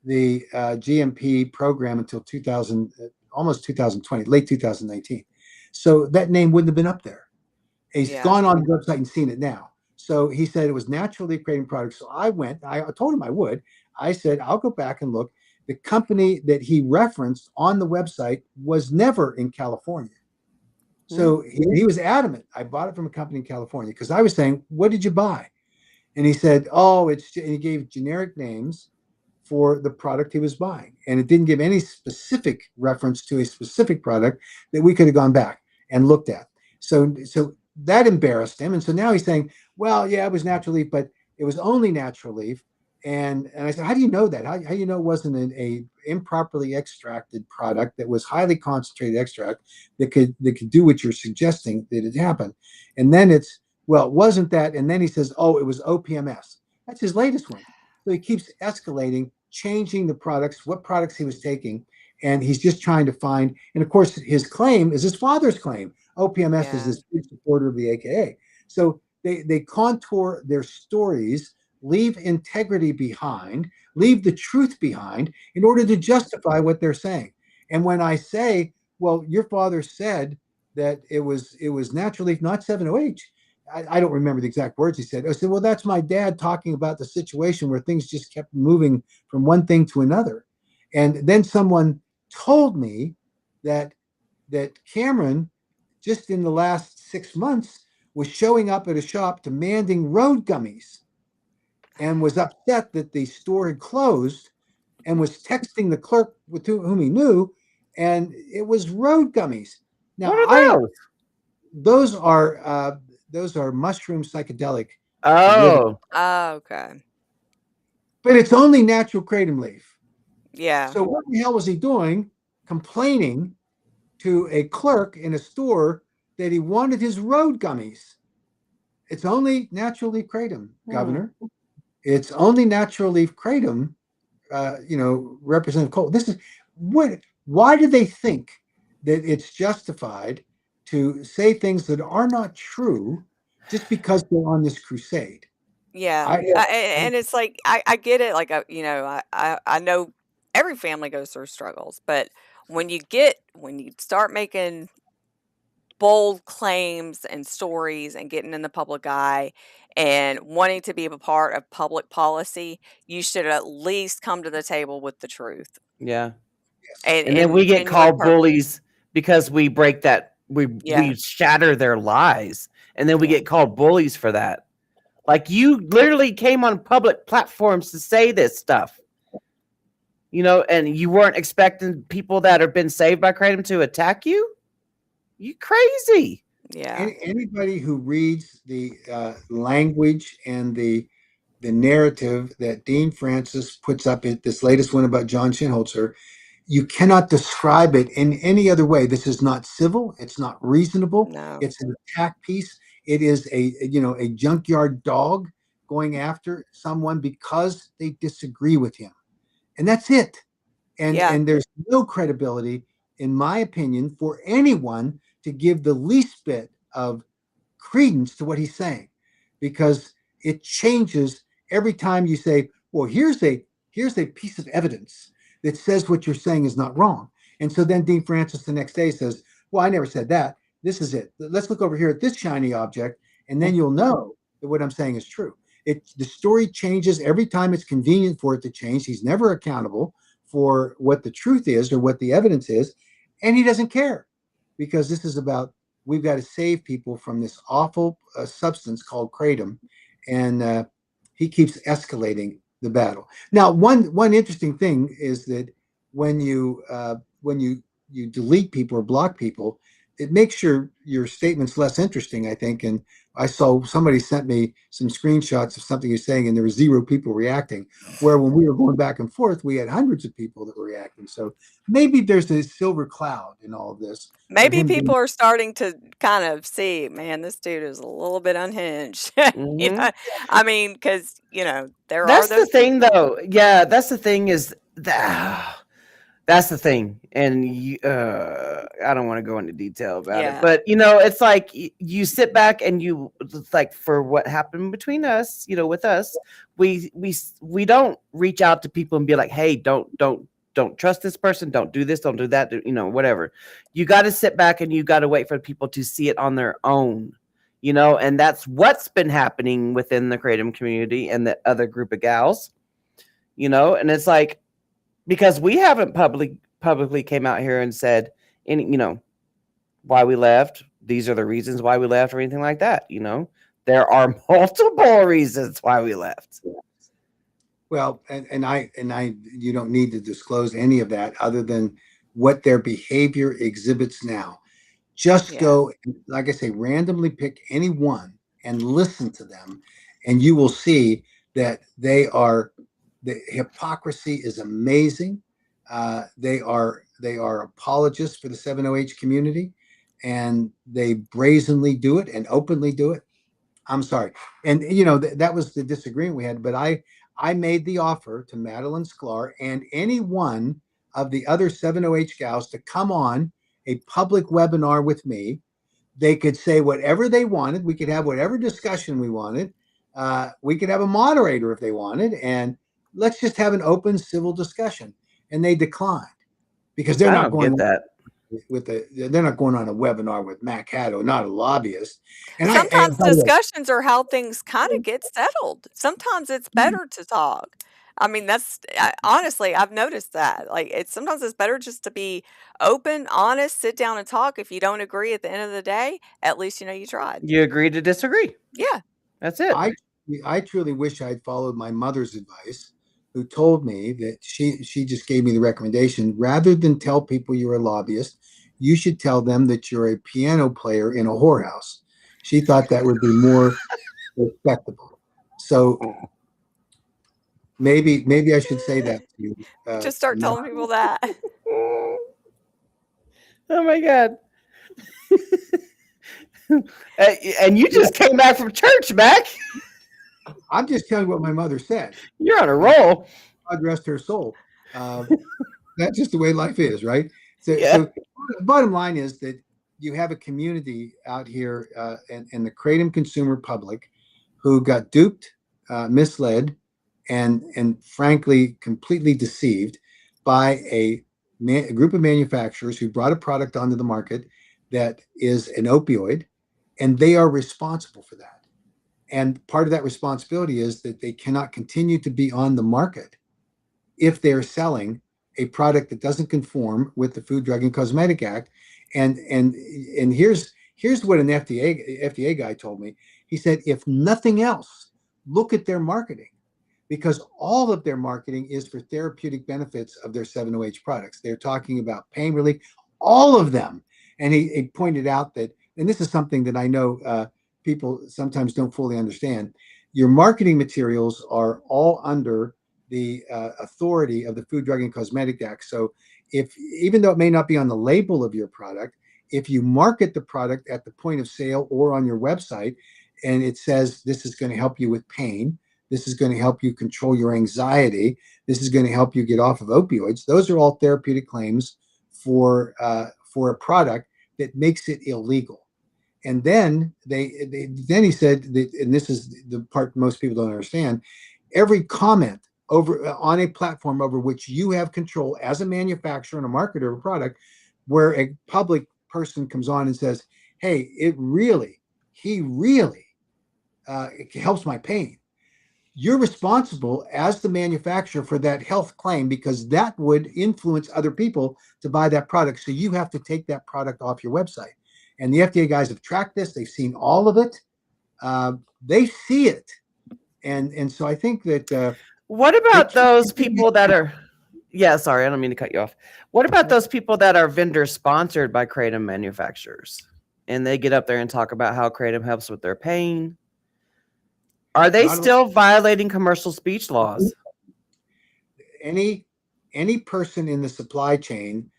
the GMP program until almost 2020, late 2019. So that name wouldn't have been up there. He's gone on the website and seen it now. So he said it was naturally creating products. So I told him I would. I said, I'll go back and look. The company that he referenced on the website was never in California. So he was adamant. I bought it from a company in California, because I was saying, what did you buy? And he said, and he gave generic names for the product he was buying. And it didn't give any specific reference to a specific product that we could have gone back and looked at. So that embarrassed him. And so now he's saying, well, yeah, it was natural leaf, but it was only natural leaf. And I said, how do you know that? How do you know it wasn't an improperly extracted product that was highly concentrated extract that could do what you're suggesting that it happened? And then it wasn't that. And then he says, oh, it was OPMS. That's his latest one. So he keeps escalating, changing the products, what products he was taking. And he's just trying to find, and of course, his claim is his father's claim. OPMS is this big supporter of the AKA. So they contour their stories, leave integrity behind, leave the truth behind in order to justify what they're saying. And when I say, well, your father said that it was natural leaf, not 7OH, I don't remember the exact words he said. I said, well, that's my dad talking about the situation where things just kept moving from one thing to another. And then someone told me that Cameron, just in the last 6 months, was showing up at a shop demanding road gummies, and was upset that the store had closed, and was texting the clerk with whom he knew, and it was road gummies. Now, those are mushroom psychedelic. Oh, okay. But it's only natural kratom leaf. Yeah. So what the hell was he doing, complaining to a clerk in a store that he wanted his road gummies? It's only natural leaf kratom, Governor. It's only natural leaf kratom. Representative Cole. This is what. Why do they think that it's justified to say things that are not true just because they're on this crusade? Yeah. And it's like, I get it. Like, I know every family goes through struggles, but when you start making bold claims and stories and getting in the public eye and wanting to be a part of public policy, you should at least come to the table with the truth. Yeah. And then we get called bullies because we break that. We shatter their lies, and then we get called bullies for that. Like, you literally came on public platforms to say this stuff, and you weren't expecting people that have been saved by kratom to attack you. You crazy. Yeah. Anybody who reads the language and the the narrative that Dean Francis puts up in this latest one about John Shinholzer, you cannot describe it in any other way. This is not civil. It's not reasonable. No. It's an attack piece. It is a junkyard dog going after someone because they disagree with him, and that's it. And Yeah. and there's no credibility, in my opinion, for anyone to give the least bit of credence to what he's saying, because it changes every time you say, well, here's a piece of evidence that says what you're saying is not wrong. And so then Dean Francis the next day says, well, I never said that. This is it. Let's look over here at this shiny object, and then you'll know that what I'm saying is true. The story changes every time it's convenient for it to change. He's never accountable for what the truth is or what the evidence is, and he doesn't care, because this is about, we've got to save people from this awful substance called kratom, and he keeps escalating the battle. Now, one interesting thing is that when you delete people or block people, it makes your statements less interesting, I think. And I saw somebody sent me some screenshots of something you're saying, and there were 0 people reacting. Where when we were going back and forth, we had hundreds of people that were reacting. So maybe there's a silver cloud in all of this. Maybe people are starting to kind of see, man, this dude is a little bit unhinged. You know, I mean, because there That's are those the thing, people. though. Yeah, that's the thing is that. That's the thing, and I don't want to go into detail about it, but it's like you sit back and it's like, for what happened between us, with us, we don't reach out to people and be like, hey, don't trust this person, don't do this, don't do that, whatever. You got to sit back and you got to wait for people to see it on their own, and that's what's been happening within the kratom community and the other group of gals, and it's like, because we haven't publicly came out here and said why we left. These are the reasons why we left, or anything like that. There are multiple reasons why we left. Well, and I you don't need to disclose any of that other than what their behavior exhibits now. Just go, like I say, randomly pick any one and listen to them, and you will see that the hypocrisy is amazing. They are apologists for the 7-OH community, and they brazenly do it and openly do it. I'm sorry. And that was the disagreement we had, but I made the offer to Madeline Sklar and any one of the other 7-OH gals to come on a public webinar with me. They could say whatever they wanted. We could have whatever discussion we wanted. We could have a moderator if they wanted, and let's just have an open civil discussion. And they declined, because they're not going that they're not going on a webinar with Mac Haddo, not a lobbyist. And sometimes discussions are how things kind of get settled. Sometimes it's better to talk. I mean, honestly, I've noticed that. Like, sometimes it's better just to be open, honest, sit down and talk. If you don't agree at the end of the day, at least you tried. You agree to disagree. Yeah, that's it. I truly wish I'd followed my mother's advice, who told me that she just gave me the recommendation, rather than tell people you're a lobbyist, you should tell them that you're a piano player in a whorehouse. She thought that would be more respectable. So maybe I should say that to you. Just start telling people that. Oh my God. And you just came back from church, Mac. I'm just telling you what my mother said. You're on a roll. God rest her soul. That's just the way life is, right? So the bottom line is that you have a community out here in the kratom consumer public who got duped, misled, and frankly completely deceived by a group of manufacturers who brought a product onto the market that is an opioid, and they are responsible for that. And part of that responsibility is that they cannot continue to be on the market if they're selling a product that doesn't conform with the Food, Drug, and Cosmetic Act. And here's what an FDA guy told me. He said, if nothing else, look at their marketing, because all of their marketing is for therapeutic benefits of their 7-OH products. They're talking about pain relief, all of them. And he pointed out that, and this is something that I know people sometimes don't fully understand, your marketing materials are all under the authority of the Food, Drug, and Cosmetic Act. So if, even though it may not be on the label of your product, if you market the product at the point of sale or on your website, and it says this is going to help you with pain, this is going to help you control your anxiety, this is going to help you get off of opioids, those are all therapeutic claims for a product that makes it illegal. And then then he said that, and this is the part most people don't understand, every comment over on a platform over which you have control as a manufacturer and a marketer of a product, where a public person comes on and says, hey, he really it helps my pain. You're responsible as the manufacturer for that health claim, because that would influence other people to buy that product. So you have to take that product off your website. And the FDA guys have tracked this. They've seen all of it. They see it. And so I think that... what about those people that are... Yeah, sorry, I don't mean to cut you off. What about those people that are vendor sponsored by Kratom manufacturers, and they get up there and talk about how Kratom helps with their pain? Are they still violating commercial speech laws? Any person in the supply chain,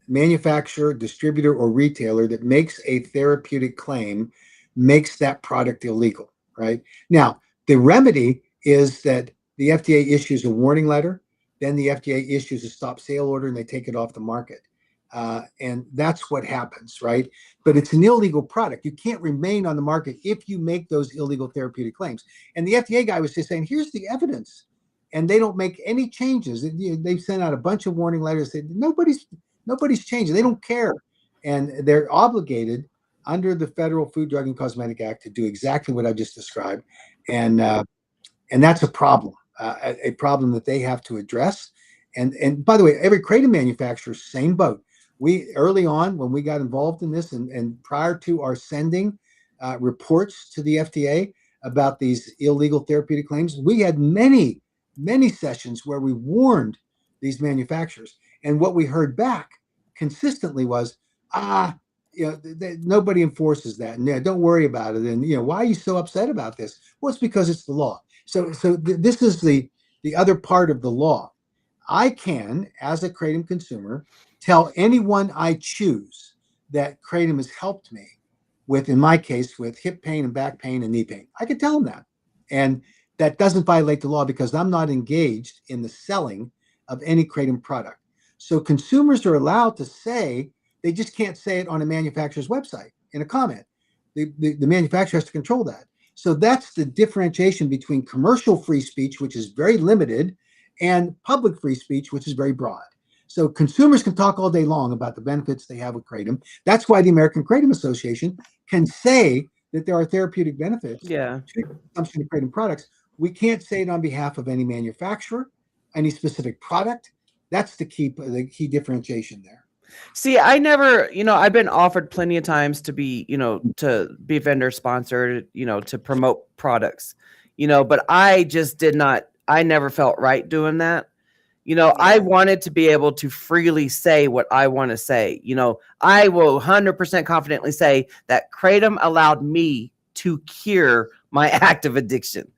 manufacturer, distributor, or retailer that makes a therapeutic claim makes that product illegal, right? Now, the remedy is that the FDA issues a warning letter. Then the FDA issues a stop sale order and they take it off the market. And that's what happens, right? But it's an illegal product. You can't remain on the market if you make those illegal therapeutic claims. And the FDA guy was just saying, here's the evidence. And they don't make any changes. They've sent out a bunch of warning letters that nobody's changing. They don't care. And they're obligated under the Federal Food, Drug, and Cosmetic Act to do exactly what I just described. And that's a problem. A problem that they have to address. And by the way, every Kratom manufacturer, same boat. We early on, when we got involved in this, and prior to our sending reports to the FDA about these illegal therapeutic claims, we had many sessions where we warned these manufacturers. And what we heard back consistently was, nobody enforces that. And don't worry about it. And why are you so upset about this? Well, it's because it's the law. So this is the other part of the law. I can, as a Kratom consumer, tell anyone I choose that Kratom has helped me with, in my case, with hip pain and back pain and knee pain. I can tell them that. And that doesn't violate the law because I'm not engaged in the selling of any Kratom product. So consumers are allowed to say, they just can't say it on a manufacturer's website in a comment. The manufacturer has to control that. So that's the differentiation between commercial free speech, which is very limited, and public free speech, which is very broad. So consumers can talk all day long about the benefits they have with Kratom. That's why the American Kratom Association can say that there are therapeutic benefits to consumption of Kratom products. We can't say it on behalf of any manufacturer, any specific product. That's the key differentiation there. See, I never, I've been offered plenty of times to be, to be vendor sponsored, to promote products, but I just I never felt right doing that. I wanted to be able to freely say what I want to say. I will 100% confidently say that Kratom allowed me to cure my active addiction,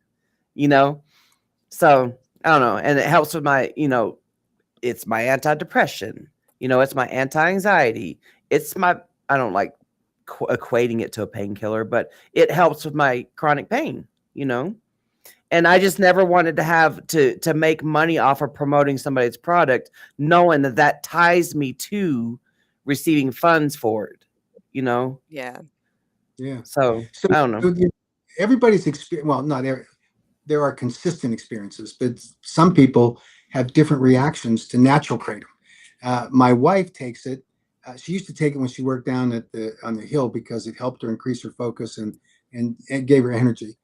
So I don't know. And it helps with my, it's my antidepressant. It's my anti-anxiety. I don't like equating it to a painkiller, but it helps with my chronic pain, And I just never wanted to have to make money off of promoting somebody's product, knowing that ties me to receiving funds for it, Yeah. Yeah. So I don't know. Everybody's experience, well, not every, there are consistent experiences, but some people have different reactions to natural Kratom. My wife takes it. She used to take it when she worked down on the hill because it helped her increase her focus and gave her energy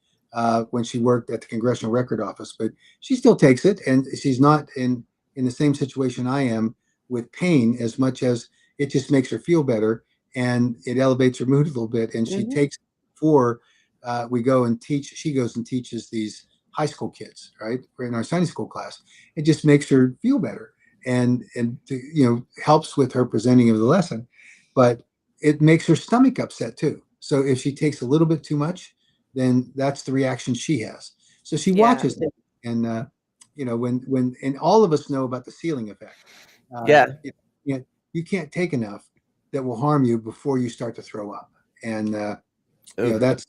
when she worked at the Congressional Record Office. But she still takes it, and she's not in the same situation I am with pain as much as it just makes her feel better and it elevates her mood a little bit. And she takes it before we go and teach. She goes and teaches these high school kids, right, in our Sunday school class. It just makes her feel better. And helps with her presenting of the lesson, but it makes her stomach upset too. So if she takes a little bit too much, then that's the reaction she has. So she Yeah. watches it, and and all of us know about the ceiling effect. Yeah. You can't take enough that will harm you before you start to throw up, and that's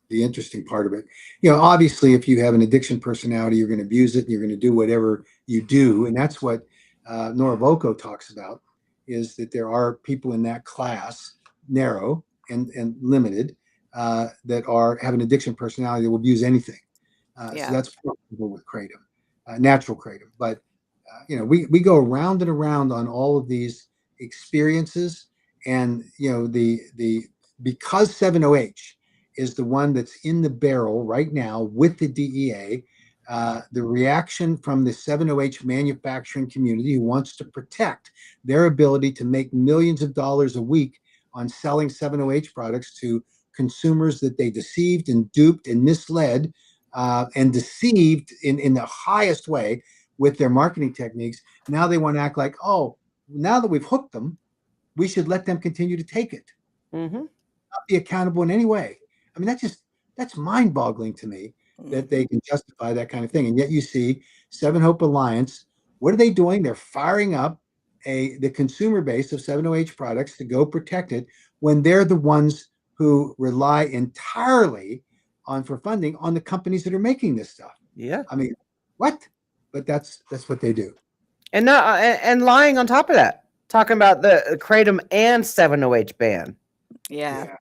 the interesting part of it. Obviously, if you have an addiction personality, you're going to abuse it, and you're going to do whatever you do, and that's what Nora Volkow talks about, is that there are people in that class, narrow and limited, that have an addiction personality that will abuse anything. So Yeah. that's possible with kratom, natural kratom. But we go around and around on all of these experiences, and the because 7-OH is the one that's in the barrel right now with the DEA. The reaction from the 7-OH manufacturing community, who wants to protect their ability to make millions of dollars a week on selling 7-OH products to consumers that they deceived and duped and misled, and deceived in the highest way with their marketing techniques. Now they want to act like, oh, now that we've hooked them, we should let them continue to take it, Mm-hmm. not be accountable in any way. I mean, that's mind-boggling to me that they can justify that kind of thing. And yet you see Seven Hope Alliance, what are they doing? They're firing up the consumer base of 7-OH products to go protect it, when they're the ones who rely entirely for funding on the companies that are making this stuff. Yeah. I mean, what? But that's what they do. And not and lying on top of that, talking about the kratom and 7-OH ban. Yeah.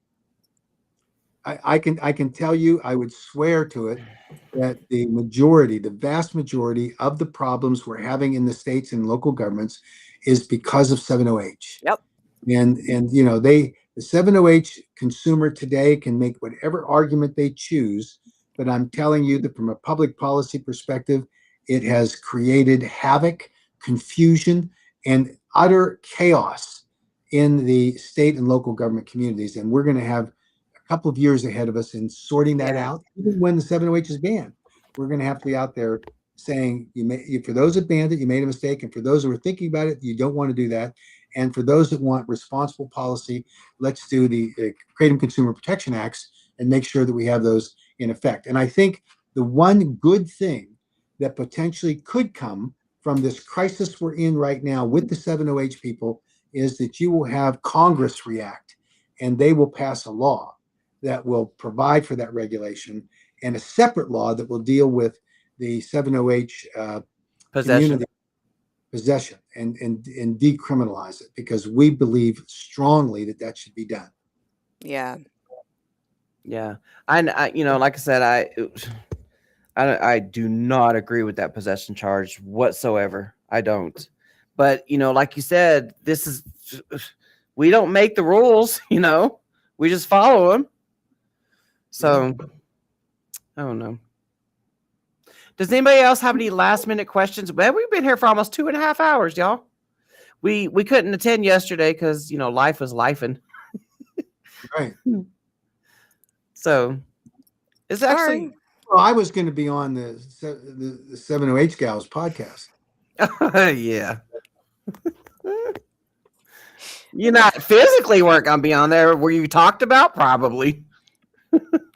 I can tell you, I would swear to it, that the vast majority of the problems we're having in the states and local governments is because of 7-OH. Yep. And the 7-OH consumer today can make whatever argument they choose, but I'm telling you that from a public policy perspective, it has created havoc, confusion, and utter chaos in the state and local government communities. And we're going to have a couple of years ahead of us in sorting that out. Even when the 7-OH is banned, we're going to have to be out there saying, for those that banned it, you made a mistake. And for those who are thinking about it, you don't want to do that. And for those that want responsible policy, let's do the Kratom Consumer Protection Acts and make sure that we have those in effect. And I think the one good thing that potentially could come from this crisis we're in right now with the 7-OH people is that you will have Congress react, and they will pass a law that will provide for that regulation, and a separate law that will deal with the 7-OH possession and decriminalize it, because we believe strongly that should be done. Yeah. Yeah. I like I said, I do not agree with that possession charge whatsoever. I don't. But, like you said, we don't make the rules, we just follow them. So, I don't know. Does anybody else have any last minute questions? Well, we've been here for almost 2.5 hours, y'all. We couldn't attend yesterday because, life was lifing. Right. So, it's actually... Well, I was going to be on the 7-OH Gals podcast. Yeah. You not physically weren't going to be on there. Were you talked about? Probably.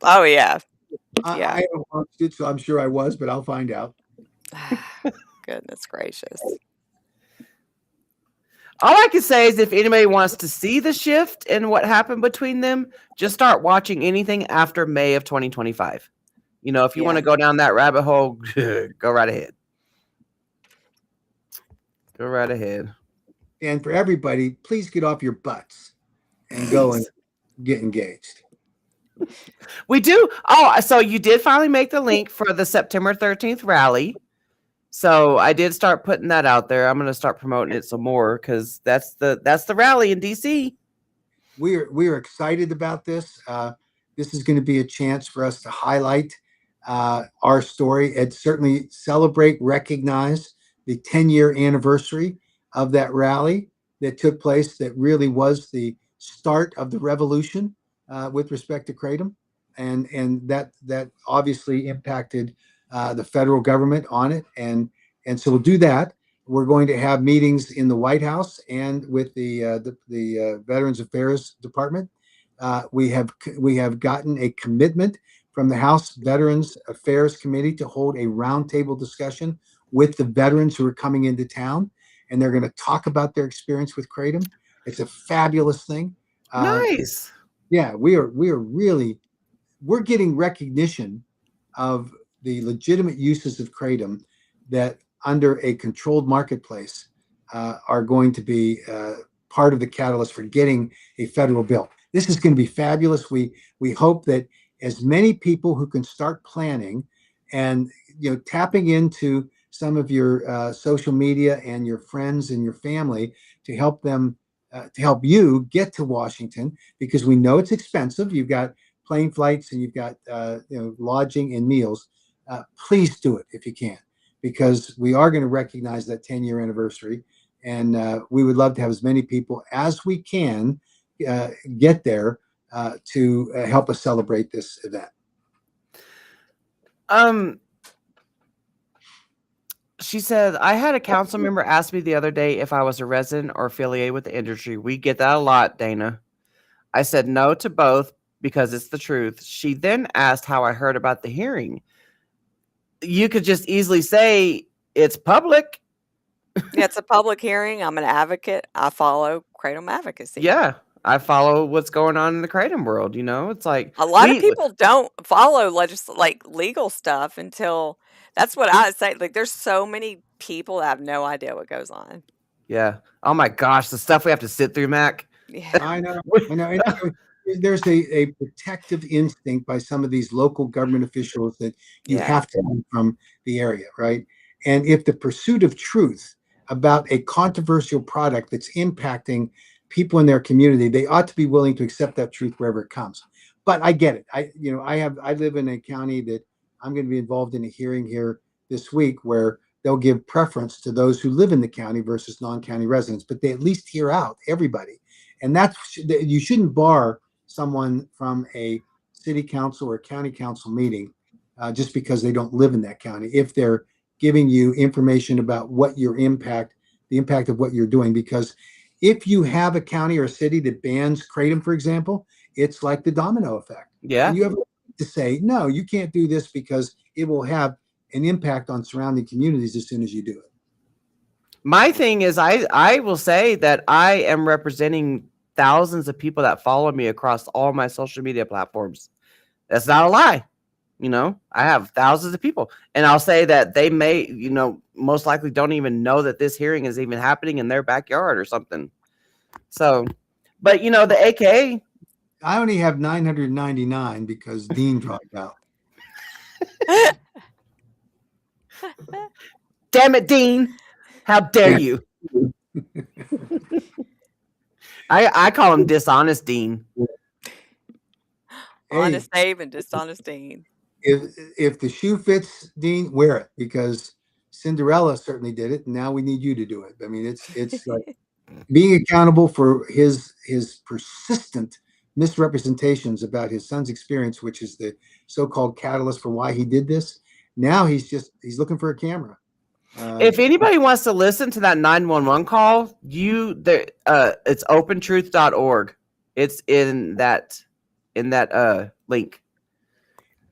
Oh, yeah. I haven't watched it, so I'm sure I was, but I'll find out. Goodness gracious. All I can say is if anybody wants to see the shift in what happened between them, just start watching anything after May of 2025. If you want to go down that rabbit hole, go right ahead. Go right ahead. And for everybody, please get off your butts and go and get engaged. We do. Oh, so you did finally make the link for the September 13th rally. So I did start putting that out there. I'm going to start promoting it some more because that's the rally in DC. We're excited about this. This is going to be a chance for us to highlight our story and certainly celebrate, recognize the 10-year anniversary of that rally that took place, that really was the start of the revolution with respect to kratom, and that obviously impacted the federal government on it, and so we'll do that. We're going to have meetings in the White House and with the Veterans Affairs Department. We have gotten a commitment from the House Veterans Affairs Committee to hold a roundtable discussion with the veterans who are coming into town, and they're going to talk about their experience with Kratom. It's a fabulous thing. Nice. Yeah, we're getting recognition of the legitimate uses of Kratom that under a controlled marketplace are going to be part of the catalyst for getting a federal bill. This is going to be fabulous. We hope that as many people who can start planning and tapping into some of your social media and your friends and your family to help them to help you get to Washington, because we know it's expensive. You've got plane flights and you've got lodging and meals. Please do it if you can, because we are going to recognize that 10-year anniversary, and we would love to have as many people as we can get there to help us celebrate this event. She said, I had a council member ask me the other day if I was a resident or affiliated with the industry. We get that a lot, Dana. I said no to both because it's the truth. She then asked how I heard about the hearing. You could just easily say it's public. Yeah, it's a public hearing. I'm an advocate. I follow Kratom advocacy. Yeah, I follow what's going on in the Kratom world. It's like a lot of people don't follow legal stuff until. That's what I say. Like, there's so many people that have no idea what goes on. Yeah. Oh my gosh, the stuff we have to sit through, Mac. Yeah. I know. There's a protective instinct by some of these local government officials that you have to be from the area, right? And if the pursuit of truth about a controversial product that's impacting people in their community, they ought to be willing to accept that truth wherever it comes. But I get it. I live in a county that I'm going to be involved in a hearing here this week where they'll give preference to those who live in the county versus non-county residents, but they at least hear out everybody. And you shouldn't bar someone from a city council or county council meeting just because they don't live in that county, if they're giving you information about the impact of what you're doing. Because if you have a county or a city that bans Kratom, for example, it's like the domino effect. Yeah. And you have to say, no, you can't do this because it will have an impact on surrounding communities as soon as you do it. My thing is, I will say that I am representing thousands of people that follow me across all my social media platforms. That's not a lie. I have thousands of people, and I'll say that they may, most likely don't even know that this hearing is even happening in their backyard or something. So, but the AKA. I only have 999 because Dean dropped out. Damn it, Dean. How dare you? I call him Dishonest Dean. Honest Abe and Dishonest Dean. If the shoe fits, Dean, wear it, because Cinderella certainly did it, and now we need you to do it. I mean, it's like being accountable for his persistent misrepresentations about his son's experience, which is the so-called catalyst for why he did this. Now he's looking for a camera. If anybody wants to listen to that 911 call, it's opentruth.org. It's in that link.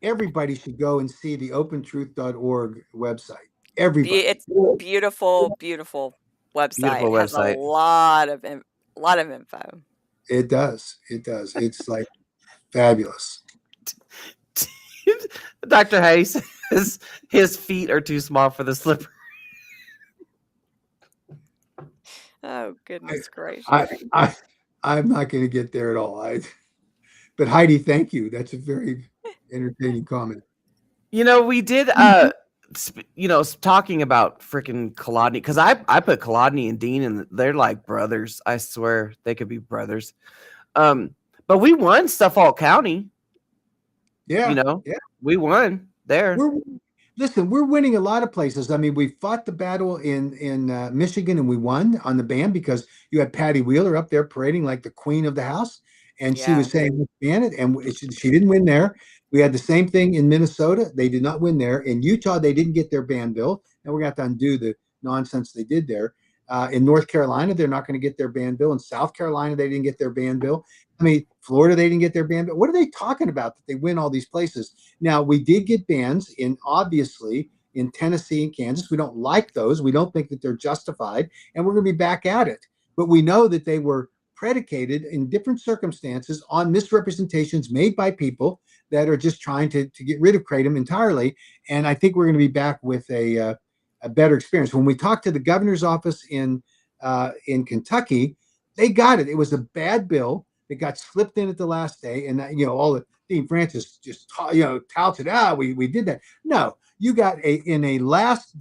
Everybody should go and see the opentruth.org website. Everybody. It's beautiful, beautiful website. Beautiful it has website. A lot of info. It does. It's like fabulous. Dr. Hayes says his feet are too small for the slipper. Oh, goodness gracious. I'm not going to get there at all. But Heidi, thank you. That's a very entertaining comment. We did, talking about freaking Kolodny, because I put Kolodny and Dean, and they're like brothers. I swear they could be brothers. But we won Suffolk County. Yeah. We won there. We're winning a lot of places. I mean, we fought the battle in Michigan, and we won on the ban because you had Patty Wheeler up there parading like the queen of the house. And she was saying, ban it. And she didn't win there. We had the same thing in Minnesota. They did not win there. In Utah, they didn't get their ban bill. And we're going to have to undo the nonsense they did there. In North Carolina, they're not going to get their ban bill. In South Carolina, they didn't get their ban bill. I mean, Florida, they didn't get their ban bill. What are they talking about that they win all these places? Now, we did get bans obviously in Tennessee and Kansas. We don't like those. We don't think that they're justified, and we're going to be back at it. But we know that they were predicated in different circumstances on misrepresentations made by people that are just trying to get rid of kratom entirely. And I think we're going to be back with a better experience. When we talked to the governor's office in Kentucky, they got it. It was a bad bill that got slipped in at the last day, and all the Dean Francis just touted, we did that. No, you got in a last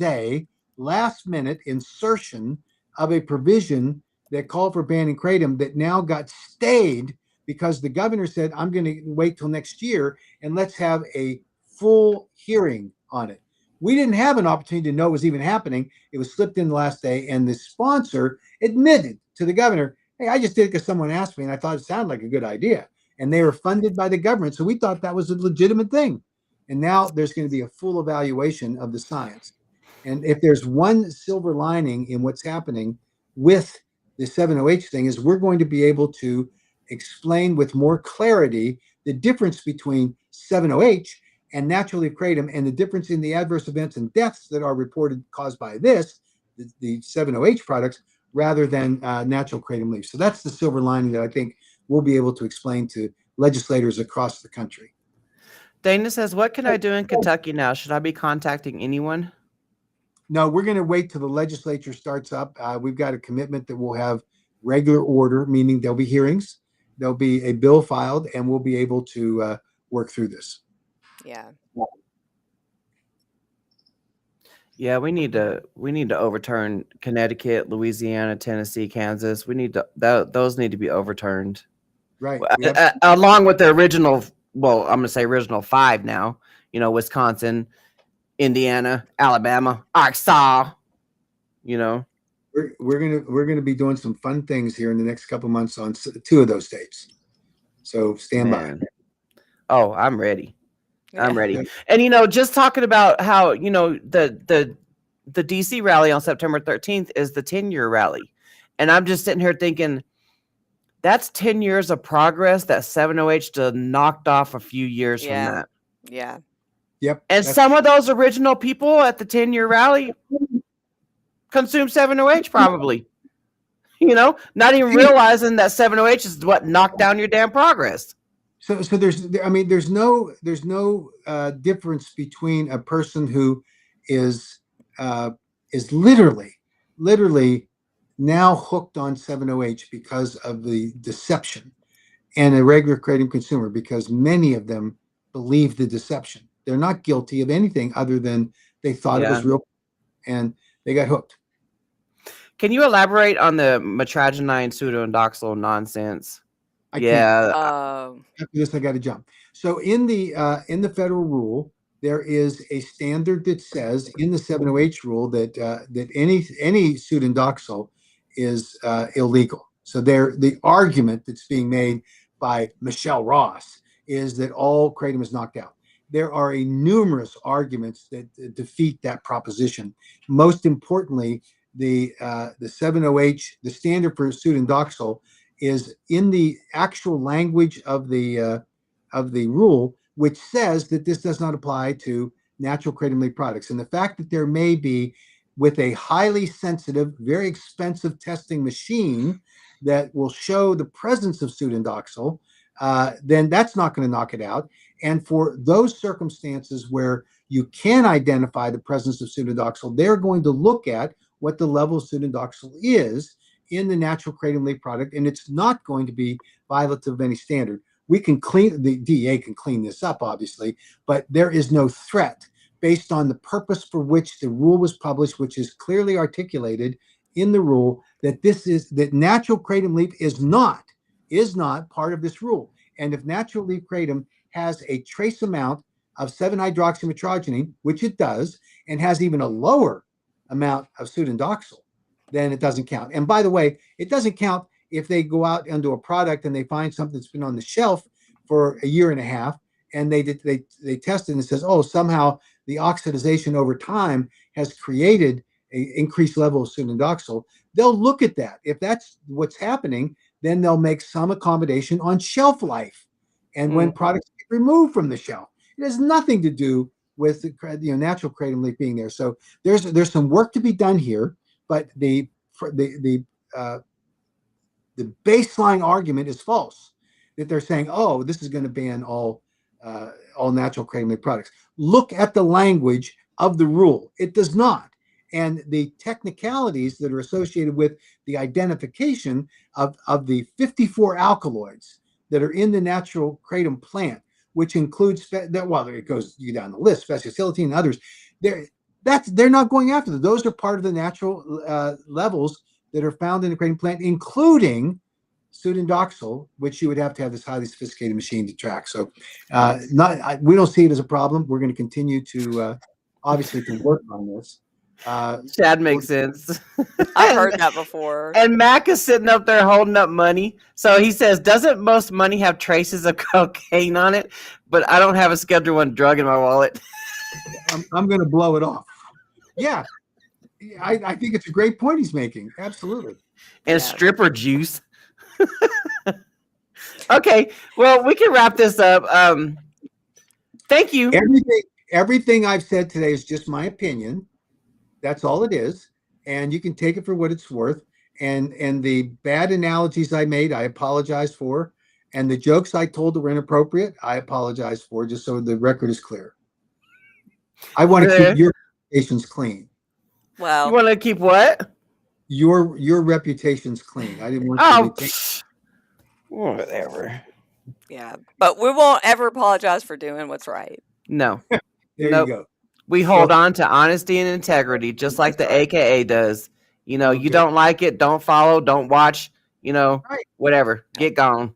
minute insertion of a provision that called for banning kratom that now got stayed because the governor said, I'm going to wait till next year and let's have a full hearing on it. We didn't have an opportunity to know it was even happening. It was slipped in the last day, and the sponsor admitted to the governor, hey, I just did it because someone asked me and I thought it sounded like a good idea. And they were funded by the government, so we thought that was a legitimate thing. And now there's going to be a full evaluation of the science. And if there's one silver lining in what's happening with the 7-OH thing, is we're going to be able to explain with more clarity the difference between 7-OH and natural leaf kratom, and the difference in the adverse events and deaths that are reported caused by this, the 7-OH products, rather than natural kratom leaves. So that's the silver lining that I think we'll be able to explain to legislators across the country. Dana says, what can I do in Kentucky now? Should I be contacting anyone? No, we're going to wait till the legislature starts up. We've got a commitment that we'll have regular order, meaning there'll be hearings, there'll be a bill filed, and we'll be able to work through this. Yeah. Yeah, we need to overturn Connecticut, Louisiana, Tennessee, Kansas. Those need to be overturned. Right. Along with the original, well, I'm going to say original 5 now, Wisconsin, Indiana, Alabama, Arkansas, We're going to be doing some fun things here in the next couple of months on 2 of those states. So stand by. Oh, I'm ready. Yeah. I'm ready. And just talking about how the DC rally on September 13th is the 10-year rally, and I'm just sitting here thinking that's 10 years of progress that 7-OH knocked off a few years from that. Yeah. Yep. And some of those original people at the 10-year rally consumed 7-OH probably. Not even realizing that 7-OH is what knocked down your damn progress. So there's no difference between a person who is literally now hooked on 7-OH because of the deception, and a regular kratom consumer, because many of them believe the deception. They're not guilty of anything other than they thought it was real, and they got hooked. Can you elaborate on the metragenine pseudoindoxyl nonsense? After this, I got to jump. So in the federal rule, there is a standard that says in the 7-OH rule that any pseudoindoxyl is illegal. So the argument that's being made by Michelle Ross is that all kratom is knocked out. There are numerous arguments that defeat that proposition. Most importantly, the 7-OH, the standard for pseudoindoxyl, is in the actual language of the rule, which says that this does not apply to natural kratom leaf products. And the fact that there may be, with a highly sensitive, very expensive testing machine that will show the presence of pseudoindoxyl, then that's not going to knock it out. And for those circumstances where you can identify the presence of pseudoindoxyl, they're going to look at what the level of pseudoindoxyl is in the natural kratom leaf product, and it's not going to be violative of any standard. The DEA can clean this up, obviously, but there is no threat based on the purpose for which the rule was published, which is clearly articulated in the rule, that natural kratom leaf is not part of this rule. And if natural leaf kratom has a trace amount of 7-hydroxymetrogenine, which it does, and has even a lower amount of pseudoindoxyl, then it doesn't count. And by the way, it doesn't count if they go out into a product and they find something that's been on the shelf for a year and a half, and they test it and it says, oh, somehow the oxidization over time has created an increased level of pseudoindoxyl. they'll look at that. If that's what's happening, then they'll make some accommodation on shelf life and when products get removed from the shelf. It has nothing to do with the natural kratom leaf being there. So there's some work to be done here, but the baseline argument is false. That they're saying, oh, this is going to ban all natural kratom leaf products. Look at the language of the rule. It does not. And the technicalities that are associated with the identification of the 54 alkaloids that are in the natural kratom plant, which includes it goes down the list, speciosilitine and others. They're not going after them. Those are part of the natural levels that are found in the kratom plant, including pseudodoxil, which you would have to have this highly sophisticated machine to track. So, we don't see it as a problem. We're going to continue to obviously to work on this. Chad makes sense. I've heard that before. And Mac is sitting up there holding up money. So he says, doesn't most money have traces of cocaine on it? But I don't have a Schedule 1 drug in my wallet. I'm going to blow it off. Yeah. I think it's a great point he's making. Absolutely. And stripper juice. Okay. Well, we can wrap this up. Thank you. Everything I've said today is just my opinion. That's all it is. And you can take it for what it's worth. And the bad analogies I made, I apologize for. And the jokes I told that were inappropriate, I apologize for, just so the record is clear. I want to keep your reputations clean. Well, you want to keep what? Your reputations clean. I didn't want you to whatever. Yeah, but we won't ever apologize for doing what's right. No. There you go. We hold on to honesty and integrity, just like the AKA does. You don't like it, don't follow, don't watch, whatever. Get gone.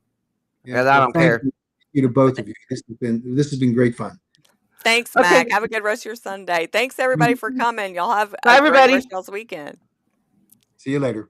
Yeah, I don't care. Thank you to both of you. This has been great fun. Thanks, Mac. Have a good rest of your Sunday. Thanks, everybody, for coming. Y'all have Bye, everybody. great rest of y'all's weekend. See you later.